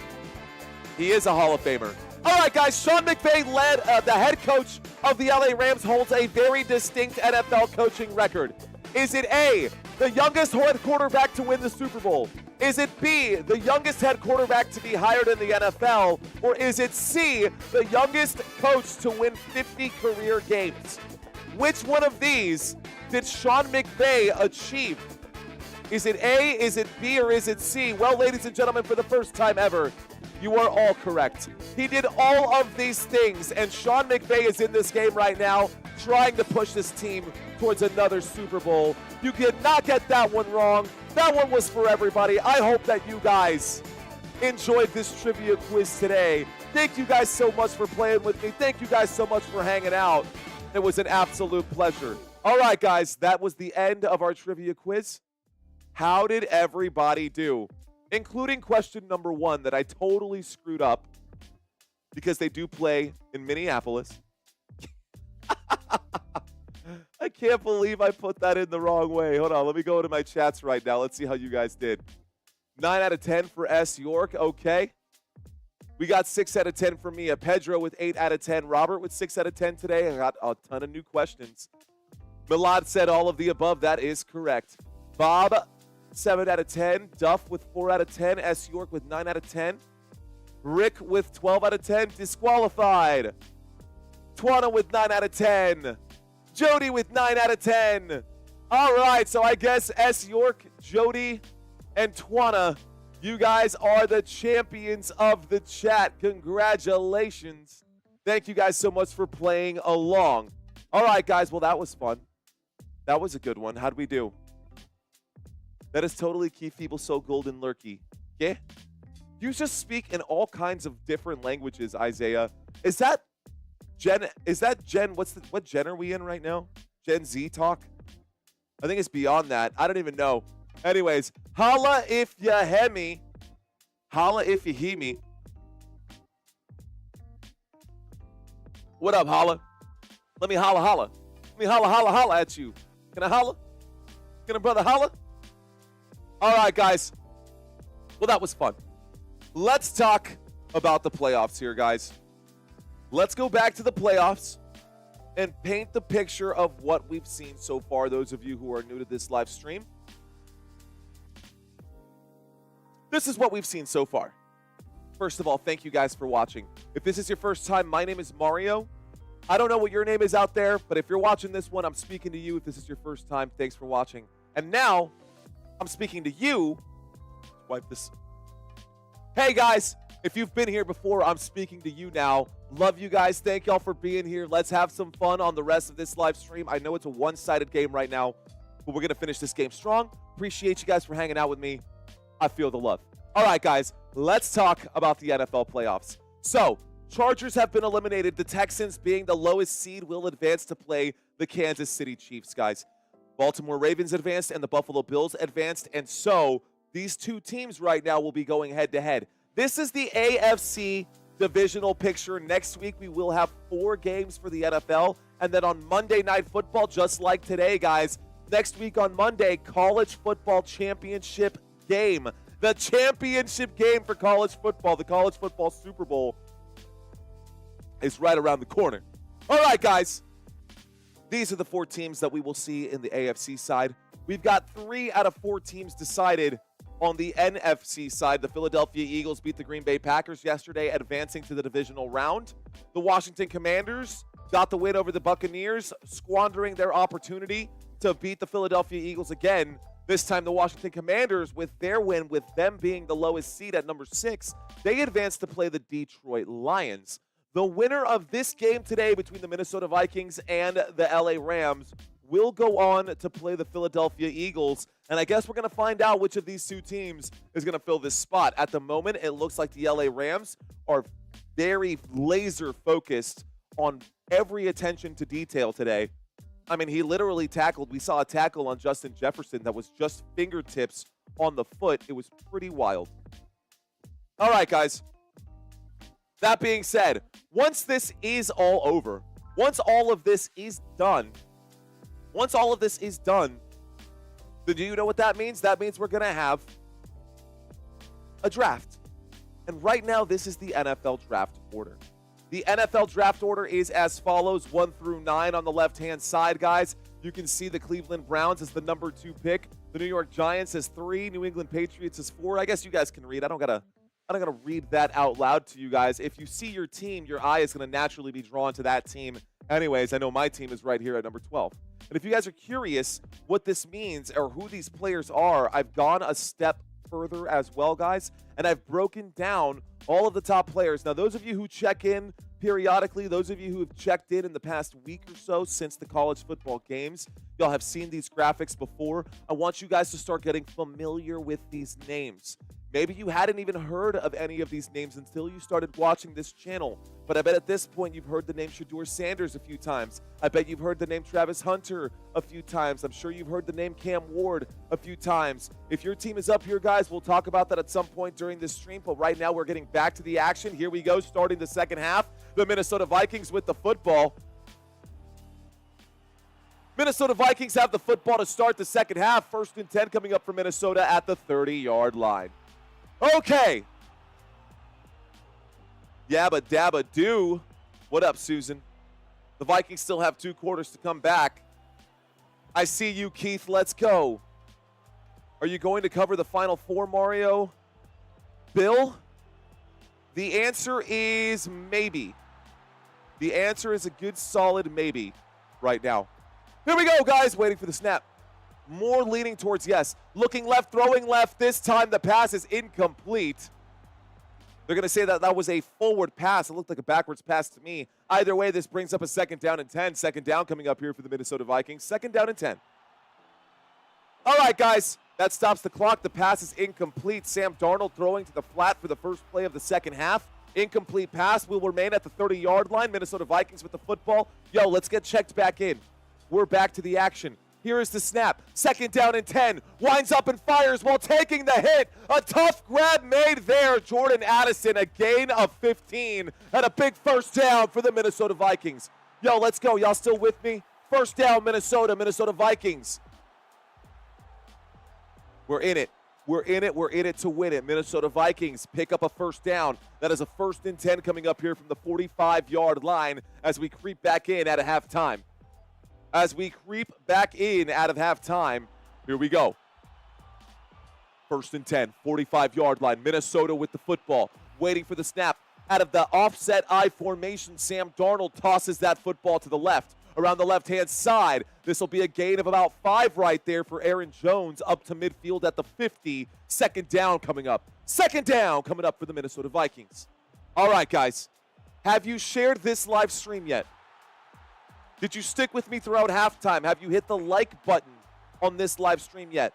He is a Hall of Famer. All right, guys, Sean McVay led the head coach of the LA Rams holds a very distinct NFL coaching record. Is it A, the youngest head quarterback to win the Super Bowl? Is it B, the youngest head quarterback to be hired in the NFL? Or is it C, the youngest coach to win 50 career games? Which one of these did Sean McVay achieve? Is it A, is it B, or is it C? Well, ladies and gentlemen, for the first time ever, you are all correct. He did all of these things, and Sean McVay is in this game right now trying to push this team towards another Super Bowl. You did not get that one wrong. That one was for everybody. I hope that you guys enjoyed this trivia quiz today. Thank you guys so much for playing with me. Thank you guys so much for hanging out. It was an absolute pleasure. All right, guys, that was the end of our trivia quiz. How did everybody do? Including question number 1 that I totally screwed up because they do play in Minneapolis. I can't believe I put that in the wrong way. Hold on, let me go into my chats right now. Let's see how you guys did. 9 out of 10 for S. York, okay. We got 6 out of 10 for Mia. Pedro with 8 out of 10. Robert with 6 out of 10 today. I got a ton of new questions. Milad said all of the above. That is correct. Bob, 7 out of 10. Duff with 4 out of 10. S. York with 9 out of 10. Rick with 12 out of 10. Disqualified. Twana with 9 out of 10. Jody with 9 out of 10. All right, so I guess S. York, Jody, and Twana, you guys are the champions of the chat. Congratulations. Thank you guys so much for playing along. All right, guys, well, that was fun. That was a good one. How'd we do? That is totally Key Feeble So Golden Lurky. Yeah? You just speak in all kinds of different languages, Isaiah. Is that Gen? What gen are we in right now? Gen Z talk? I think it's beyond that. I don't even know. Anyways, holla if you hear me. Holla if you hear me. What up, holla? Let me holla, holla. Let me holla, holla, holla at you. Can I holla? Can a brother holla? All right, guys. Well, that was fun. Let's talk about the playoffs here, guys. Let's go back to the playoffs and paint the picture of what we've seen so far, those of you who are new to this live stream. This is what we've seen so far. First of all, thank you guys for watching. If this is your first time, my name is Mario. I don't know what your name is out there, but if you're watching this one, I'm speaking to you. If this is your first time, thanks for watching. And now, I'm speaking to you. Wipe this. Hey guys, if you've been here before, I'm speaking to you now. Love you guys. Thank y'all for being here. Let's have some fun on the rest of this live stream. I know it's a one-sided game right now, but we're going to finish this game strong. Appreciate you guys for hanging out with me. I feel the love. All right, guys, let's talk about the NFL playoffs. So, Chargers have been eliminated. The Texans, being the lowest seed, will advance to play the Kansas City Chiefs, guys. Baltimore Ravens advanced and the Buffalo Bills advanced, and so these two teams right now will be going head-to-head. This is the AFC divisional picture. Next week, we will have 4 games for the NFL, and then on Monday Night Football, just like today, guys, next week on Monday, college football championship game. The championship game for college football, the college football Super Bowl, is right around the corner. All right, guys. These are the 4 teams that we will see in the AFC side. We've got 3 out of 4 teams decided on the NFC side. The Philadelphia Eagles beat the Green Bay Packers yesterday, advancing to the divisional round. The Washington Commanders got the win over the Buccaneers, squandering their opportunity to beat the Philadelphia Eagles again. This time, the Washington Commanders, with their win, with them being the lowest seed at number 6, they advanced to play the Detroit Lions. The winner of this game today between the Minnesota Vikings and the LA Rams will go on to play the Philadelphia Eagles. And I guess we're going to find out which of these 2 teams is going to fill this spot. At the moment, it looks like the LA Rams are very laser focused on every attention to detail today. I mean, he literally tackled. We saw a tackle on Justin Jefferson that was just fingertips on the foot. It was pretty wild. All right, guys. That being said, once this is all over, once all of this is done, then do you know what that means? That means we're going to have a draft. And right now, this is the NFL draft order. The NFL draft order is as follows, 1 through 9 on the left-hand side, guys. You can see the Cleveland Browns as the number 2 pick. The New York Giants as 3. New England Patriots as 4. I guess you guys can read. I don't gotta read that out loud to you guys. If you see your team, your eye is going to naturally be drawn to that team. Anyways, I know my team is right here at number 12. And if you guys are curious what this means or who these players are, I've gone a step further as well, guys, and I've broken down all of the top players. Now, those of you who check in periodically, those of you who have checked in the past week or so since the college football games, y'all have seen these graphics before. I want you guys to start getting familiar with these names. Maybe you hadn't even heard of any of these names until you started watching this channel. But I bet at this point you've heard the name Shedeur Sanders a few times. I bet you've heard the name Travis Hunter a few times. I'm sure you've heard the name Cam Ward a few times. If your team is up here, guys, we'll talk about that at some point during this stream. But right now we're getting back to the action. Here we go, starting the second half. The Minnesota Vikings with the football. Minnesota Vikings have the football to start the second half. 1st and 10 coming up for Minnesota at the 30-yard line. Okay. Yabba dabba do. What up, Susan? The Vikings still have 2 quarters to come back. I see you, Keith. Let's go. Are you going to cover the Final Four, Mario? Bill? The answer is maybe. The answer is a good, solid maybe right now. Here we go, guys. Waiting for the snap. More leaning towards yes. Looking left, throwing left. This time the pass is incomplete. They're going to say that that was a forward pass. It looked like a backwards pass to me. Either way, this brings up a 2nd down and 10. 2nd down coming up here for the Minnesota Vikings. 2nd down and 10. All right, guys. That stops the clock. The pass is incomplete. Sam Darnold throwing to the flat for the first play of the second half. Incomplete pass will remain at the 30-yard line. Minnesota Vikings with the football. Yo, let's get checked back in. We're back to the action. Here is the snap. 2nd down and 10. Winds up and fires while taking the hit. A tough grab made there. Jordan Addison, a gain of 15. And a big 1st down for the Minnesota Vikings. Yo, let's go. Y'all still with me? 1st down, Minnesota Vikings. We're in it. We're in it. We're in it to win it. Minnesota Vikings pick up a 1st down. That is a 1st and 10 coming up here from the 45-yard line as we creep back in at a halftime. As we creep back in out of halftime, here we go. 1st and 10, 45-yard line. Minnesota with the football, waiting for the snap. Out of the offset I formation, Sam Darnold tosses that football to the left. Around the left-hand side, this will be a gain of about 5 right there for Aaron Jones up to midfield at the 50. 2nd down coming up. 2nd down coming up for the Minnesota Vikings. All right, guys. Have you shared this live stream yet? Did you stick with me throughout halftime? Have you hit the like button on this live stream yet?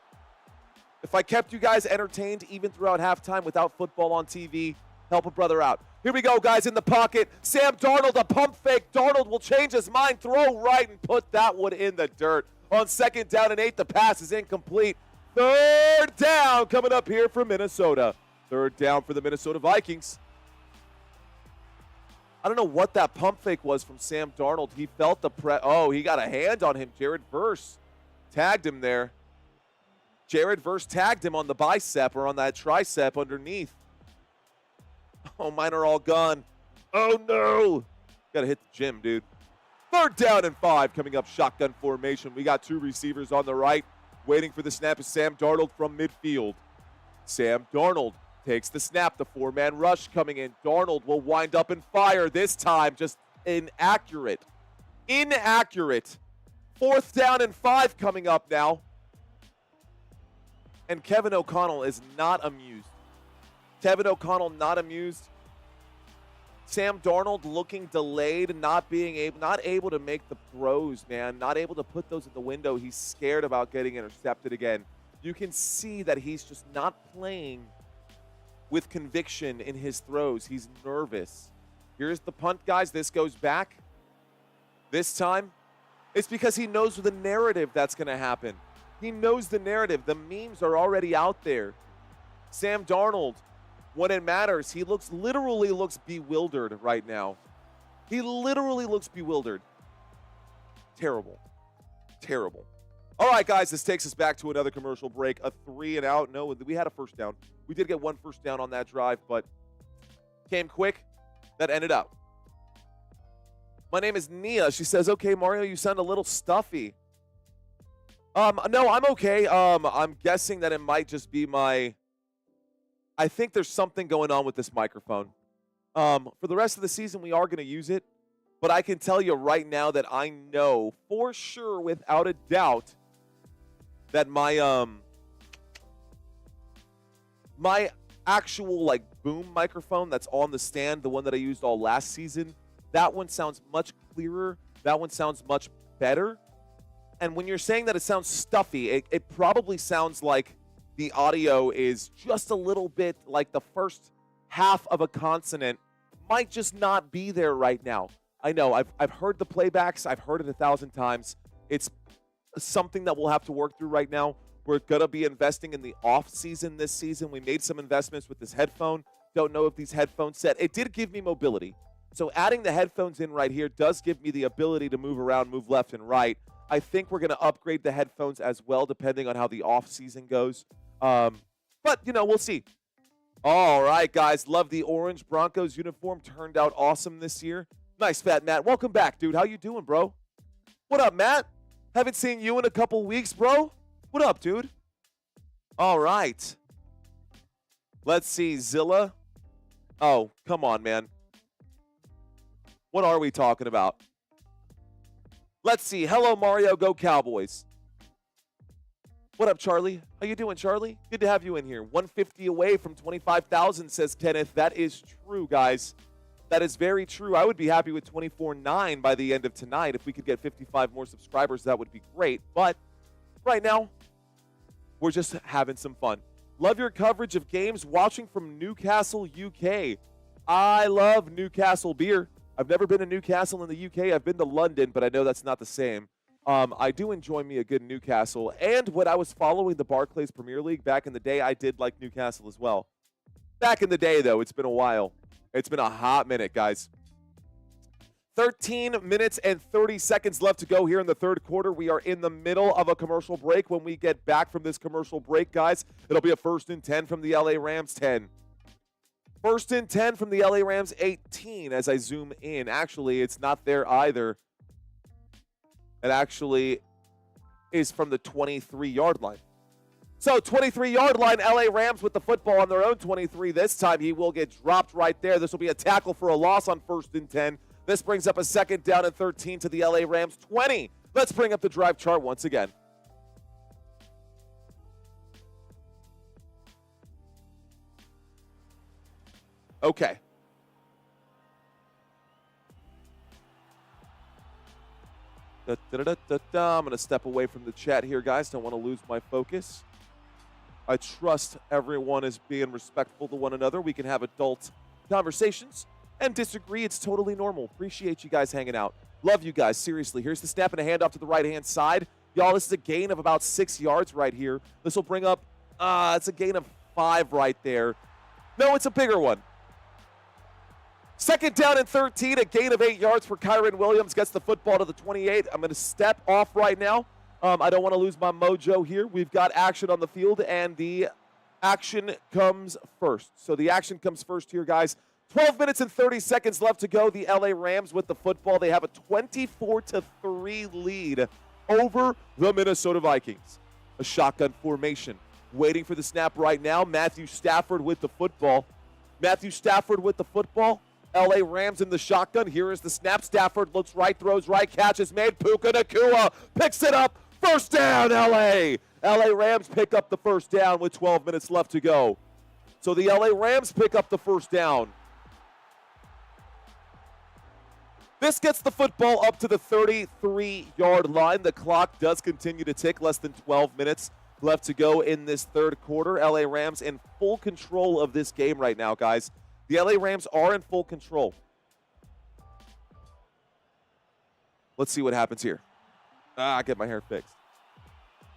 If I kept you guys entertained even throughout halftime without football on TV, help a brother out. Here we go, guys, in the pocket. Sam Darnold, a pump fake. Darnold will change his mind, throw right, and put that one in the dirt. On 2nd down and 8, the pass is incomplete. 3rd down coming up here for Minnesota. 3rd down for the Minnesota Vikings. I don't know what that pump fake was from Sam Darnold. He felt the oh, he got a hand on him. Jared Verse tagged him there. Jared Verse tagged him on the bicep or on that tricep underneath. Oh, mine are all gone. Oh, no. Got to hit the gym, dude. 3rd down and 5 coming up shotgun formation. We got 2 receivers on the right. Waiting for the snap is Sam Darnold from midfield. Sam Darnold takes the snap, the 4-man rush coming in. Darnold will wind up and fire. This time just inaccurate. Inaccurate. 4th down and 5 coming up now. And Kevin O'Connell is not amused. Kevin O'Connell not amused. Sam Darnold looking delayed, not able to make the throws, man. Not able to put those in the window. He's scared about getting intercepted again. You can see that he's just not playing with conviction in his throws. He's nervous. Here's the punt, guys. This goes back. This time, it's because he knows the narrative that's going to happen. He knows the narrative. The memes are already out there. Sam Darnold, when it matters, he literally looks bewildered right now. He literally looks bewildered. Terrible. Terrible. All right, guys, this takes us back to another commercial break. A 3 and out. No, we had a 1st down. We did get 1 1st down on that drive, but came quick. That ended up. My name is Nia. She says, okay, Mario, you sound a little stuffy. No, I'm okay. I'm guessing that it might just be I think there's something going on with this microphone. For the rest of the season, we are going to use it. But I can tell you right now that I know for sure, without a doubt, that my actual boom microphone that's on the stand, the one that I used all last season, that one sounds much clearer. That one sounds much better. And when you're saying that it sounds stuffy, it probably sounds like the audio is just a little bit like the first half of a consonant might just not be there right now. I know, I've heard the playbacks. I've heard it 1,000 times. It's something that we'll have to work through right now. We're going to be investing in the off season this season. We made some investments with this headphone. Don't know if these headphones set. It did give me mobility. So adding the headphones in right here does give me the ability to move around, move left and right. I think we're going to upgrade the headphones as well, depending on how the off season goes. But, we'll see. All right, guys. Love the orange Broncos uniform. Turned out awesome this year. Nice, Fat Matt. Welcome back, dude. How you doing, bro? What up, Matt? Haven't seen you in a couple weeks, bro. What up, dude? All right. Let's see, Zilla. Oh, come on, man. What are we talking about? Let's see. Hello, Mario. Go Cowboys. What up, Charlie? How you doing, Charlie? Good to have you in here. 150 away from 25,000, says Kenneth. That is true, guys. That is very true. I would be happy with 24.9 by the end of tonight. If we could get 55 more subscribers, that would be great. But right now, we're just having some fun. Love your coverage of games. Watching from Newcastle, UK. I love Newcastle beer. I've never been to Newcastle in the UK. I've been to London, but I know that's not the same. I do enjoy me a good Newcastle. And when I was following the Barclays Premier League back in the day, I did like Newcastle as well. Back in the day, though, it's been a while. It's been a hot minute, guys. 13 minutes and 30 seconds left to go here in the third quarter. We are in the middle of a commercial break. When we get back from this commercial break, guys, it'll be a 1st and 10 from the LA Rams 10. 1st and 10 from the LA Rams 18 as I zoom in. Actually, it's not there either. It actually is from the 23-yard line. So 23-yard line, LA Rams with the football on their own 23. This time he will get dropped right there. This will be a tackle for a loss on 1st and 10. This brings up a 2nd down and 13 to the LA Rams 20. Let's bring up the drive chart once again. Okay. I'm going to step away from the chat here, guys. Don't want to lose my focus. I trust everyone is being respectful to one another. We can have adult conversations and disagree. It's totally normal. Appreciate you guys hanging out. Love you guys. Seriously. Here's the snap and a handoff to the right-hand side. Y'all, this is a gain of about 6 yards right here. This will bring up, it's a gain of 5 right there. No, it's a bigger one. 2nd down and 13, a gain of 8 yards for Kyron Williams. Gets the football to the 28. I'm going to step off right now. I don't want to lose my mojo here. We've got action on the field, and the action comes first. So the action comes first here, guys. 12 minutes and 30 seconds left to go. The LA Rams with the football. They have a 24-3 lead over the Minnesota Vikings. A shotgun formation. Waiting for the snap right now. Matthew Stafford with the football. Matthew Stafford with the football. LA Rams in the shotgun. Here is the snap. Stafford looks right, throws right, catch is made. Puka Nacua picks it up. 1st down, LA. LA Rams pick up the 1st down with 12 minutes left to go. So the LA Rams pick up the 1st down. This gets the football up to the 33-yard line. The clock does continue to tick. Less than 12 minutes left to go in this third quarter. LA Rams in full control of this game right now, guys. The LA Rams are in full control. Let's see what happens here. I get my hair fixed.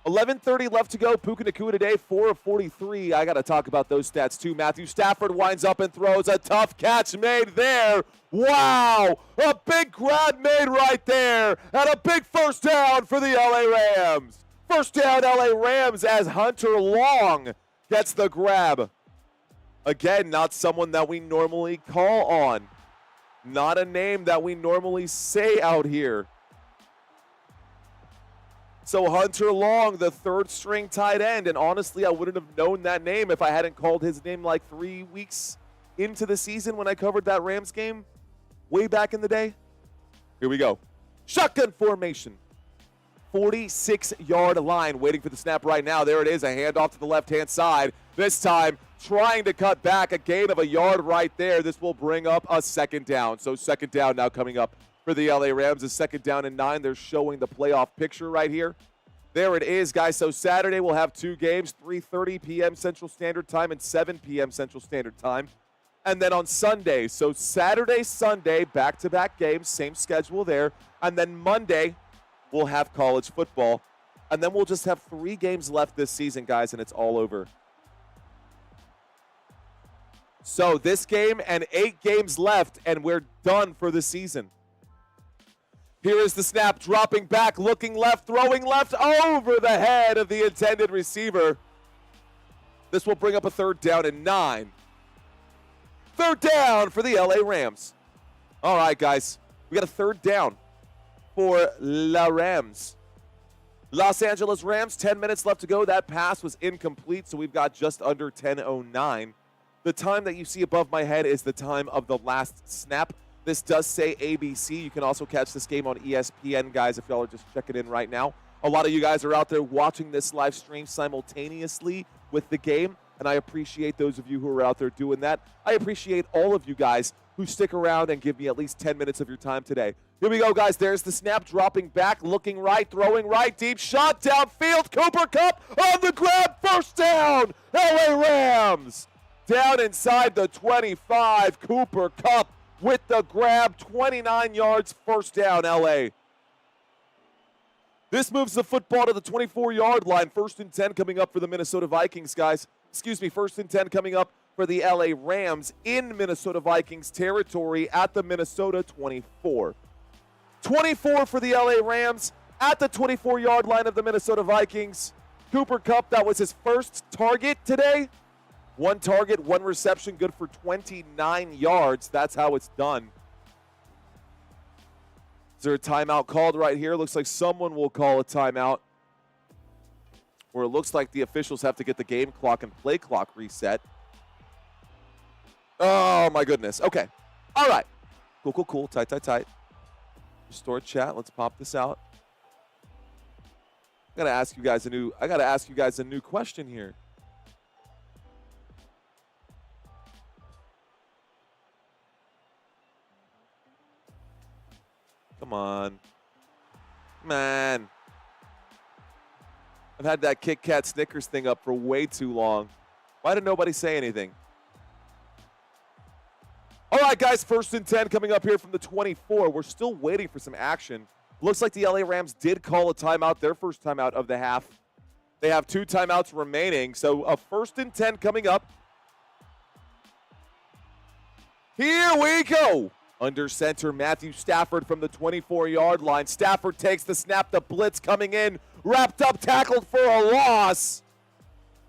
11:30 left to go. Puka Nacua today, 4 of 43. I got to talk about those stats too. Matthew Stafford winds up and throws a tough catch made there. Wow! A big grab made right there. And a big 1st down for the LA Rams. 1st down LA Rams as Hunter Long gets the grab. Again, not someone that we normally call on. Not a name that we normally say out here. So Hunter Long, the 3rd-string tight end, and honestly, I wouldn't have known that name if I hadn't called his name like 3 weeks into the season when I covered that Rams game way back in the day. Here we go. Shotgun formation. 46-yard line, waiting for the snap right now. There it is, a handoff to the left-hand side. This time, trying to cut back, a gain of a yard right there. This will bring up a 2nd down. So 2nd down now coming up for the LA Rams. A 2nd down and 9. They're showing the playoff picture right here. There it is, guys. So Saturday we'll have 2 games, 3:30 p.m. Central Standard Time and 7 p.m. Central Standard Time. And then on Sunday, so Saturday, Sunday, back-to-back games, same schedule there. And then Monday, we'll have college football. And then we'll just have 3 games left this season, guys, and it's all over. So this game and 8 games left, and we're done for the season. Here is the snap, dropping back, looking left, throwing left over the head of the intended receiver. This will bring up a 3rd down and 9. 3rd down for the LA Rams. All right, guys, we got a 3rd down for La Rams. Los Angeles Rams, 10 minutes left to go. That pass was incomplete, so we've got just under 10:09. The time that you see above my head is the time of the last snap. This does say ABC. You can also catch this game on ESPN, guys, if y'all are just checking in right now. A lot of you guys are out there watching this live stream simultaneously with the game, and I appreciate those of you who are out there doing that. I appreciate all of you guys who stick around and give me at least 10 minutes of your time today. Here we go, guys. There's the snap, dropping back, looking right, throwing right, deep shot downfield. Cooper Kupp on the grab, 1st down, LA Rams. Down inside the 25, Cooper Kupp with the grab, 29 yards, 1st down, LA. This moves the football to the 24-yard line. 1st and 10 coming up for the Minnesota Vikings, guys. Excuse me, 1st and 10 coming up for the LA Rams in Minnesota Vikings territory at the Minnesota 24. 24 for the LA Rams at the 24-yard line of the Minnesota Vikings. Cooper Kupp, that was his 1st target today. 1 target, 1 reception, good for 29 yards. That's how it's done. Is there a timeout called right here? Looks like someone will call a timeout. Or it looks like the officials have to get the game clock and play clock reset. Oh, my goodness. Okay. All right. Cool. Tight. Restore chat. Let's pop this out. I gotta ask you guys a new question here. Come on. Man. I've had that Kit Kat Snickers thing up for way too long. Why did nobody say anything? All right, guys, 1st and 10 coming up here from the 24. We're still waiting for some action. Looks like the LA Rams did call a timeout, their 1st timeout of the half. They have 2 timeouts remaining, so a 1st and 10 coming up. Here we go. Under center, Matthew Stafford from the 24-yard line. Stafford takes the snap, the blitz coming in, wrapped up, tackled for a loss.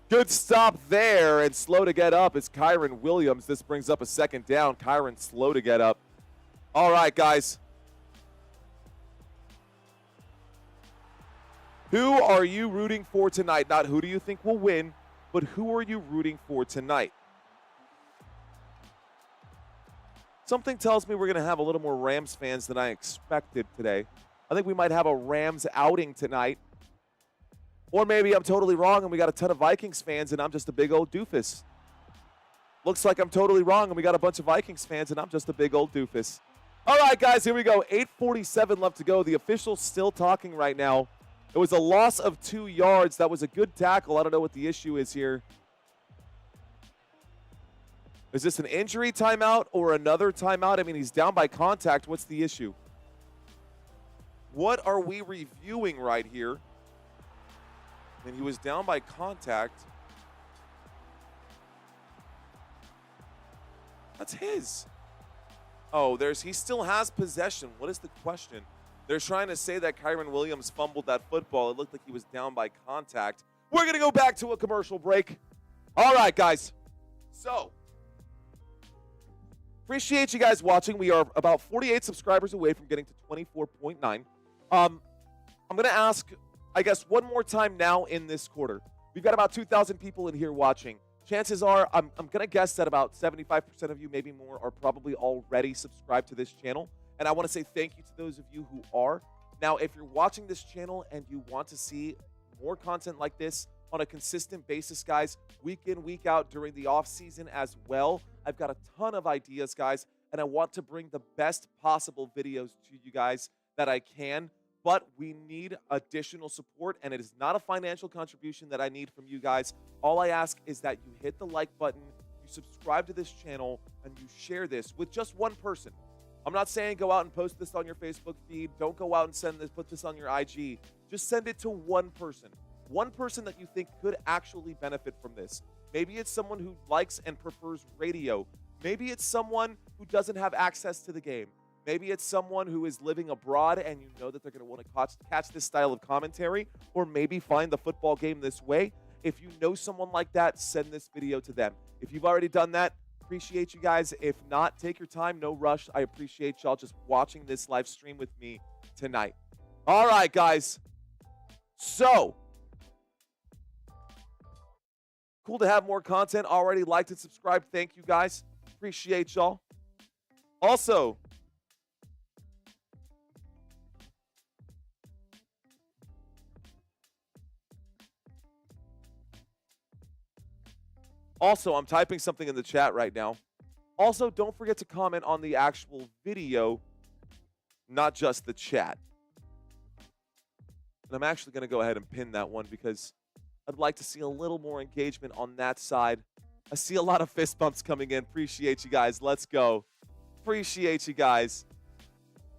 Good stop there, and slow to get up is Kyren Williams. This brings up a 2nd down. Kyren slow to get up. All right, guys. Who are you rooting for tonight? Not who do you think will win, but who are you rooting for tonight? Something tells me we're going to have a little more Rams fans than I expected today. I think we might have a Rams outing tonight. Or maybe I'm totally wrong and we got a ton of Vikings fans and I'm just a big old doofus. Looks like I'm totally wrong and we got a bunch of Vikings fans and I'm just a big old doofus. All right, guys, here we go. 8:47 left to go. The official's still talking right now. It was a loss of 2 yards. That was a good tackle. I don't know what the issue is here. Is this an injury timeout or another timeout? I mean, he's down by contact. What's the issue? What are we reviewing right here? And he was down by contact. That's his. Oh, he still has possession. What is the question? They're trying to say that Kyren Williams fumbled that football. It looked like he was down by contact. We're going to go back to a commercial break. All right, guys. So, appreciate you guys watching. We are about 48 subscribers away from getting to 24.9. I'm going to ask, I guess, one more time now in this quarter. We've got about 2,000 people in here watching. Chances are, I'm going to guess that about 75% of you, maybe more, are probably already subscribed to this channel. And I want to say thank you to those of you who are. Now, if you're watching this channel and you want to see more content like this on a consistent basis, guys, week in, week out during the off season as well, I've got a ton of ideas, guys, and I want to bring the best possible videos to you guys that I can. but we need additional support, and it is not a financial contribution that I need from you guys. All I ask is that you hit the like button, you subscribe to this channel, and you share this with just one person. I'm not saying go out and post this on your Facebook feed. Don't go out and put this on your IG. Just send it to one person that you think could actually benefit from this. Maybe it's someone who likes and prefers radio. Maybe it's someone who doesn't have access to the game. Maybe it's someone who is living abroad and you know that they're going to want to catch this style of commentary, or maybe find the football game this way. If you know someone like that, send this video to them. If you've already done that, appreciate you guys. If not, take your time, no rush. I appreciate y'all just watching this live stream with me tonight. All right, guys. So, cool to have more content already. Liked and subscribed. Thank you, guys. Appreciate y'all. Also, I'm typing something in the chat right now. Also, don't forget to comment on the actual video, not just the chat. And I'm actually going to go ahead and pin that one because I'd like to see a little more engagement on that side. I see a lot of fist bumps coming in. Appreciate you guys. Let's go. Appreciate you guys.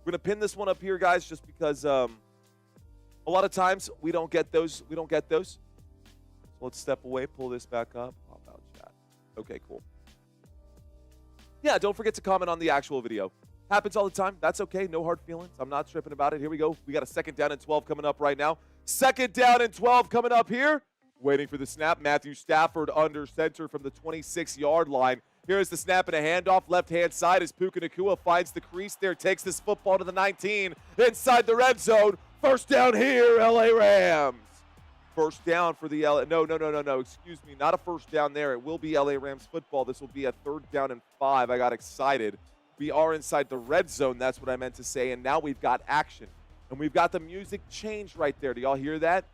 We're going to pin this one up here, guys, just because a lot of times we don't get those. So let's step away, pull this back up. Pop out chat. Okay, cool. Yeah, don't forget to comment on the actual video. Happens all the time. That's okay. No hard feelings. I'm not tripping about it. Here we go. We got a 2nd down and 12 coming up right now. 2nd down and 12 coming up here. Waiting for the snap. Matthew Stafford under center from the 26-yard line. Here's the snap and a handoff. Left-hand side as Puka Nacua finds the crease there. Takes this football to the 19. Inside the red zone. 1st down here, LA Rams. 1st down for the LA. No. Excuse me. Not a 1st down there. It will be LA Rams football. This will be a 3rd down and 5. I got excited. We are inside the red zone. That's what I meant to say. And now we've got action. And we've got the music change right there. Do y'all hear that?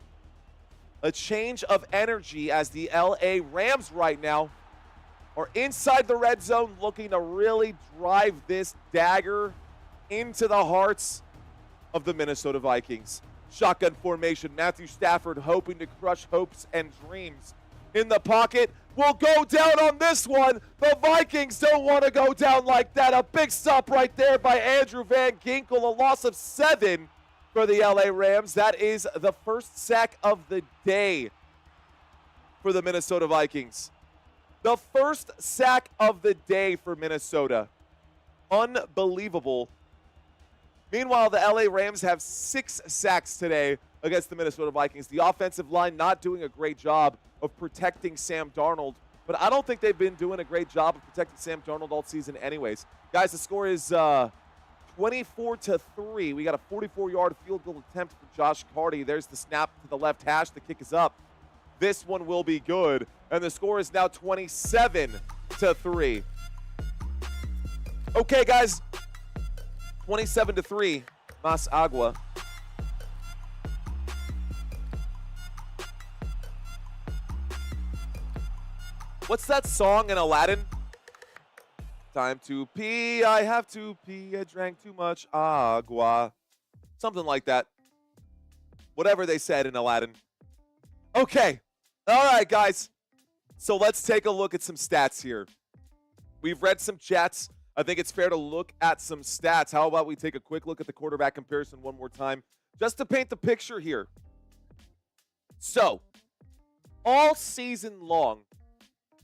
A change of energy as the LA Rams right now are inside the red zone, looking to really drive this dagger into the hearts of the Minnesota Vikings. Shotgun formation. Matthew Stafford hoping to crush hopes and dreams. In the pocket. Will go down on this one. The Vikings don't want to go down like that. A big stop right there by Andrew Van Ginkel. A loss of 7 for the LA Rams. That is the 1st sack of the day for the Minnesota Vikings. The 1st sack of the day for Minnesota. Unbelievable. Meanwhile, the LA Rams have 6 sacks today against the Minnesota Vikings. The offensive line not doing a great job of protecting Sam Darnold, but I don't think they've been doing a great job of protecting Sam Darnold all season anyways. Guys, the score is 24-3. We got a 44-yard field goal attempt for Josh Carty. There's the snap to the left hash. The kick is up. This one will be good, and the score is now 27-3. Okay, guys, 27-3. Mas Agua. What's that song in Aladdin? Time to pee, I have to pee, I drank too much agua. Something like that. Whatever they said in Aladdin. Okay. All right, guys. So let's take a look at some stats here. We've read some chats. I think it's fair to look at some stats. How about we take a quick look at the quarterback comparison one more time, just to paint the picture here. So, all season long,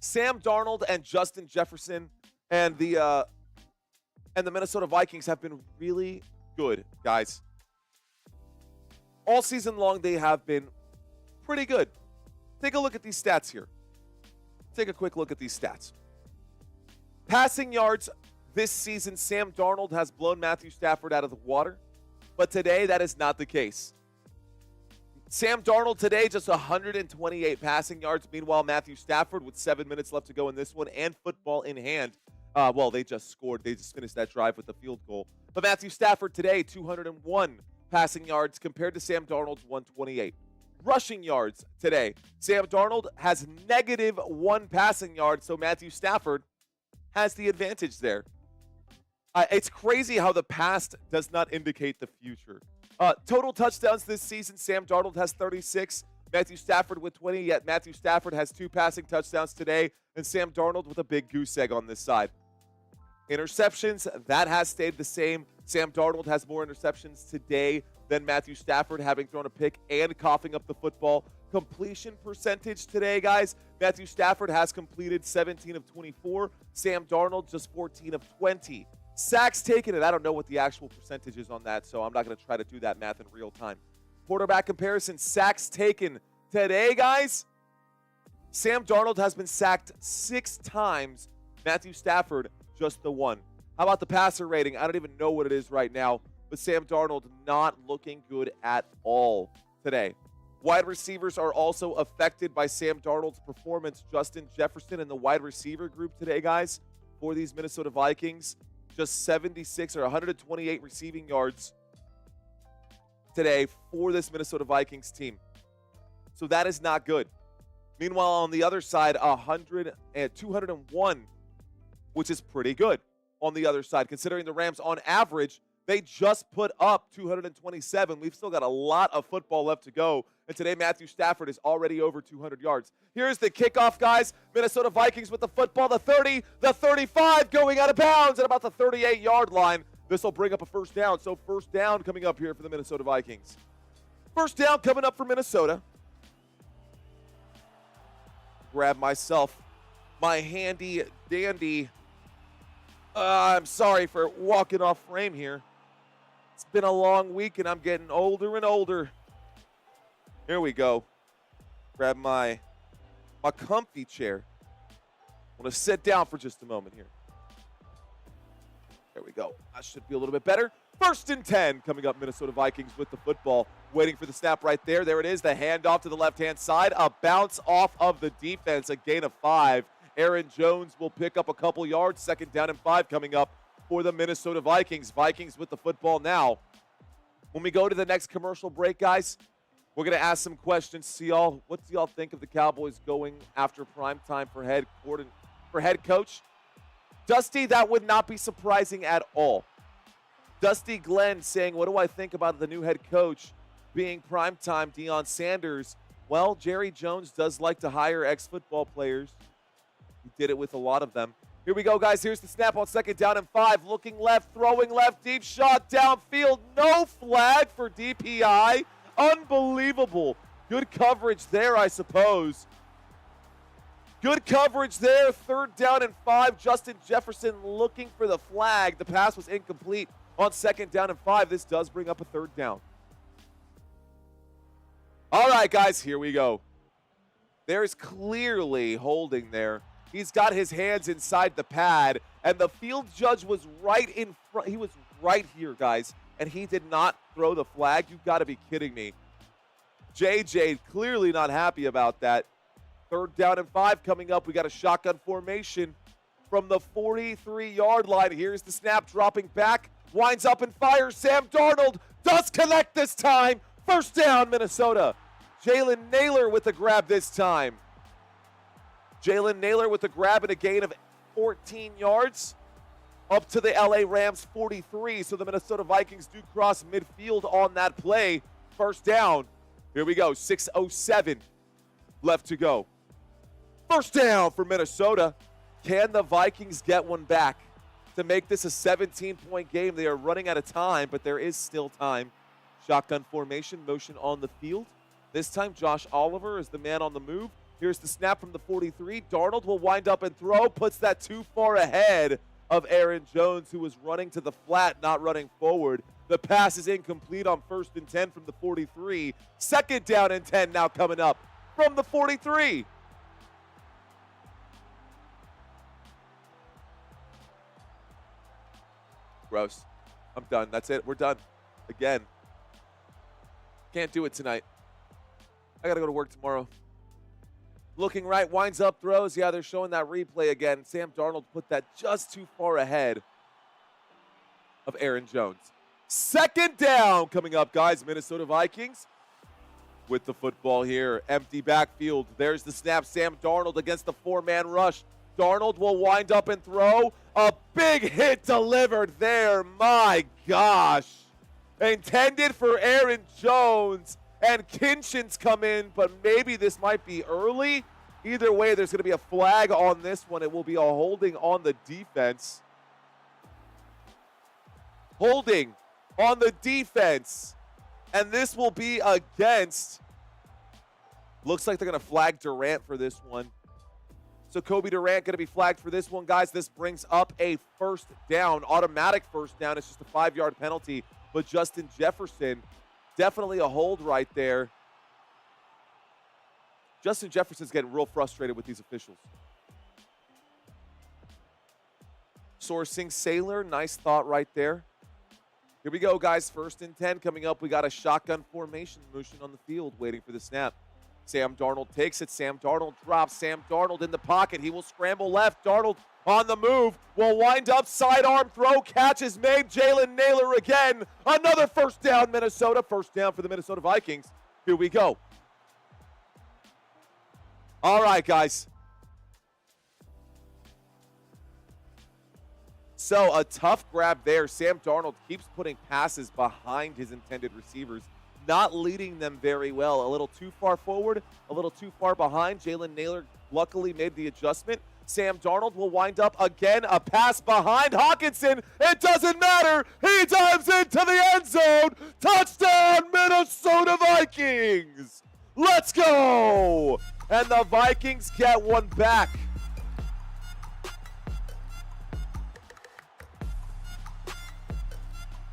Sam Darnold and Justin Jefferson and the Minnesota Vikings have been really good, guys. All season long, they have been pretty good. Take a look at these stats here. Take a quick look at these stats. Passing yards this season, Sam Darnold has blown Matthew Stafford out of the water, but today that is not the case. Sam Darnold today, just 128 passing yards. Meanwhile, Matthew Stafford with 7 minutes left to go in this one and football in hand. Well, they just scored. They just finished that drive with the field goal. But Matthew Stafford today, 201 passing yards compared to Sam Darnold's 128. Rushing yards today. Sam Darnold has -1 passing yard, so Matthew Stafford has the advantage there. It's crazy how the past does not indicate the future. Total touchdowns this season, Sam Darnold has 36. Matthew Stafford with 20, yet Matthew Stafford has 2 passing touchdowns today, and Sam Darnold with a big goose egg on this side. Interceptions, that has stayed the same. Sam Darnold has more interceptions today than Matthew Stafford, having thrown a pick and coughing up the football. Completion percentage today, guys. Matthew Stafford has completed 17 of 24. Sam Darnold just 14 of 20. Sacks taken, and I don't know what the actual percentage is on that, so I'm not going to try to do that math in real time. Quarterback comparison, sacks taken today, guys. Sam Darnold has been sacked 6 times. Matthew Stafford, just the 1. How about the passer rating? I don't even know what it is right now, but Sam Darnold not looking good at all today. Wide receivers are also affected by Sam Darnold's performance. Justin Jefferson in the wide receiver group today, guys, for these Minnesota Vikings, just 76 or 128 receiving yards today for this Minnesota Vikings team. So that is not good. Meanwhile, on the other side, 201, which is pretty good on the other side, considering the Rams on average, they just put up 227. We've still got a lot of football left to go. And today, Matthew Stafford is already over 200 yards. Here's the kickoff, guys. Minnesota Vikings with the football, the 30, the 35, going out of bounds at about the 38-yard line. This will bring up a first down. So first down coming up here for the Minnesota Vikings. First down coming up for Minnesota. Grab myself my handy dandy. I'm sorry for walking off frame here. It's been a long week and I'm getting older and older. Here we go. Grab my comfy chair. I'm going to sit down for just a moment here. There we go. That should be a little bit better. First and 10 coming up, Minnesota Vikings with the football. Waiting for the snap right there. There it is, the handoff to the left-hand side. A bounce off of the defense, a gain of 5. Aaron Jones will pick up a couple yards. Second down and 5 coming up for the Minnesota Vikings. Vikings with the football now. When we go to the next commercial break, guys, we're going to ask some questions to y'all. What do y'all think of the Cowboys going after prime time for head coach? Dusty, that would not be surprising at all. Dusty Glenn saying, what do I think about the new head coach being primetime Deion Sanders? Well, Jerry Jones does like to hire ex-football players. He did it with a lot of them. Here we go, guys. Here's the snap on second down and 5. Looking left, throwing left, deep shot downfield. No flag for DPI. Unbelievable. Good coverage there, I suppose. Good coverage there. Third down and 5. Justin Jefferson looking for the flag. The pass was incomplete on second down and 5. This does bring up a third down. All right, guys, here we go. There's clearly holding there. He's got his hands inside the pad, and the field judge was right in front. He was right here, guys, and he did not throw the flag. You've got to be kidding me. JJ clearly not happy about that. Third down and 5 coming up. We got a shotgun formation from the 43-yard line. Here's the snap, dropping back, winds up and fires. Sam Darnold does connect this time. First down, Minnesota. Jalen Naylor with the grab this time. Jalen Naylor with the grab and a gain of 14 yards up to the LA Rams 43. So the Minnesota Vikings do cross midfield on that play. First down. Here we go. 6:07 left to go. First down for Minnesota. Can the Vikings get one back to make this a 17-point game? They are running out of time, but there is still time. Shotgun formation, motion on the field. This time, Josh Oliver is the man on the move. Here's the snap from the 43. Darnold will wind up and throw. Puts that too far ahead of Aaron Jones, who was running to the flat, not running forward. The pass is incomplete on first and 10 from the 43. Second down and 10 now coming up from the 43. Gross. I'm done. That's it. We're done. Again. Can't do it tonight. I got to go to work tomorrow. Looking right, winds up, throws. Yeah, they're showing that replay again. Sam Darnold put that just too far ahead of Aaron Jones. Second down coming up, guys. Minnesota Vikings with the football here. Empty backfield. There's the snap. Sam Darnold against the four-man rush. Darnold will wind up and throw. A big hit delivered there. My gosh. intended for Aaron Jones, and Kinchin's come in, but maybe this might be early. Either way, there's going to be a flag on this one. It will be a holding on the defense. Holding on the defense. And this will be against, looks like they're going to flag Durant for this one. So Kobe Durant going to be flagged for this one, guys. This brings up a first down, automatic first down. It's just a 5-yard penalty. But Justin Jefferson, definitely a hold right there. Justin Jefferson's getting real frustrated with these officials. Sourcing Sailor, nice thought right there. Here we go, guys. 1st and 10 coming up. We got a shotgun formation motion on the field waiting for the snap. Sam Darnold takes it. Sam Darnold drops. Sam Darnold in the pocket. He will scramble left. Darnold on the move. Will wind up. Sidearm throw. Catch is made. Jalen Naylor again. Another first down, Minnesota. First down for the Minnesota Vikings. Here we go. All right, guys. So a tough grab there. Sam Darnold keeps putting passes behind his intended receivers, not leading them very well. A little too far forward, a little too far behind. Jalen Naylor luckily made the adjustment. Sam Darnold will wind up again. A pass behind Hawkinson. It doesn't matter. He dives into the end zone. Touchdown, Minnesota Vikings. Let's go. And the Vikings get one back.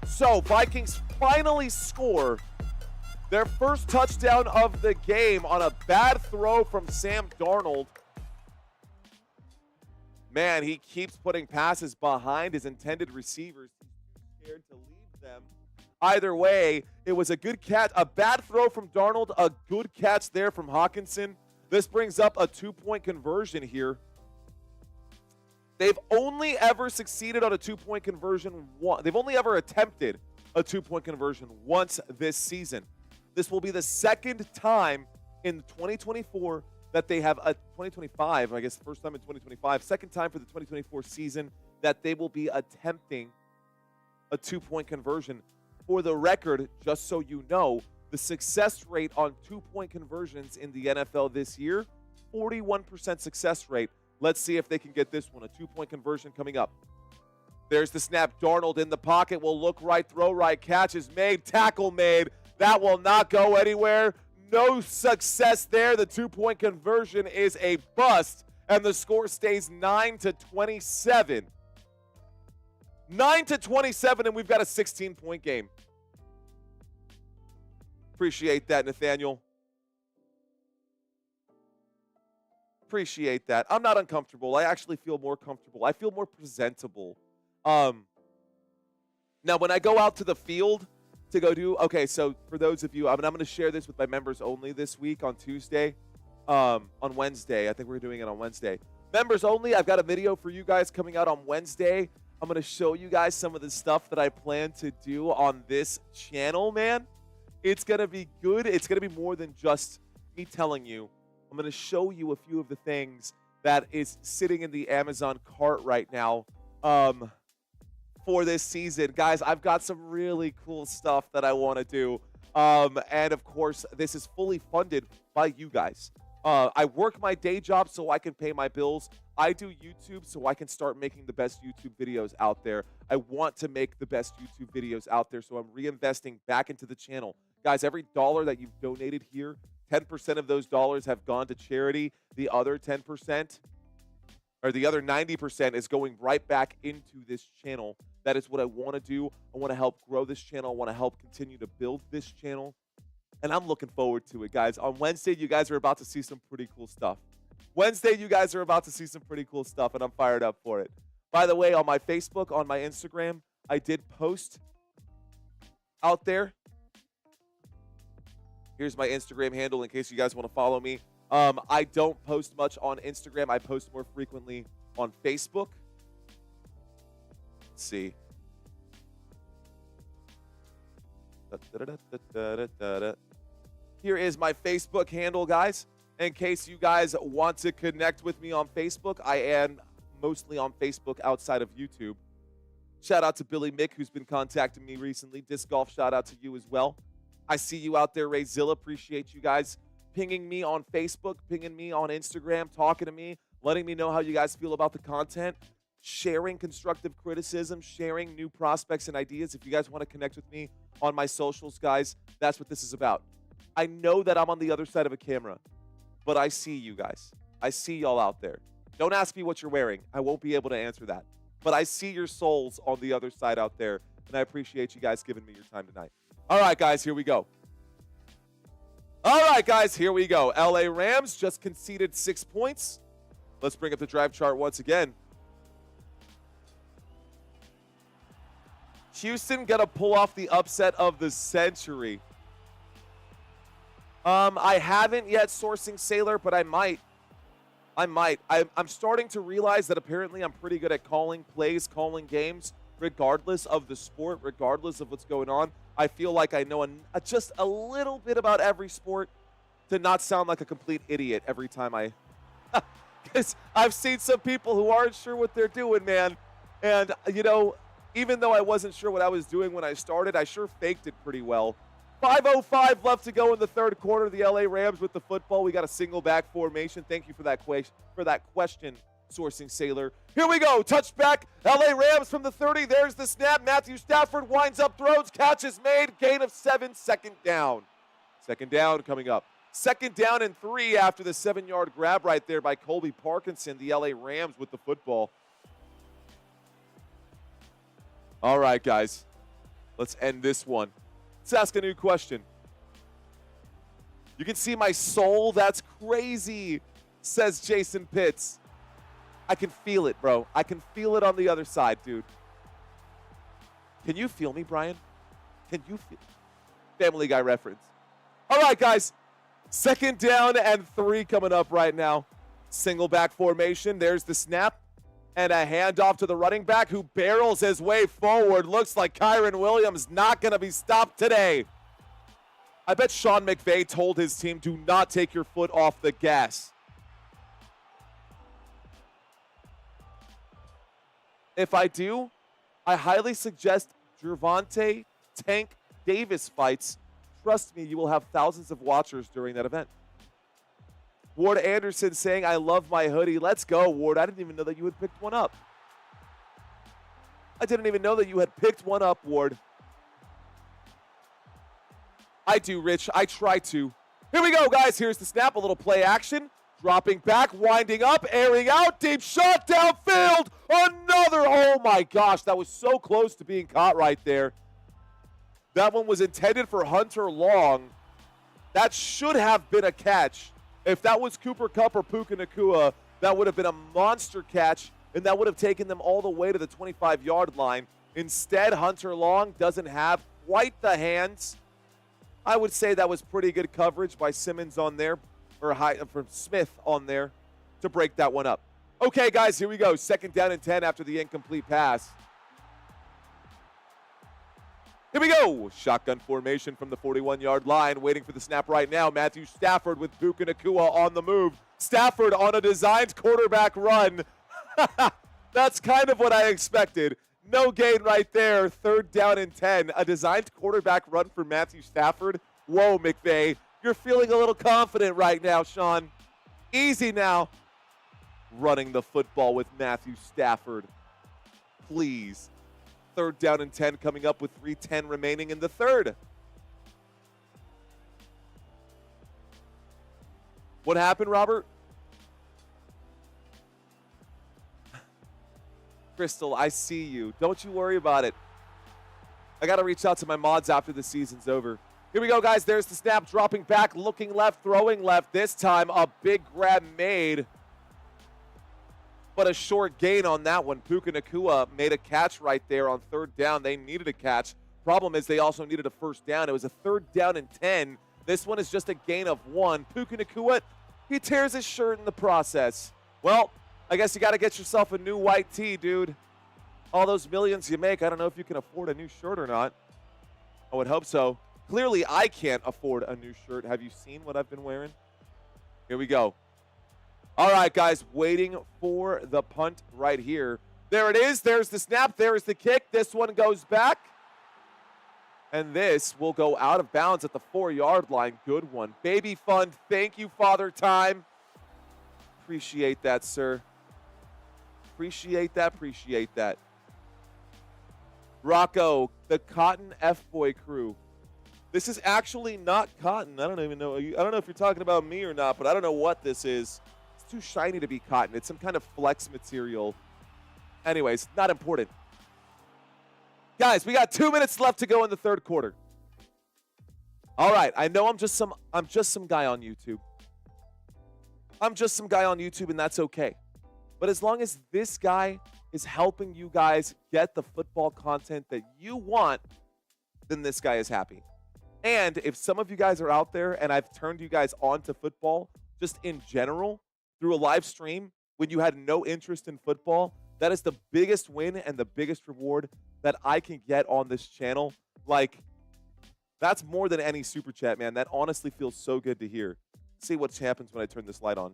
So Vikings finally score their first touchdown of the game on a bad throw from Sam Darnold. Man, he keeps putting passes behind his intended receivers. He's scared to leave them. Either way, it was a good catch, a bad throw from Darnold, a good catch there from Hawkinson. This brings up a 2-point conversion here. They've only ever succeeded on a 2-point conversion once. They've only ever attempted a 2-point conversion once this season. This will be the second time in 2024 that they have a 2025, I guess the first time in 2025, second time for the 2024 season that they will be attempting a 2-point conversion. For the record, just so you know, the success rate on 2-point conversions in the NFL this year, 41% success rate. Let's see if they can get this one, a 2-point conversion coming up. There's the snap. Darnold in the pocket will look right, throw right, catch is made, tackle made. That will not go anywhere. No success there. The 2-point conversion is a bust, and the score stays 9-27. 9-27, and we've got a 16-point game. Appreciate that, Nathaniel. Appreciate that. I'm not uncomfortable. I actually feel more comfortable. I feel more presentable. Now, when I go out to the field to go do, okay, so for those of you, I'm going to share this with my members only this week on Tuesday, on Wednesday. I think we're doing it on Wednesday. Members only, I've got a video for you guys coming out on Wednesday. I'm going to show you guys some of the stuff that I plan to do on this channel, man. It's going to be good. It's going to be more than just me telling you. I'm going to show you a few of the things that is sitting in the Amazon cart right now for this season. Guys, I've got some really cool stuff that I want to do. And, of course, this is fully funded by you guys. I work my day job so I can pay my bills. I do YouTube so I can start making the best YouTube videos out there. I want to make the best YouTube videos out there, so I'm reinvesting back into the channel. Guys, every dollar that you've donated here, 10% of those dollars have gone to charity. The other 10%, or the other 90% is going right back into this channel. That is what I want to do. I want to help grow this channel. I want to help continue to build this channel. And I'm looking forward to it, guys. On Wednesday, you guys are about to see some pretty cool stuff. Wednesday, you guys are about to see some pretty cool stuff, and I'm fired up for it. By the way, on my Facebook, on my Instagram, I did post out there. Here's my Instagram handle in case you guys want to follow me. I don't post much on Instagram. I post more frequently on Facebook. Let's see. Here is my Facebook handle, guys. In case you guys want to connect with me on Facebook, I am mostly on Facebook outside of YouTube. Shout out to Billy Mick, who's been contacting me recently. Disc Golf, shout out to you as well. I see you out there, Rayzilla. Appreciate you guys pinging me on Facebook, pinging me on Instagram, talking to me, letting me know how you guys feel about the content, sharing constructive criticism, sharing new prospects and ideas. If you guys want to connect with me on my socials, guys, that's what this is about. I know that I'm on the other side of a camera, but I see you guys. I see y'all out there. Don't ask me what you're wearing. I won't be able to answer that. But I see your souls on the other side out there, and I appreciate you guys giving me your time tonight. All right, guys, here we go. All right, guys, here we go. LA Rams just conceded 6 points. Let's bring up the drive chart once again. Houston going to pull off the upset of the century. I haven't yet sourcing Sailor, but I might. I'm starting to realize that apparently I'm pretty good at calling plays, calling games, regardless of the sport, regardless of what's going on. I feel like I know just a little bit about every sport to not sound like a complete idiot every time I... Because I've seen some people who aren't sure what they're doing, man. And, you know, even though I wasn't sure what I was doing when I started, I sure faked it pretty well. 5:05 left to go in the third quarter. The LA Rams with the football. We got a single back formation. Thank you for that question, sourcing Sailor. Here we go. Touchback. LA Rams from the 30. There's the snap. Matthew Stafford winds up, throws, catch is made. Gain of 7. Second down. Second down coming up. Second down and 3 after the 7-yard grab right there by Colby Parkinson. The LA Rams with the football. All right, guys. Let's end this one. Let's ask a new question. You can see my soul? That's crazy, says Jason Pitts. I can feel it, bro. I can feel it on the other side, dude. Can you feel me, Brian? Can you feel Family Guy reference. All right, guys. Second down and 3 coming up right now. Single back formation. There's the snap. And a handoff to the running back who barrels his way forward. Looks like Kyron Williams not going to be stopped today. I bet Sean McVay told his team, do not take your foot off the gas. If I do, I highly suggest Gervonta Tank Davis fights. Trust me, you will have thousands of watchers during that event. Ward Anderson saying, I love my hoodie. Let's go, Ward. I didn't even know that you had picked one up. I didn't even know that you had picked one up, Ward. I do, Rich. I try to. Here we go, guys. Here's the snap. A little play action. Dropping back, winding up, airing out. Deep shot downfield. Another. Oh, my gosh. That was so close to being caught right there. That one was intended for Hunter Long. That should have been a catch. If that was Cooper Kupp or Puka Nacua, that would have been a monster catch, and that would have taken them all the way to the 25-yard line. Instead, Hunter Long doesn't have quite the hands. I would say that was pretty good coverage by Simmons on there, or from Smith on there to break that one up. Okay, guys, here we go. Second down and 10 after the incomplete pass. Here we go. Shotgun formation from the 41-yard line. Waiting for the snap right now. Matthew Stafford with Puka Nacua on the move. Stafford on a designed quarterback run. That's kind of what I expected. No gain right there. Third down and 10. A designed quarterback run for Matthew Stafford. Whoa, McVay. You're feeling a little confident right now, Sean. Easy now. Running the football with Matthew Stafford. Please. Third down and 10 coming up with 3:10 remaining in the third. What happened, Robert? Crystal, I see you. Don't you worry about it. I got to reach out to my mods after the season's over. Here we go, guys. There's the snap. Dropping back, looking left, throwing left. This time, a big grab made. But a short gain on that one. Puka Nacua made a catch right there on third down. They needed a catch. Problem is they also needed a first down. It was a third down and 10. This one is just a gain of 1. Puka Nacua, he tears his shirt in the process. Well, I guess you got to get yourself a new white tee, dude. All those millions you make, I don't know if you can afford a new shirt or not. I would hope so. Clearly, I can't afford a new shirt. Have you seen what I've been wearing? Here we go. All right, guys, waiting for the punt right here. There it is. There's the snap. There's the kick. This one goes back. And this will go out of bounds at the 4-yard line. Good one. Baby fund. Thank you, Father Time. Appreciate that, sir. Appreciate that. Appreciate that. Rocco, the Cotton F-Boy crew. This is actually not cotton. I don't even know. I don't know if you're talking about me or not, but I don't know what this is. It's too shiny to be cotton. It's some kind of flex material. Anyways, not important. Guys, we got 2 minutes left to go in the third quarter. All right, I know I'm just some guy on YouTube. I'm just some guy on YouTube, and that's okay. But as long as this guy is helping you guys get the football content that you want, then this guy is happy. And if some of you guys are out there and I've turned you guys on to football just in general through a live stream when you had no interest in football, that is the biggest win and the biggest reward that I can get on this channel. Like, that's more than any super chat, man. That honestly feels so good to hear. Let's see what happens when I turn this light on.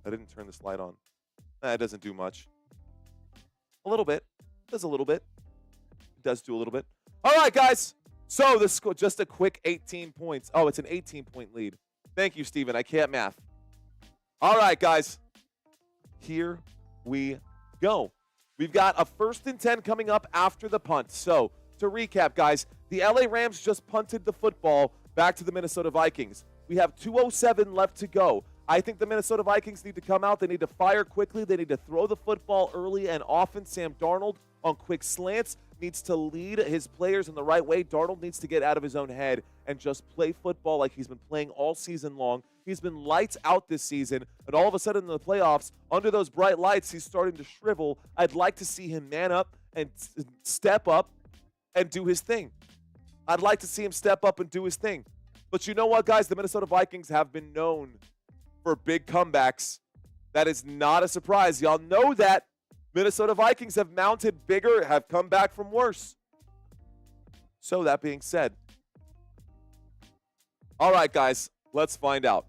I didn't turn this light on. It doesn't do much. A little bit. It does a little bit. It does do a little bit. All right, guys. So this just a quick 18 points. Oh, it's an 18-point lead. Thank you, Steven. I can't math. All right, guys. Here we go. We've got a 1st and 10 coming up after the punt. So to recap, guys, the LA Rams just punted the football back to the Minnesota Vikings. We have 2:07 left to go. I think the Minnesota Vikings need to come out. They need to fire quickly. They need to throw the football early and often. Sam Darnold on quick slants needs to lead his players in the right way. Darnold needs to get out of his own head and just play football like he's been playing all season long. He's been lights out this season, and all of a sudden in the playoffs, under those bright lights, he's starting to shrivel. I'd like to see him man up and step up and do his thing. I'd like to see him step up and do his thing. But you know what, guys? The Minnesota Vikings have been known for big comebacks. That is not a surprise. Y'all know that. Minnesota Vikings have mounted bigger, have come back from worse. So that being said, all right, guys, let's find out.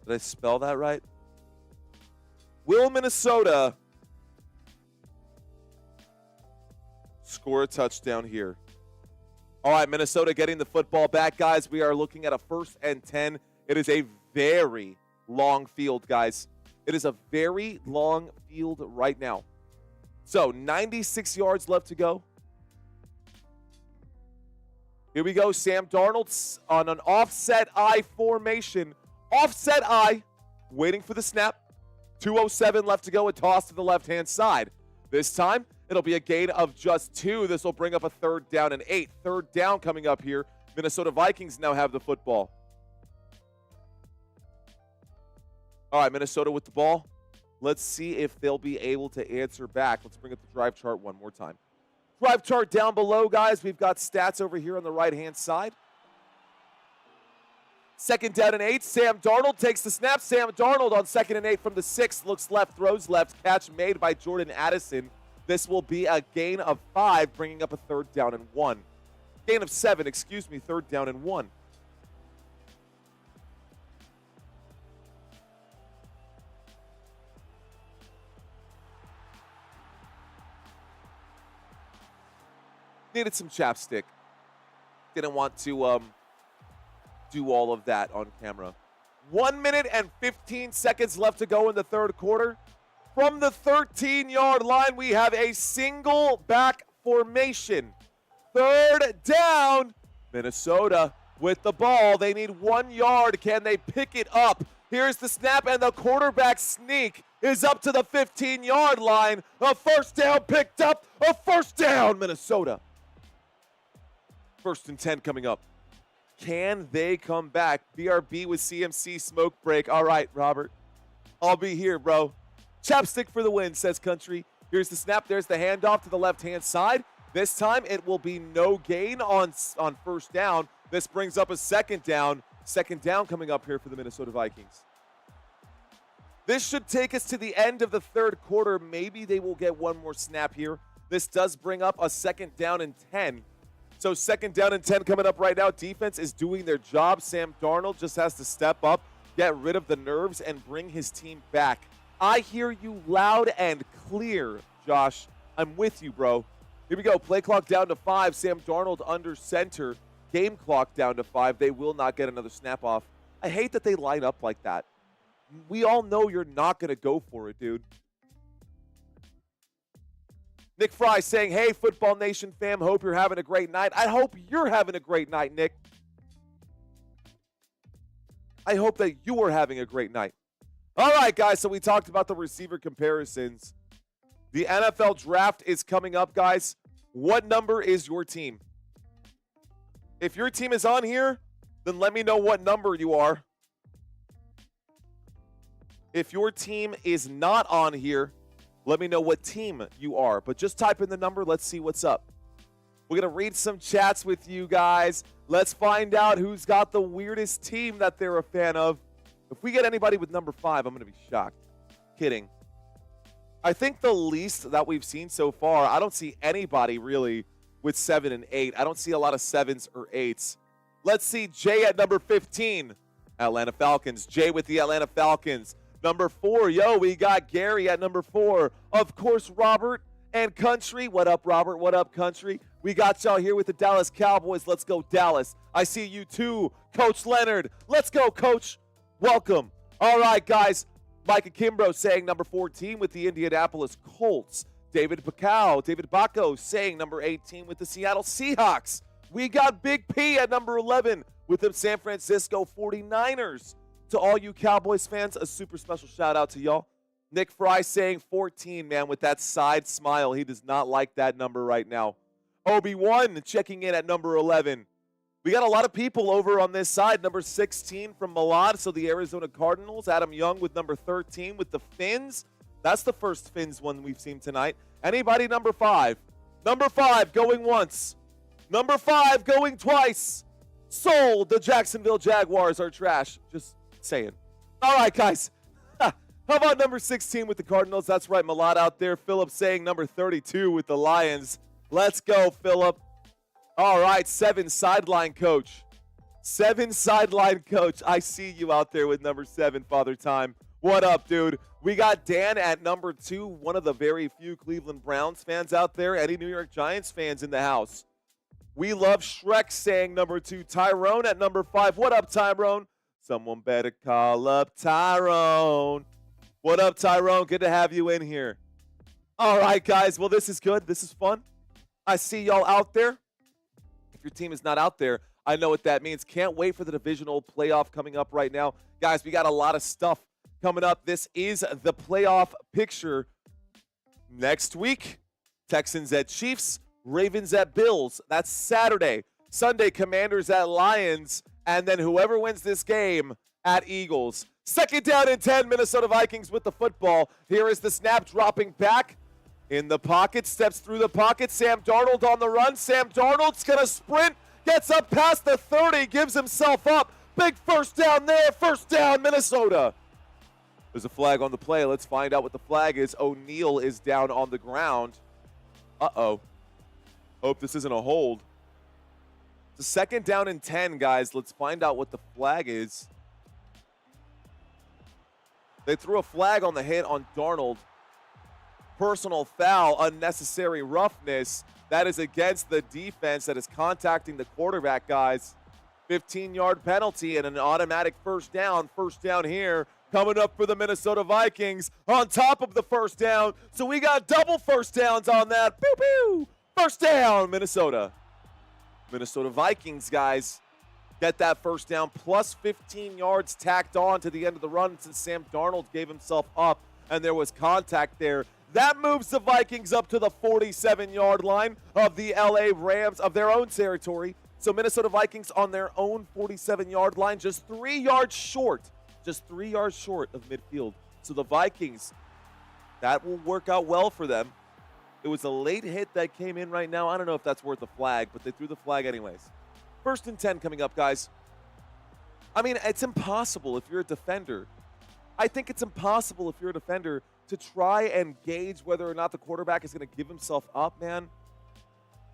Did I spell that right? Will Minnesota score a touchdown here? All right, Minnesota getting the football back, guys. We are looking at a 1st and 10. It is a very long field, guys. It is a very long field right now. So 96 yards left to go. Here we go. Sam Darnold on an offset I formation. Offset I, waiting for the snap. 2:07 left to go. A toss to the left-hand side. This time, it'll be a gain of just 2. This will bring up a 3rd down and 8. 3rd down coming up here. Minnesota Vikings now have the football. All right, Minnesota with the ball. Let's see if they'll be able to answer back. Let's bring up the drive chart one more time. Drive chart down below, guys. We've got stats over here on the right-hand side. 2nd down and 8. Sam Darnold takes the snap. Sam Darnold on 2nd and 8 from the 6. Looks left, throws left. Catch made by Jordan Addison. This will be a gain of 5, bringing up a 3rd down and 1. Gain of 7, 3rd down and 1. Needed some chapstick. Didn't want to do all of that on camera. 1 minute and 15 seconds left to go in the third quarter. From the 13-yard line, we have a single back formation. 3rd down. Minnesota with the ball. They need 1 yard. Can they pick it up? Here's the snap, and the quarterback sneak is up to the 15-yard line. A 1st down picked up. A 1st down, Minnesota. 1st and 10 coming up. Can they come back? BRB with CMC smoke break. All right, Robert. I'll be here, bro. Chapstick for the win, says Country. Here's the snap. There's the handoff to the left-hand side. This time it will be no gain on 1st down. This brings up a 2nd down. 2nd down coming up here for the Minnesota Vikings. This should take us to the end of the third quarter. Maybe they will get one more snap here. This does bring up a 2nd down and 10. So 2nd down and 10 coming up right now. Defense is doing their job. Sam Darnold just has to step up, get rid of the nerves, and bring his team back. I hear you loud and clear, Josh. I'm with you, bro. Here we go. Play clock down to 5. Sam Darnold under center. Game clock down to 5. They will not get another snap off. I hate that they line up like that. We all know you're not going to go for it, dude. Nick Fry saying, hey, Football Nation fam, hope you're having a great night. I hope you're having a great night, Nick. I hope that you are having a great night. All right, guys, so we talked about the receiver comparisons. The NFL draft is coming up, guys. What number is your team? If your team is on here, then let me know what number you are. If your team is not on here, let me know what team you are. But just type in the number. Let's see what's up. We're going to read some chats with you guys. Let's find out who's got the weirdest team that they're a fan of. If we get anybody with number 5, I'm going to be shocked. Kidding. I think the least that we've seen so far, I don't see anybody really with 7 and 8. I don't see a lot of 7s or 8s. Let's see Jay at number 15. Atlanta Falcons. Jay with the Atlanta Falcons. Number 4, we got Gary at number 4. Of course, Robert and Country. What up, Robert? What up, Country? We got y'all here with the Dallas Cowboys. Let's go, Dallas. I see you too, Coach Leonard. Let's go, Coach. Welcome. All right, guys. Micah Kimbrough saying number 14 with the Indianapolis Colts. David Bacco saying number 18 with the Seattle Seahawks. We got Big P at number 11 with the San Francisco 49ers. To all you Cowboys fans, a super special shout out to y'all. Nick Fry saying 14, man, with that side smile. He does not like that number right now. Obi-Wan checking in at number 11. We got a lot of people over on this side. Number 16 from Malad, so the Arizona Cardinals. Adam Young with number 13 with the Fins. That's the first Fins one we've seen tonight. Anybody number 5? Number 5 going once. Number 5 going twice. Sold. The Jacksonville Jaguars are trash. Just saying. All right, guys. How about number 16 with the Cardinals? That's right, Malad out there. Philip saying number 32 with the Lions. Let's go, Philip. All right, 7 sideline coach. 7 sideline coach. I see you out there with number 7, Father Time. What up, dude? We got Dan at number 2, one of the very few Cleveland Browns fans out there. Any New York Giants fans in the house? We love Shrek saying number 2. Tyrone at number 5. What up, Tyrone? Someone better call up Tyrone. What up, Tyrone? Good to have you in here. All right, guys. Well, this is good. This is fun. I see y'all out there. If your team is not out there, I know what that means. Can't wait for the divisional playoff coming up right now. Guys, we got a lot of stuff coming up. This is the playoff picture. Next week, Texans at Chiefs, Ravens at Bills. That's Saturday. Sunday, Commanders at Lions. And then whoever wins this game at Eagles. 2nd down and 10, Minnesota Vikings with the football. Here is the snap dropping back in the pocket. Steps through the pocket. Sam Darnold on the run. Sam Darnold's going to sprint. Gets up past the 30. Gives himself up. Big first down there. First down, Minnesota. There's a flag on the play. Let's find out what the flag is. O'Neal is down on the ground. Uh-oh. Hope this isn't a hold. It's a 2nd down and 10, guys. Let's find out what the flag is. They threw a flag on the hit on Darnold. Personal foul, unnecessary roughness. That is against the defense that is contacting the quarterback, guys. 15-yard penalty and an automatic first down. First down here coming up for the Minnesota Vikings on top of the first down. So we got double first downs on that. Pew, pew. First down, Minnesota. Minnesota Vikings, guys, get that first down, plus 15 yards tacked on to the end of the run since Sam Darnold gave himself up and there was contact there. That moves the Vikings up to the 47-yard line of the LA Rams, of their own territory. So Minnesota Vikings on their own 47-yard line, just 3 yards short. Just 3 yards short of midfield. So the Vikings, that will work out well for them. It was a late hit that came in right now. I don't know if that's worth a flag, but they threw the flag anyways. 1st and 10 coming up, guys. I mean, it's impossible if you're a defender. I think it's impossible if you're a defender to try and gauge whether or not the quarterback is going to give himself up, man.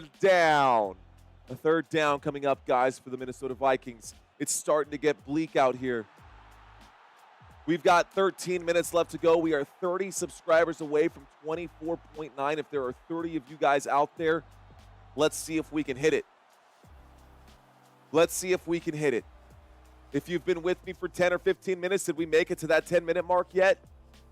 third down. A third down coming up, guys, for the Minnesota Vikings. It's starting to get bleak out here. We've got 13 minutes left to go. We are 30 subscribers away from 24.9. If there are 30 of you guys out there, let's see if we can hit it. Let's see if we can hit it. If you've been with me for 10 or 15 minutes, did we make it to that 10-minute mark yet?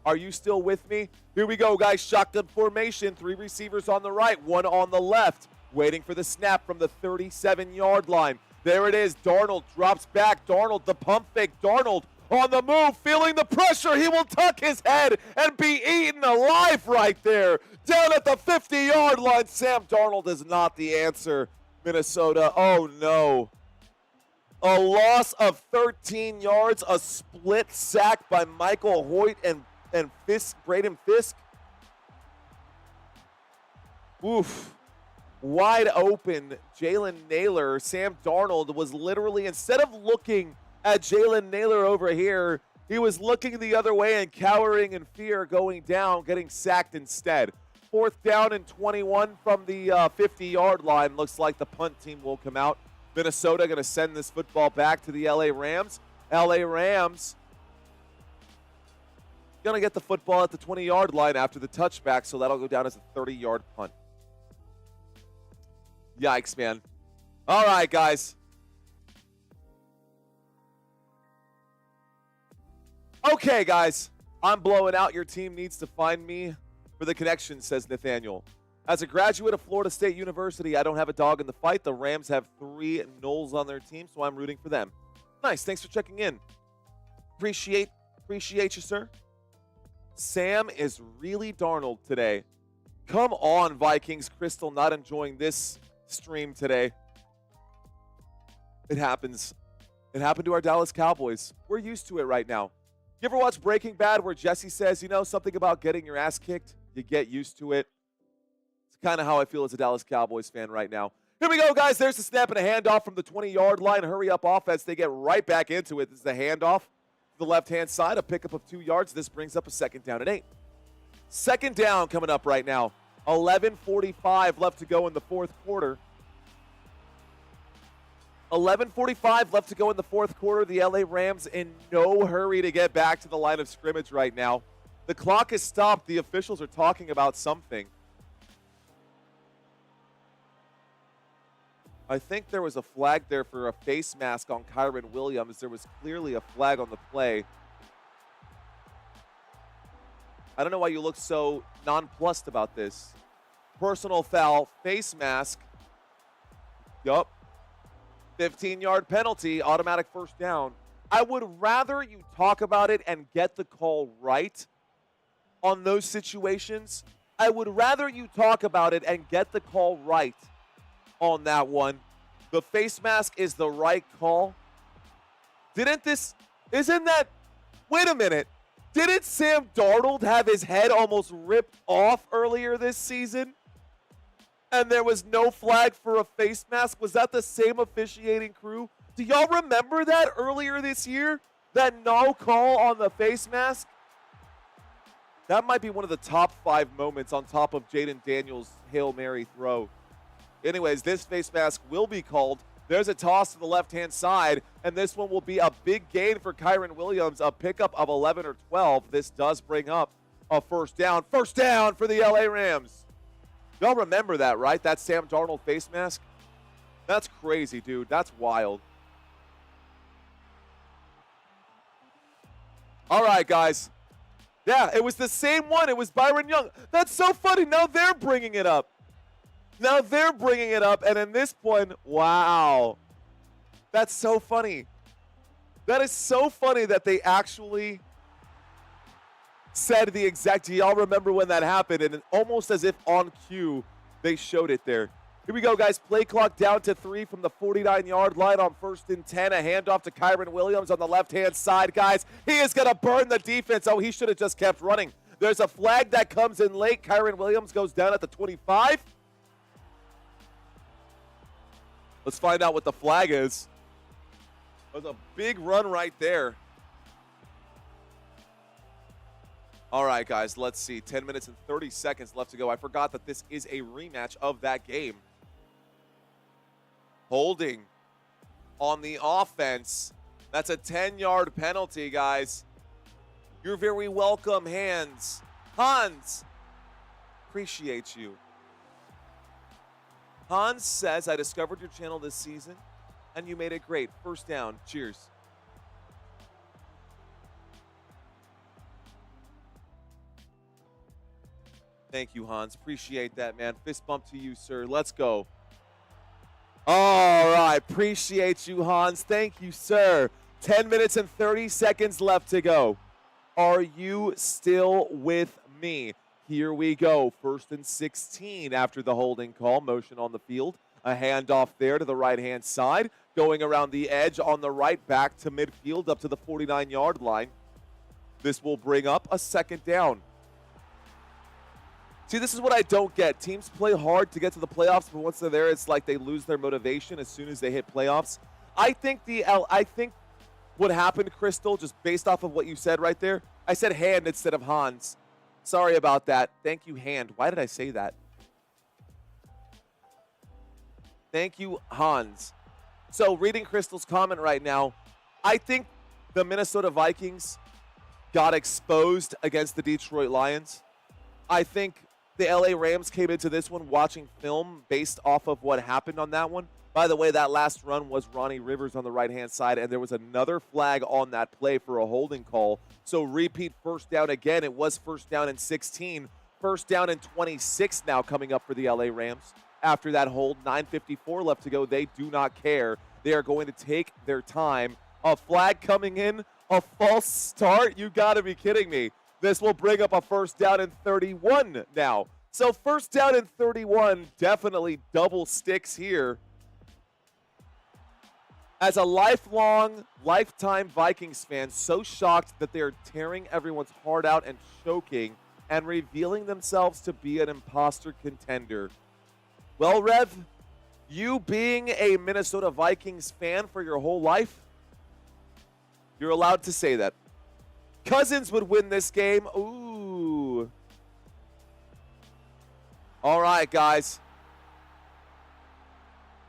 Are you still with me? Here we go, guys. Shotgun formation. 3 receivers on the right, 1 on the left. Waiting for the snap from the 37-yard line. There it is. Darnold drops back. Darnold, the pump fake. Darnold on the move, feeling the pressure. He will tuck his head and be eaten alive right there. Down at the 50-yard line. Sam Darnold is not the answer. Minnesota, oh no. A loss of 13 yards, a split sack by Michael Hoyt and Fisk, Braden Fisk. Oof. Wide open, Jalen Naylor. Sam Darnold was literally, instead of looking at Jalen Naylor over here, he was looking the other way and cowering in fear, going down, getting sacked instead. 4th down and 21 from the 50-yard line. Looks like the punt team will come out. Minnesota going to send this football back to the LA Rams. LA Rams going to get the football at the 20-yard line after the touchback, so that'll go down as a 30-yard punt. Yikes, man. All right, guys. Okay, guys. I'm blowing out. Your team needs to find me for the connection, says Nathaniel. As a graduate of Florida State University, I don't have a dog in the fight. The Rams have 3 Knowles on their team, so I'm rooting for them. Nice. Thanks for checking in. Appreciate you, sir. Sam is really Darnold today. Come on, Vikings. Crystal not enjoying this stream today. It happens. It happened to our Dallas Cowboys. We're used to it right now. You ever watch Breaking Bad where Jesse says, you know, something about getting your ass kicked? You get used to it. It's kind of how I feel as a Dallas Cowboys fan right now. Here we go, guys. There's the snap and a handoff from the 20-yard line. Hurry up offense. They get right back into it. This is the handoff to the left-hand side. A pickup of 2 yards. This brings up a 2nd down and 8. 2nd down coming up right now. 11:45 left to go in the 4th quarter. 11:45 left to go in the 4th quarter. The LA Rams in no hurry to get back to the line of scrimmage right now. The clock is stopped. The officials are talking about something. I think there was a flag there for a face mask on Kyren Williams. There was clearly a flag on the play. I don't know why you look so nonplussed about this. Personal foul, face mask. Yup. 15-yard penalty, automatic 1st down. I would rather you talk about it and get the call right on those situations. I would rather you talk about it and get the call right on that one. The face mask is the right call. Wait a minute. Didn't Sam Darnold have his head almost ripped off earlier this season? And there was no flag for a face mask? Was that the same officiating crew? Do y'all remember that earlier this year? That no call on the face mask? That might be one of the top 5 moments on top of Jaden Daniels' Hail Mary throw. Anyways, this face mask will be called. There's a toss to the left-hand side, and this one will be a big gain for Kyren Williams, a pickup of 11 or 12. This does bring up a 1st down. 1st down for the LA Rams. Y'all remember that, right? That Sam Darnold face mask? That's crazy, dude. That's wild. All right, guys. Yeah, it was the same one. It was Byron Young. That's so funny. Now they're bringing it up. And in this one, wow. That's so funny. That is so funny that they actually said the exact, do y'all remember when that happened? And almost as if on cue, they showed it there. Here we go, guys. Play clock down to 3 from the 49-yard line on 1st and 10. A handoff to Kyren Williams on the left-hand side, guys. He is going to burn the defense. Oh, he should have just kept running. There's a flag that comes in late. Kyren Williams goes down at the 25. Let's find out what the flag is. There's a big run right there. All right, guys, let's see. 10 minutes and 30 seconds left to go. I forgot that this is a rematch of that game. Holding on the offense. That's a 10-yard penalty, guys. You're very welcome, Hans. Hans, appreciate you. Hans says, I discovered your channel this season, and you made it great. First down. Cheers. Thank you, Hans. Appreciate that, man. Fist bump to you, sir. Let's go. All right. Appreciate you, Hans. Thank you, sir. 10 minutes and 30 seconds left to go. Are you still with me? Here we go. 1st and 16 after the holding call. Motion on the field. A handoff there to the right-hand side. Going around the edge on the right, back to midfield up to the 49-yard line. This will bring up a 2nd down. See, this is what I don't get. Teams play hard to get to the playoffs, but once they're there, it's like they lose their motivation as soon as they hit playoffs. I think what happened, Crystal, just based off of what you said right there, I said Hand instead of Hans. Sorry about that. Thank you, Hand. Why did I say that? Thank you, Hans. So, reading Crystal's comment right now, I think the Minnesota Vikings got exposed against the Detroit Lions. I think the LA Rams came into this one watching film based off of what happened on that one. By the way, that last run was Ronnie Rivers on the right-hand side, and there was another flag on that play for a holding call. So repeat 1st down again. It was 1st down and 16. 1st down and 26 now coming up for the LA Rams. After that hold, 9:54 left to go. They do not care. They are going to take their time. A flag coming in, a false start. You got to be kidding me. This will bring up a 1st down and 31 now. So 1st down and 31, definitely double sticks here. As a lifetime Vikings fan, so shocked that they are tearing everyone's heart out and choking and revealing themselves to be an imposter contender. Well, Rev, you being a Minnesota Vikings fan for your whole life, you're allowed to say that. Cousins would win this game. Ooh. All right, guys.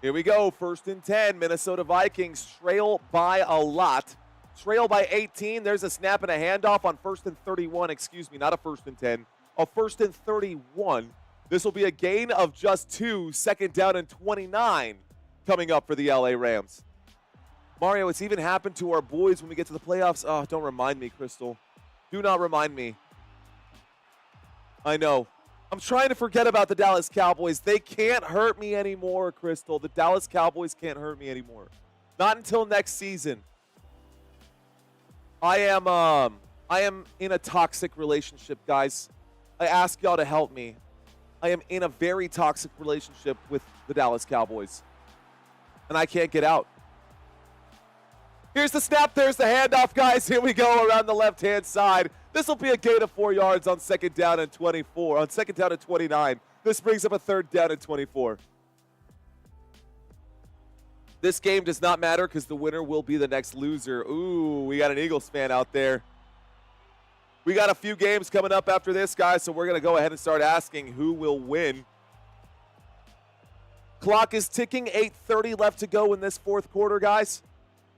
Here we go. 1st and 10. Minnesota Vikings trail by a lot. Trail by 18. There's a snap and a handoff on 1st and 31. Excuse me, not a 1st and 10. A 1st and 31. This will be a gain of just 2. 2nd down and 29 coming up for the LA Rams. Mario, it's even happened to our boys when we get to the playoffs. Oh, don't remind me, Crystal. Do not remind me. I know. I'm trying to forget about the Dallas Cowboys. They can't hurt me anymore, Crystal. The Dallas Cowboys can't hurt me anymore. Not until next season. I am in a toxic relationship, guys. I ask y'all to help me. I am in a very toxic relationship with the Dallas Cowboys. And I can't get out. Here's the snap. There's the handoff, guys. Here we go around the left-hand side. This will be a gain of 4 yards on 2nd down and 24. On 2nd down and 29. This brings up a 3rd down and 24. This game does not matter because the winner will be the next loser. Ooh, we got an Eagles fan out there. We got a few games coming up after this, guys, so we're going to go ahead and start asking who will win. Clock is ticking. 8:30 left to go in this 4th quarter, guys.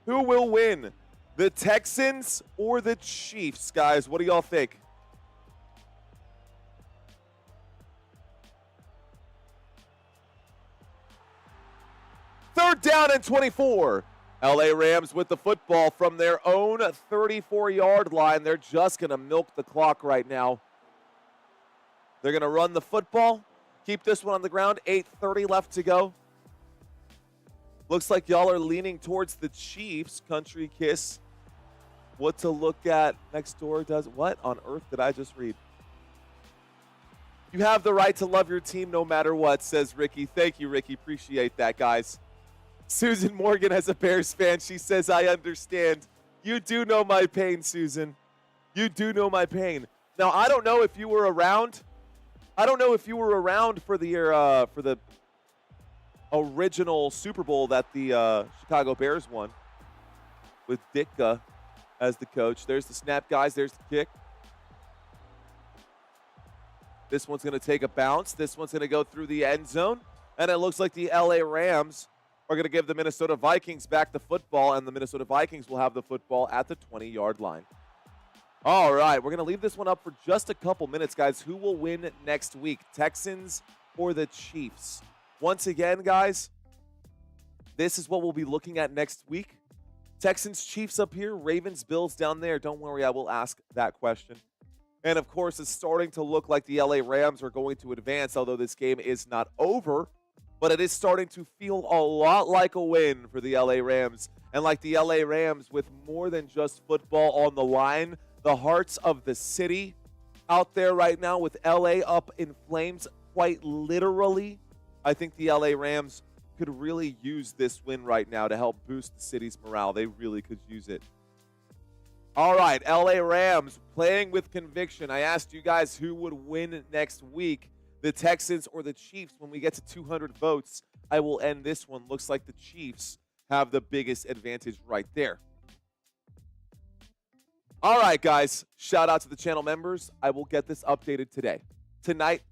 Who will win? The Texans or the Chiefs, guys? What do y'all think? Third down and 24. LA Rams with the football from their own 34-yard line. They're just going to milk the clock right now. They're going to run the football. Keep this one on the ground. 8:30 left to go. Looks like y'all are leaning towards the Chiefs. Country Kiss. What to look at next door does. What on earth did I just read? You have the right to love your team no matter what, says Ricky. Thank you, Ricky. Appreciate that, guys. Susan Morgan, as a Bears fan, she says, I understand. You do know my pain, Susan. You do know my pain. Now, I don't know if you were around. I don't know if you were around for the original Super Bowl that the Chicago Bears won with Ditka as the coach. There's the snap, guys. There's the kick. This one's going to take a bounce. This one's going to go through the end zone. And it looks like the LA Rams are going to give the Minnesota Vikings back the football, and the Minnesota Vikings will have the football at the 20-yard line. All right, we're going to leave this one up for just a couple minutes, guys. Who will win next week, Texans or the Chiefs? Once again, guys, this is what we'll be looking at next week. Texans, Chiefs up here, Ravens, Bills down there. Don't worry, I will ask that question. And, of course, it's starting to look like the LA Rams are going to advance, although this game is not over. But it is starting to feel a lot like a win for the LA Rams. And like the LA Rams, with more than just football on the line, the hearts of the city out there right now with LA up in flames, quite literally. I think the LA Rams could really use this win right now to help boost the city's morale. They really could use it. All right, LA Rams playing with conviction. I asked you guys who would win next week, the Texans or the Chiefs. When we get to 200 votes, I will end this one. Looks like the Chiefs have the biggest advantage right there. All right, guys, shout out to the channel members. I will get this updated today. Tonight,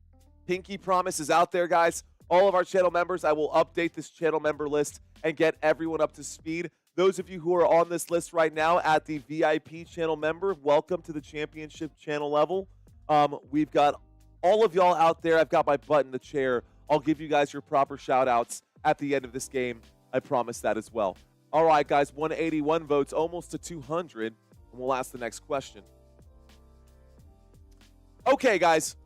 Pinky Promise is out there, guys. All of our channel members, I will update this channel member list and get everyone up to speed. Those of you who are on this list right now at the VIP channel member, welcome to the championship channel level. We've got all of y'all out there. I've got my butt in the chair. I'll give you guys your proper shout outs at the end of this game. I promise that as well. All right, guys, 181 votes, almost to 200. And we'll ask the next question. Okay, guys.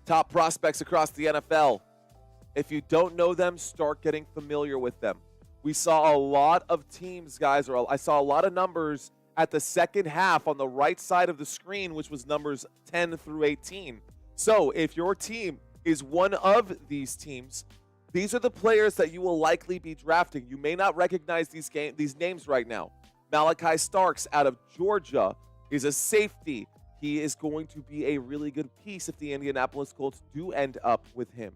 Top prospects across the NFL. If you don't know them, start getting familiar with them. We saw a lot of teams, guys, or I saw a lot of numbers at the second half on the right side of the screen, which was numbers 10 through 18. So if your team is one of these teams, these are the players that you will likely be drafting. You may not recognize these names right now. Malachi Starks out of Georgia is a safety. He is going to be a really good piece if the Indianapolis Colts do end up with him.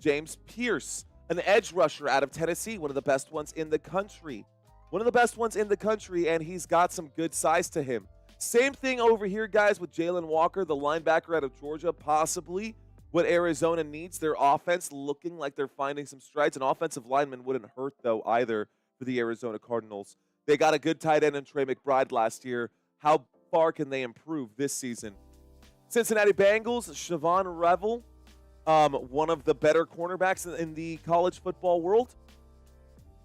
James Pierce, an edge rusher out of Tennessee, one of the best ones in the country. One of the best ones in the country, and he's got some good size to him. Same thing over here, guys, with Jalen Walker, the linebacker out of Georgia, possibly what Arizona needs. Their offense looking like they're finding some strides. An offensive lineman wouldn't hurt, though, either for the Arizona Cardinals. They got a good tight end in Trey McBride last year. How far can they improve this season? Cincinnati Bengals, Siobhan Revel, one of the better cornerbacks in the college football world.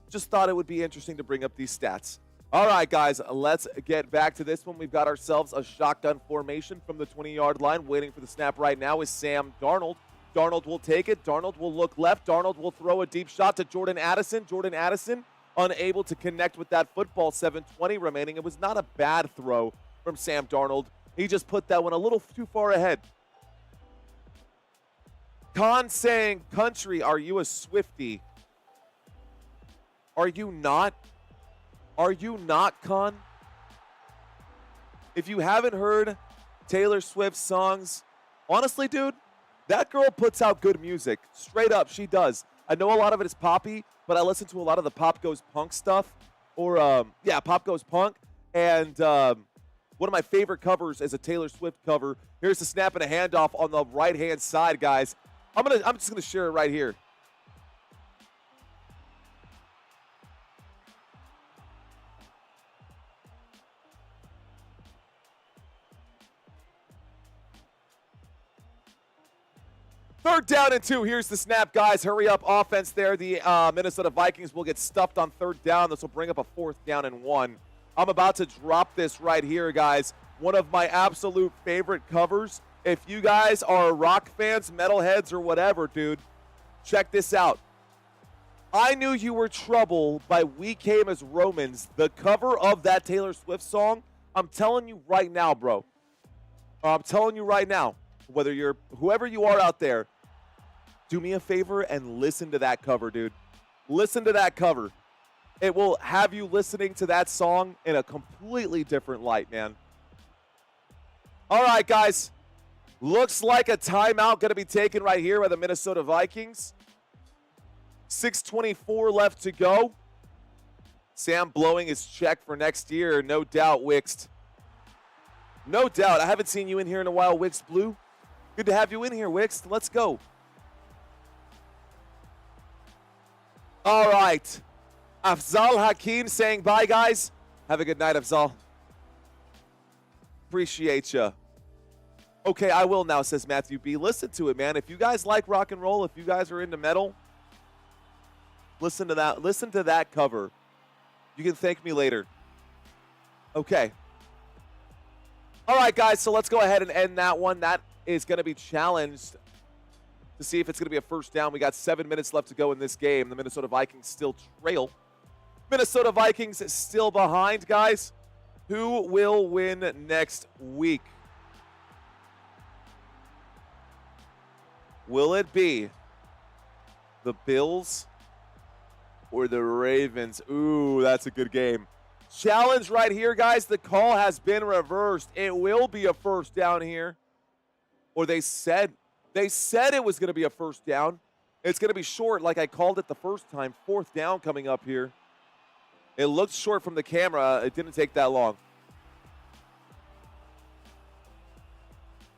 Just thought it would be interesting to bring up these stats. All right, guys, let's get back to this one. We've got ourselves a shotgun formation from the 20-yard line. Waiting for the snap right now is Sam Darnold. Darnold will take it. Darnold will look left. Darnold will throw a deep shot to Jordan Addison. Jordan Addison unable to connect with that football. 7:20 remaining. It was not a bad throw from Sam Darnold. He just put that one a little too far ahead. Khan saying, country, are you a Swiftie? Are you not? Are you not, Khan? If you haven't heard Taylor Swift's songs, honestly, dude, that girl puts out good music. Straight up, she does. I know a lot of it is poppy, but I listen to a lot of the Pop Goes Punk stuff. Or, Pop Goes Punk. And one of my favorite covers is a Taylor Swift cover. Here's the snap and a handoff on the right-hand side, guys. I'm just gonna share it right here. Third down and 2. Here's the snap, guys. Hurry up offense there. The Minnesota Vikings will get stuffed on third down. This will bring up a 4th down and 1. I'm about to drop this right here, guys. One of my absolute favorite covers. If you guys are rock fans, metalheads, or whatever, dude, check this out. I Knew You Were Trouble by We Came as Romans. The cover of that Taylor Swift song, I'm telling you right now, bro. I'm telling you right now, whoever you are out there, do me a favor and listen to that cover, dude. Listen to that cover. It will have you listening to that song in a completely different light, man. All right, guys. Looks like a timeout going to be taken right here by the Minnesota Vikings. 6:24 left to go. Sam blowing his check for next year. No doubt, Wixt. No doubt. I haven't seen you in here in a while, Wixt Blue. Good to have you in here, Wixt. Let's go. All right. Afzal Hakim saying bye, guys. Have a good night, Afzal. Appreciate you. Okay, I will now, says Matthew B. Listen to it, man. If you guys like rock and roll, if you guys are into metal, listen to that. Listen to that cover. You can thank me later. Okay. All right, guys, so let's go ahead and end that one. That is going to be challenged to see if it's going to be a first down. We got 7 minutes left to go in this game. The Minnesota Vikings still trail. Minnesota Vikings still behind, guys. Who will win next week? Will it be the Bills or the Ravens? Ooh, that's a good game. Challenge right here, guys. The call has been reversed. It will be a first down here. Or they said it was going to be a first down. It's going to be short like I called it the first time. Fourth down coming up here. It looked short from the camera. It didn't take that long.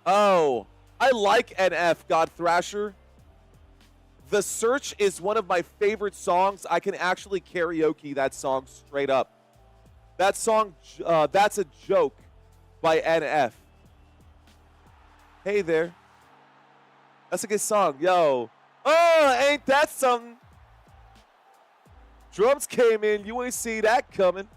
Oh, I like NF, God Thrasher. The Search is one of my favorite songs. I can actually karaoke that song straight up. That song, That's a Joke by NF. Hey there. That's a good song. Yo. Oh, ain't that something? Drums came in. You ain't see that coming.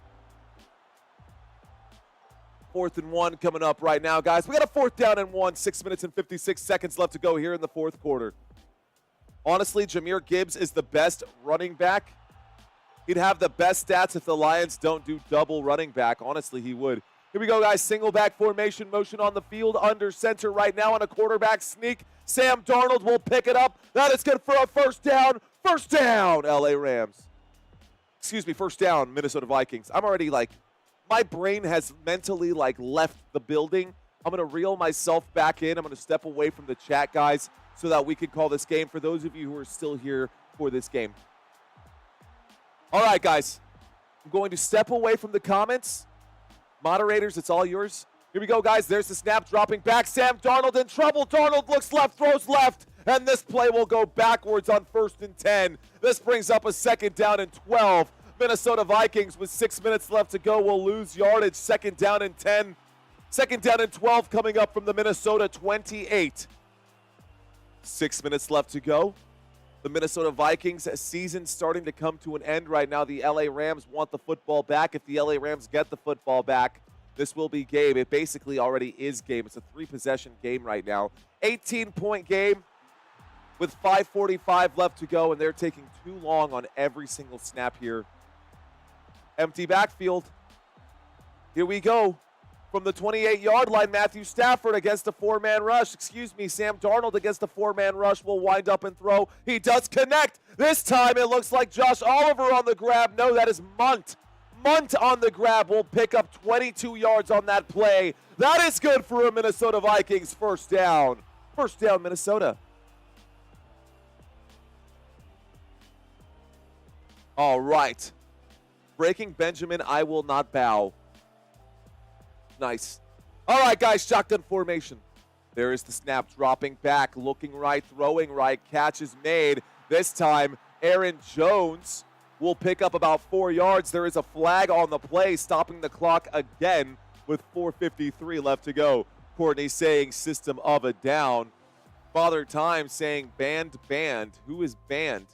4th and 1 coming up right now, guys. We got a 4th down and 1. 6 minutes and 56 seconds left to go here in the 4th quarter. Honestly, Jahmyr Gibbs is the best running back. He'd have the best stats if the Lions don't do double running back. Honestly, he would. Here we go, guys. Single back formation, motion on the field, under center right now on a quarterback sneak. Sam Darnold will pick it up. That is good for a first down. First down, LA Rams. Excuse me, first down, Minnesota Vikings. I'm already my brain has mentally left the building. I'm going to reel myself back in. I'm going to step away from the chat, guys, so that we can call this game for those of you who are still here for this game. All right, guys. I'm going to step away from the comments. Moderators, it's all yours. Here we go, guys. There's the snap dropping back. Sam Darnold in trouble. Darnold looks left, throws left, and this play will go backwards on 1st and 10. This brings up a 2nd down and 12. Minnesota Vikings with 6 minutes left to go will lose yardage. 2nd down and 10. 2nd down and 12 coming up from the Minnesota 28. 6 minutes left to go. The Minnesota Vikings season starting to come to an end right now. The LA Rams want the football back. If the LA Rams get the football back, this will be game. It basically already is game. It's a 3-possession game right now. 18-point game with 5:45 left to go, and they're taking too long on every single snap here. Empty backfield. Here we go. From the 28-yard line, Matthew Stafford against a 4-man rush. Excuse me, Sam Darnold against a 4-man rush will wind up and throw. He does connect. This time it looks like Josh Oliver on the grab. No, that is Munt. Munt on the grab will pick up 22 yards on that play. That is good for a Minnesota Vikings first down. First down, Minnesota. All right. Breaking Benjamin, I will not bow. Nice. All right, guys, shotgun formation. There is the snap, dropping back, looking right, throwing right, catch is made. This time, Aaron Jones will pick up about 4 yards. There is a flag on the play, stopping the clock again with 4:53 left to go. Courtney saying system of a down. Father Time saying banned. Who is banned?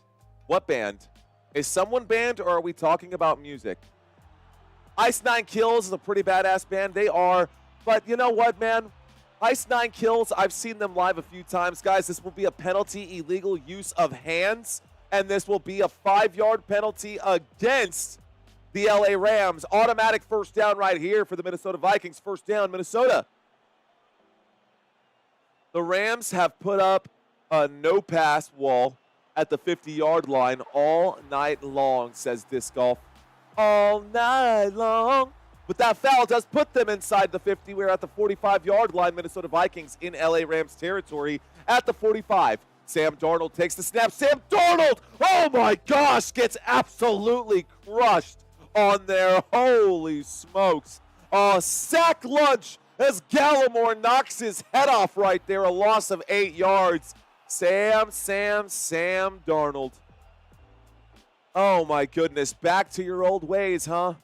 What band? Is someone banned, or are we talking about music? Ice Nine Kills is a pretty badass band. They are. But you know what, man? Ice Nine Kills, I've seen them live a few times. Guys, this will be a penalty, illegal use of hands. And this will be a 5-yard penalty against the LA Rams. Automatic first down right here for the Minnesota Vikings. First down, Minnesota. The Rams have put up a no-pass wall at the 50-yard line all night long, says Disc Golf. All night long. But that foul does put them inside the 50. We're at the 45-yard line. Minnesota Vikings in LA Rams territory at the 45. Sam Darnold takes the snap. Sam Darnold, oh my gosh, gets absolutely crushed on there. Holy smokes. Sack lunch as Gallimore knocks his head off right there. A loss of 8 yards. Sam Darnold. Oh, my goodness. Back to your old ways, huh?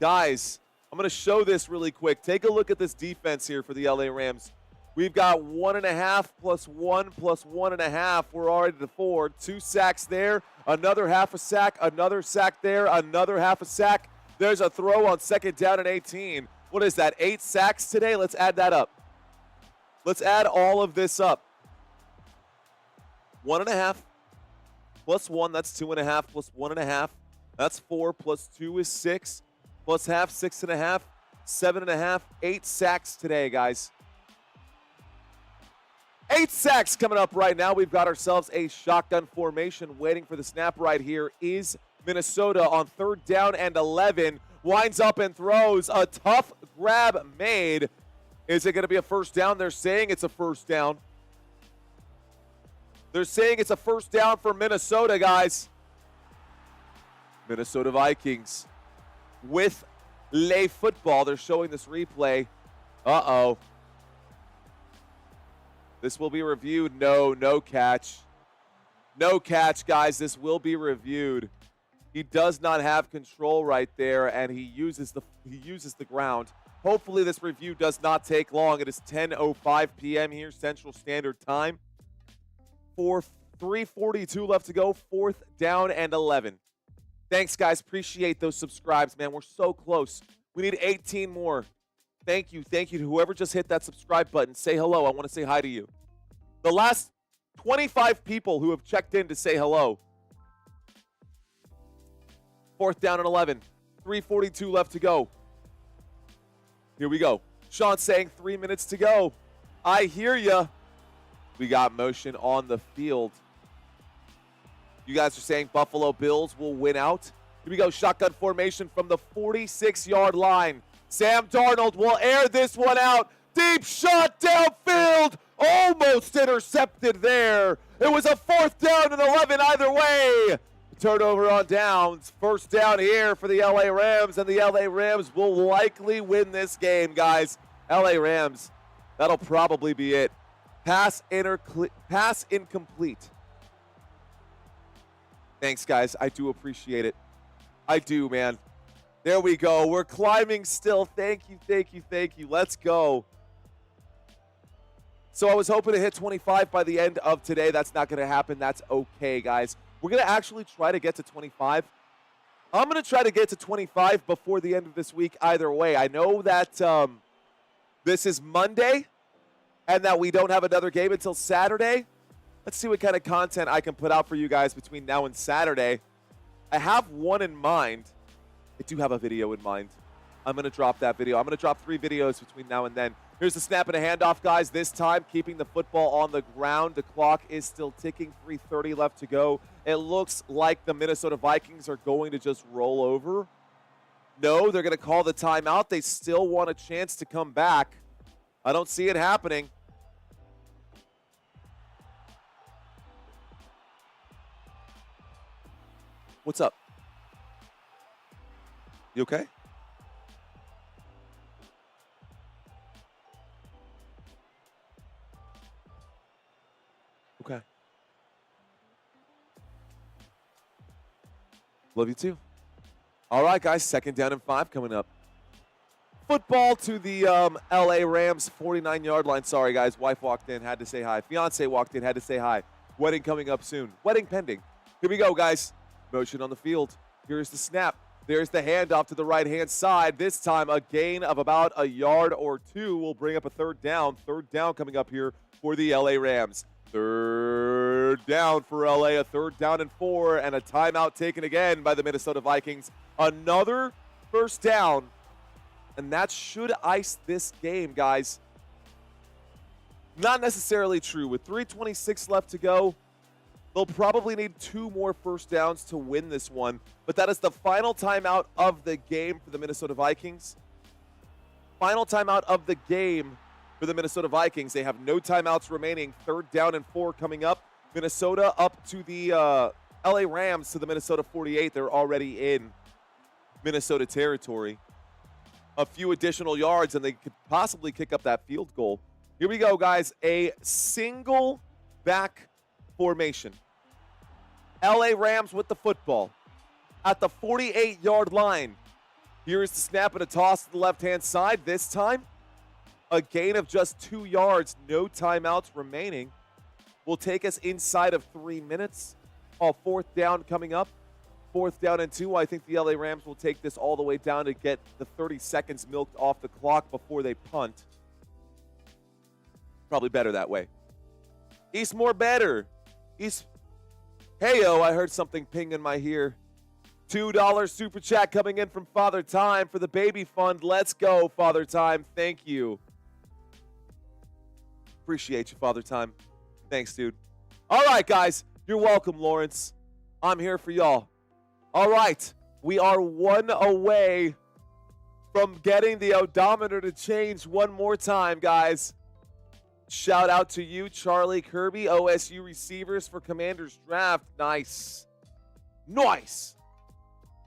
Guys, I'm going to show this really quick. Take a look at this defense here for the LA Rams. We've got 1.5 plus 1 plus 1.5. We're already to 4. 2 sacks there. Another half a sack. Another sack there. Another half a sack. There's a throw on 2nd down and 18. What is that, 8 sacks today? Let's add that up. Let's add all of this up. 1.5 plus 1, that's 2.5 plus 1.5. That's 4 plus 2 is 6. Plus half, 6.5, 7.5, 8 sacks today, guys. 8 sacks coming up right now. We've got ourselves a shotgun formation waiting for the snap right here. Is Minnesota on 3rd down and 11. Winds up and throws. A tough grab made. Is it going to be a first down? They're saying it's a first down. They're saying it's a first down for Minnesota, guys. Minnesota Vikings with lay football. They're showing this replay. Uh-oh. This will be reviewed. No catch. No catch, guys. This will be reviewed. He does not have control right there, and he uses the ground. Hopefully this review does not take long. It is 10:05 p.m. here, Central Standard Time. 3:42 left to go. 4th down and 11. Thanks, guys. Appreciate those subscribes, man. We're so close. We need 18 more. Thank you to whoever just hit that subscribe button. Say hello. I want to say hi to you. The last 25 people who have checked in to say hello. 4th down and 11. 3:42 left to go. Here we go. Sean saying 3 minutes to go. I hear ya. We got motion on the field. You guys are saying Buffalo Bills will win out. Here we go. Shotgun formation from the 46-yard line. Sam Darnold will air this one out. Deep shot downfield. Almost intercepted there. It was a 4th down and 11 either way. Turnover on downs. First down here for the LA Rams, and the LA Rams will likely win this game, guys. LA Rams, that'll probably be it. Pass incomplete. Thanks, guys. I do appreciate it. I do, man. There we go. We're climbing still. Thank you. Let's go. So I was hoping to hit 25 by the end of today. That's not going to happen. That's okay, guys. We're going to actually try to get to 25. I'm going to try to get to 25 before the end of this week either way. I know that this is Monday and that we don't have another game until Saturday. Let's see what kind of content I can put out for you guys between now and Saturday. I have one in mind. I do have a video in mind. I'm going to drop that video. I'm going to drop 3 videos between now and then. Here's the snap and a handoff, guys. This time, keeping the football on the ground. The clock is still ticking. 3:30 left to go. It looks like the Minnesota Vikings are going to just roll over. No, they're going to call the timeout. They still want a chance to come back. I don't see it happening. What's up? You okay? Okay. Love you too. All right, guys. 2nd down and 5 coming up. Football to the LA Rams 49-yard line. Sorry, guys. Wife walked in. Had to say hi. Fiance walked in. Had to say hi. Wedding coming up soon. Wedding pending. Here we go, guys. Motion on the field. Here's the snap. There's the handoff to the right-hand side. This time, a gain of about a yard or 2 will bring up a 3rd down. 3rd down coming up here for the LA Rams. 3rd down for LA, a 3rd down and 4, and a timeout taken again by the Minnesota Vikings. Another 1st down, and that should ice this game, guys. Not necessarily true. With 3:26 left to go, they'll probably need 2 more 1st downs to win this one, but that is the final timeout of the game for the Minnesota Vikings. Final timeout of the game for the Minnesota Vikings. They have no timeouts remaining. 3rd down and 4 coming up. Minnesota up to the LA Rams to the Minnesota 48. They're already in Minnesota territory. A few additional yards, and they could possibly kick up that field goal. Here we go, guys. A single back formation. LA Rams with the football at the 48-yard line. Here is the snap and a toss to the left-hand side. This time, a gain of just 2 yards, no timeouts remaining. Will take us inside of 3 minutes. Fourth down coming up. 4th down and 2. I think the LA Rams will take this all the way down to get the 30 seconds milked off the clock before they punt. Probably better that way. Eastmore better. Heyo, I heard something ping in my ear. $2 super chat coming in from Father Time for the baby fund. Let's go, Father Time. Thank you. Appreciate you, Father Time. Thanks, dude. All right, guys. You're welcome, Lawrence. I'm here for y'all. All right. We are 1 away from getting the odometer to change one more time, guys. Shout out to you, Charlie Kirby, OSU receivers for Commanders draft. Nice. Nice.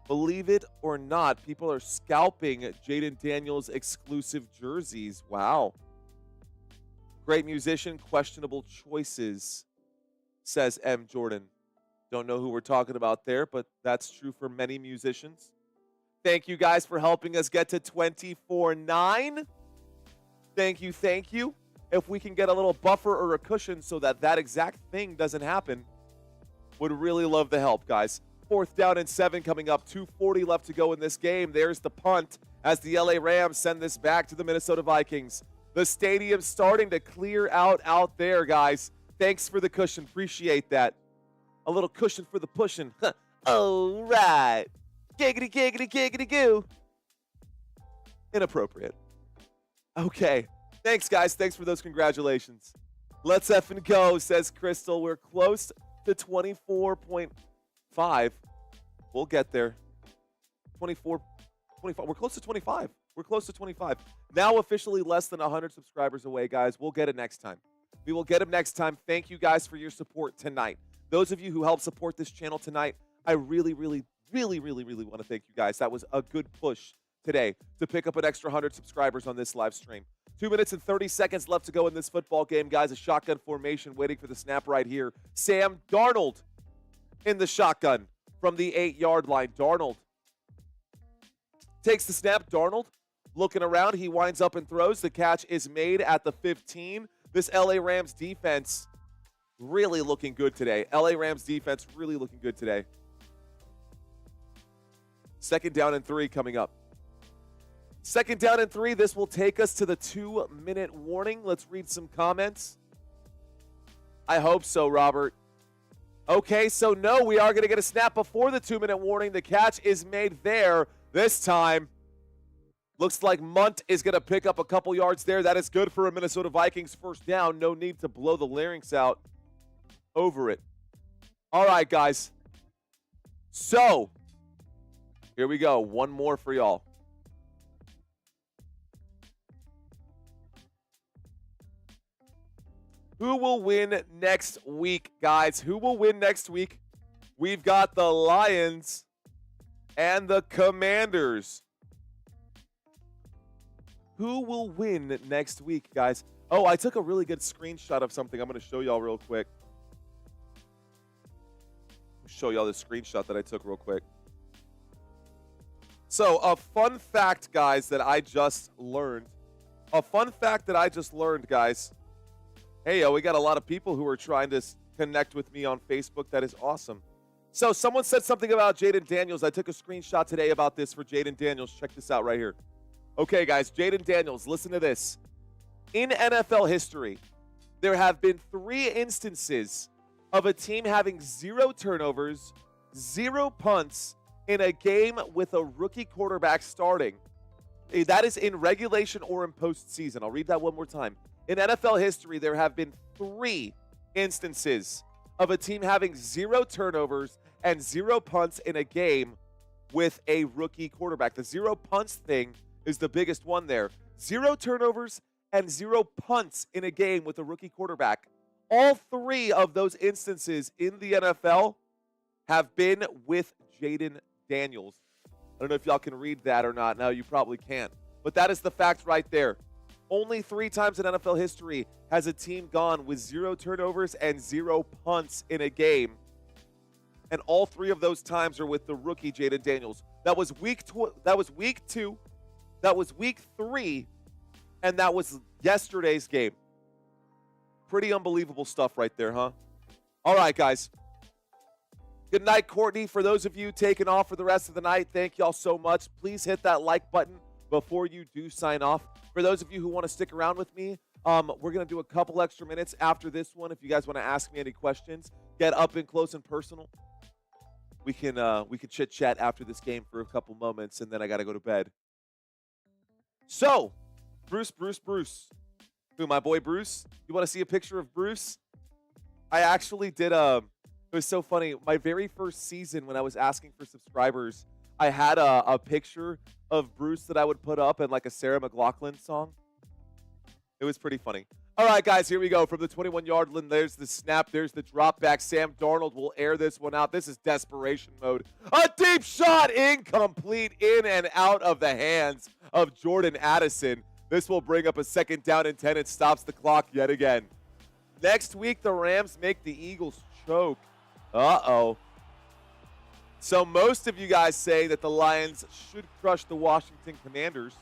Believe it or not, people are scalping Jaden Daniels exclusive jerseys. Wow. Great musician, questionable choices, says M. Jordan. Don't know who we're talking about there, but that's true for many musicians. Thank you guys for helping us get to 24-9. Thank you, thank you. If we can get a little buffer or a cushion so that that exact thing doesn't happen, would really love the help, guys. 4th down and 7 coming up. 2:40 left to go in this game. There's the punt as the LA Rams send this back to the Minnesota Vikings. The stadium's starting to clear out there, guys. Thanks for the cushion. Appreciate that. A little cushion for the pushing. All right. Giggity, giggity, giggity, goo. Inappropriate. Okay. Thanks, guys. Thanks for those congratulations. Let's effing go, says Crystal. We're close to 24.5. We'll get there. 24. We're close to 25. We're close to 25. Now officially less than 100 subscribers away, guys. We'll get it next time. We will get them next time. Thank you guys for your support tonight. Those of you who helped support this channel tonight, I really want to thank you guys. That was a good push today to pick up an extra 100 subscribers on this live stream. 2 minutes and 30 seconds left to go in this football game, guys. A shotgun formation waiting for the snap right here. Sam Darnold in the shotgun from the 8-yard line. Darnold takes the snap. Darnold looking around. He winds up and throws. The catch is made at the 15. This LA Rams defense really looking good today. LA Rams defense really looking good today. 2nd down and 3 coming up. 2nd down and 3. This will take us to the 2-minute warning. Let's read some comments. I hope so, Robert. Okay, so no, we are going to get a snap before the 2-minute warning. The catch is made there. This time, looks like Munt is going to pick up a couple yards there. That is good for a Minnesota Vikings first down. No need to blow the larynx out over it. All right, guys. So, here we go. One more for y'all. Who will win next week, guys? Who will win next week? We've got the Lions and the Commanders. Who will win next week, guys? Oh, I took a really good screenshot of something I'm going to show y'all real quick. Show y'all the screenshot that I took real quick. So, a fun fact, guys, that I just learned. Guys. Hey, we got a lot of people who are trying to connect with me on Facebook. That is awesome. So, someone said something about Jaden Daniels. I took a screenshot today about this for Jaden Daniels. Check this out right here. Okay, guys, Jaden Daniels, listen to this. In NFL history, there have been 3 instances of a team having 0 turnovers, 0 punts in a game with a rookie quarterback starting. That is in regulation or in postseason. I'll read that one more time. In NFL history, there have been 3 instances of a team having 0 turnovers and 0 punts in a game with a rookie quarterback. The 0 punts thing is the biggest one there. 0 turnovers and 0 punts in a game with a rookie quarterback. All 3 of those instances in the NFL have been with Jaden Daniels. I don't know if y'all can read that or not. No, you probably can't. But that is the fact right there. Only 3 times in NFL history has a team gone with 0 turnovers and 0 punts in a game and all 3 of those times are with the rookie Jaden Daniels. That was week 2, that was week 3, and that was yesterday's game. Pretty unbelievable stuff right there, huh? All right, guys. Good night, Courtney. For those of you taking off for the rest of the night, thank y'all so much. Please hit that like button before you do sign off. For those of you who want to stick around with me, we're going to do a couple extra minutes after this one. If you guys want to ask me any questions, get up and close and personal. We can chit-chat after this game for a couple moments, and then I got to go to bed. So, Bruce. Who, my boy Bruce? You want to see a picture of Bruce? I actually did it was so funny. My very first season when I was asking for subscribers, I had a picture of Bruce that I would put up in like a Sarah McLachlan song. It was pretty funny. All right, guys, here we go. From the 21-yard line, there's the snap. There's the drop back. Sam Darnold will air this one out. This is desperation mode. A deep shot, incomplete, in and out of the hands of Jordan Addison. This will bring up a 2nd down and 10. It stops the clock yet again. Next week, the Rams make the Eagles choke. Uh-oh. So most of you guys say that the Lions should crush the Washington Commanders.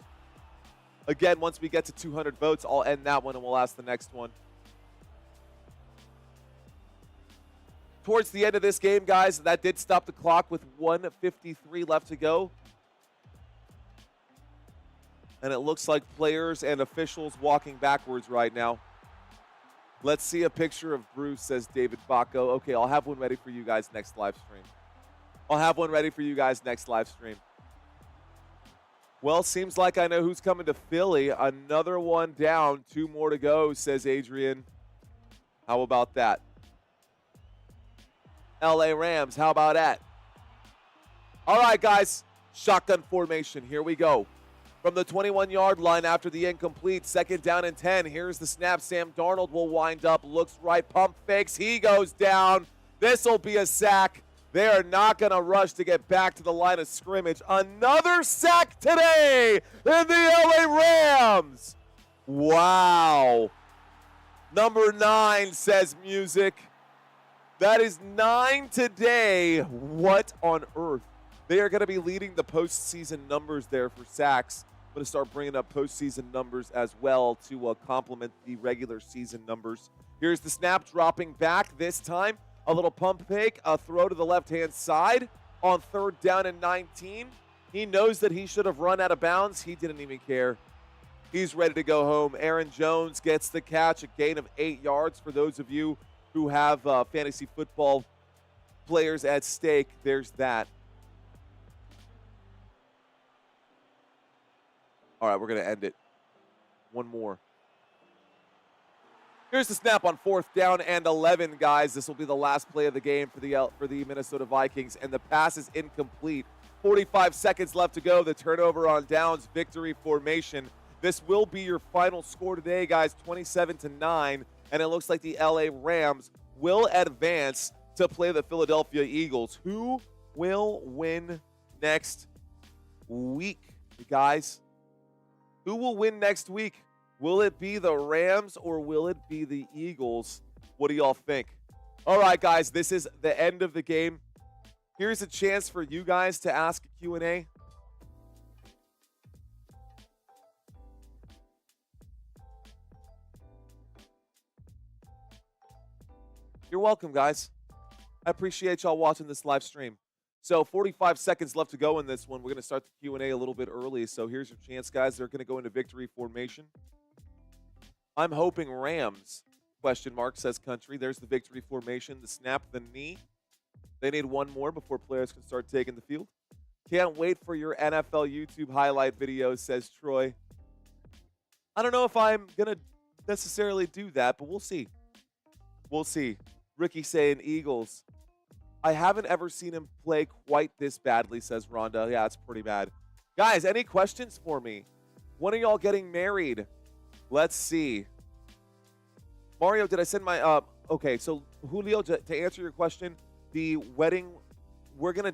Again, once we get to 200 votes, I'll end that one and we'll ask the next one. Towards the end of this game, guys, that did stop the clock with 1:53 left to go. And it looks like players and officials walking backwards right now. Let's see a picture of Bruce, says David Bacco. Okay, I'll have one ready for you guys next live stream. Well, seems like I know who's coming to Philly. Another one down, 2 more to go, says Adrian. How about that? LA Rams, how about that? All right, guys, shotgun formation. Here we go. From the 21-yard line after the incomplete, 2nd down and 10. Here's the snap. Sam Darnold will wind up, looks right, pump fakes. He goes down. This will be a sack. They are not going to rush to get back to the line of scrimmage. Another sack today in the LA Rams. Wow. Number 9, says Music. That is 9 today. What on earth? They are going to be leading the postseason numbers there for sacks. I'm going to start bringing up postseason numbers as well to complement the regular season numbers. Here's the snap, dropping back this time. A little pump fake, a throw to the left-hand side on 3rd down and 19. He knows that he should have run out of bounds. He didn't even care. He's ready to go home. Aaron Jones gets the catch, a gain of 8 yards. For those of you who have fantasy football players at stake, there's that. All right, we're going to end it. One more. Here's the snap on 4th down and 11, guys. This will be the last play of the game for the Minnesota Vikings, and the pass is incomplete. 45 seconds left to go. The turnover on downs, victory formation. This will be your final score today, guys, 27-9, and it looks like the LA Rams will advance to play the Philadelphia Eagles. Who will win next week, guys? Who will win next week? Will it be the Rams or will it be the Eagles? What do y'all think? All right, guys, this is the end of the game. Here's a chance for you guys to ask a Q&A. You're welcome, guys. I appreciate y'all watching this live stream. So 45 seconds left to go in this one. We're going to start the Q&A a little bit early. So here's your chance, guys. They're going to go into victory formation. I'm hoping Rams, question mark, says Country. There's the victory formation, the snap, the knee. They need one more before players can start taking the field. Can't wait for your NFL YouTube highlight videos, says Troy. I don't know if I'm going to necessarily do that, but we'll see. We'll see. Ricky saying Eagles. I haven't ever seen him play quite this badly, says Rhonda. Yeah, it's pretty bad. Guys, any questions for me? When are y'all getting married? Let's see. Mario, did I send my okay, so Julio, to answer your question, the wedding, we're gonna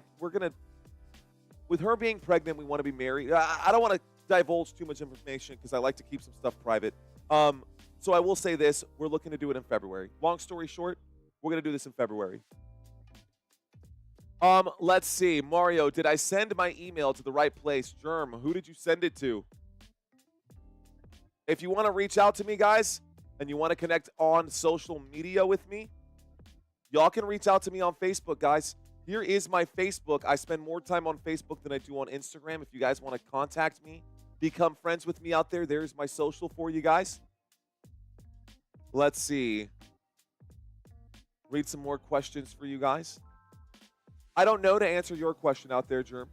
with her being pregnant, we want to be married. I don't want to divulge too much information because I like to keep some stuff private. So I will say this, we're looking to do it in February. Long story short, we're gonna do this in February. Let's see. Mario, did I send my email to the right place? Germ, who did you send it to? If you want to reach out to me, guys, and you want to connect on social media with me, y'all can reach out to me on Facebook, guys. Here is my Facebook. I spend more time on Facebook than I do on Instagram. If you guys want to contact me, become friends with me out there, there's my social for you guys. Let's see. Read some more questions for you guys. I don't know to answer your question out there, Germ.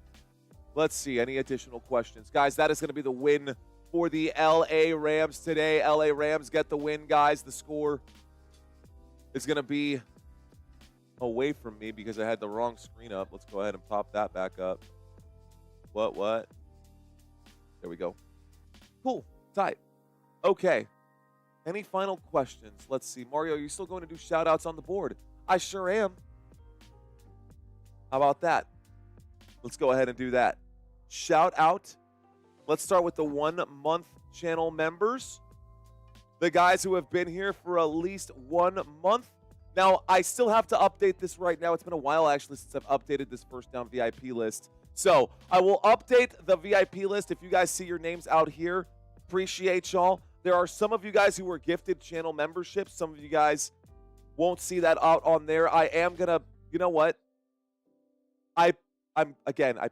Let's see. Any additional questions? Guys, that is going to be the win for the LA Rams today. LA Rams get the win, guys. The score is going to be away from me because I had the wrong screen up. Let's go ahead and pop that back up. What? There we go. Cool. Tight. Okay. Any final questions? Let's see. Mario, are you still going to do shout-outs on the board? I sure am. How about that? Let's go ahead and do that. Shout out. Let's start with the 1 month channel members. The guys who have been here for at least 1 month. Now, I still have to update this right now. It's been a while, actually, since I've updated this First Down VIP list. So, I will update the VIP list. If you guys see your names out here, appreciate y'all. There are some of you guys who were gifted channel memberships. Some of you guys won't see that out on there. I am going to, you know what? I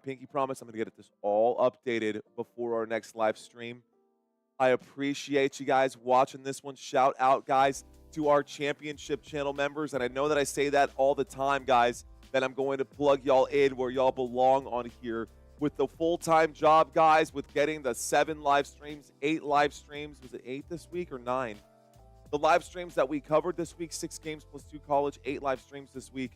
pinky promise I'm going to get this all updated before our next live stream. I appreciate you guys watching this one. Shout out, guys, to our championship channel members. And I know that I say that all the time, guys, that I'm going to plug y'all in where y'all belong on here with the full-time job, guys, with getting the 7 live streams, 8 live streams. Was it 8 this week or 9? The live streams that we covered this week, 6 games plus 2 college, 8 live streams this week.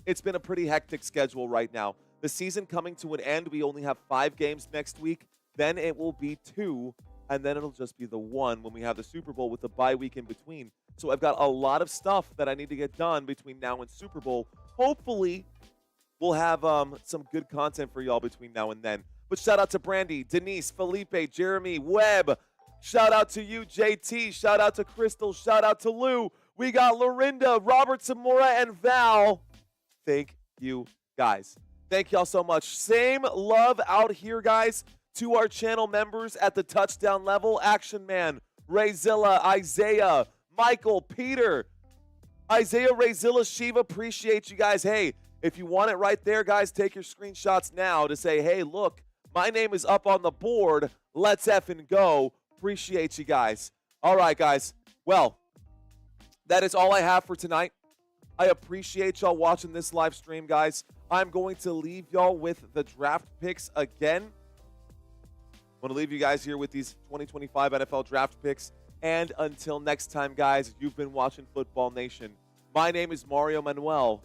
It's been a pretty hectic schedule right now. The season coming to an end. We only have 5 games next week. Then it will be 2, and then it'll just be the 1 when we have the Super Bowl with the bye week in between. So I've got a lot of stuff that I need to get done between now and Super Bowl. Hopefully, we'll have some good content for y'all between now and then. But shout out to Brandy, Denise, Felipe, Jeremy, Webb. Shout out to you, JT. Shout out to Crystal. Shout out to Lou. We got Lorinda, Robert Zamora, and Val. Thank you, guys. Thank y'all so much. Same love out here, guys, to our channel members at the touchdown level. Action Man, Rayzilla, Isaiah, Michael, Peter, Isaiah, Rayzilla, Shiva. Appreciate you guys. Hey, if you want it right there, guys, take your screenshots now to say, hey, look, my name is up on the board. Let's effing go. Appreciate you guys. All right, guys. Well, that is all I have for tonight. I appreciate y'all watching this live stream, guys. I'm going to leave y'all with the draft picks again. I'm going to leave you guys here with these 2025 NFL draft picks. And until next time, guys, you've been watching Football Nation. My name is Mario Manuel.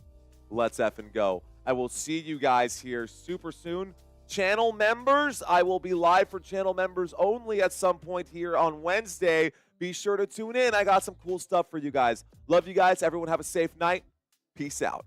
Let's effing go. I will see you guys here super soon. Channel members, I will be live for channel members only at some point here on Wednesday. Be sure to tune in. I got some cool stuff for you guys. Love you guys. Everyone have a safe night. Peace out.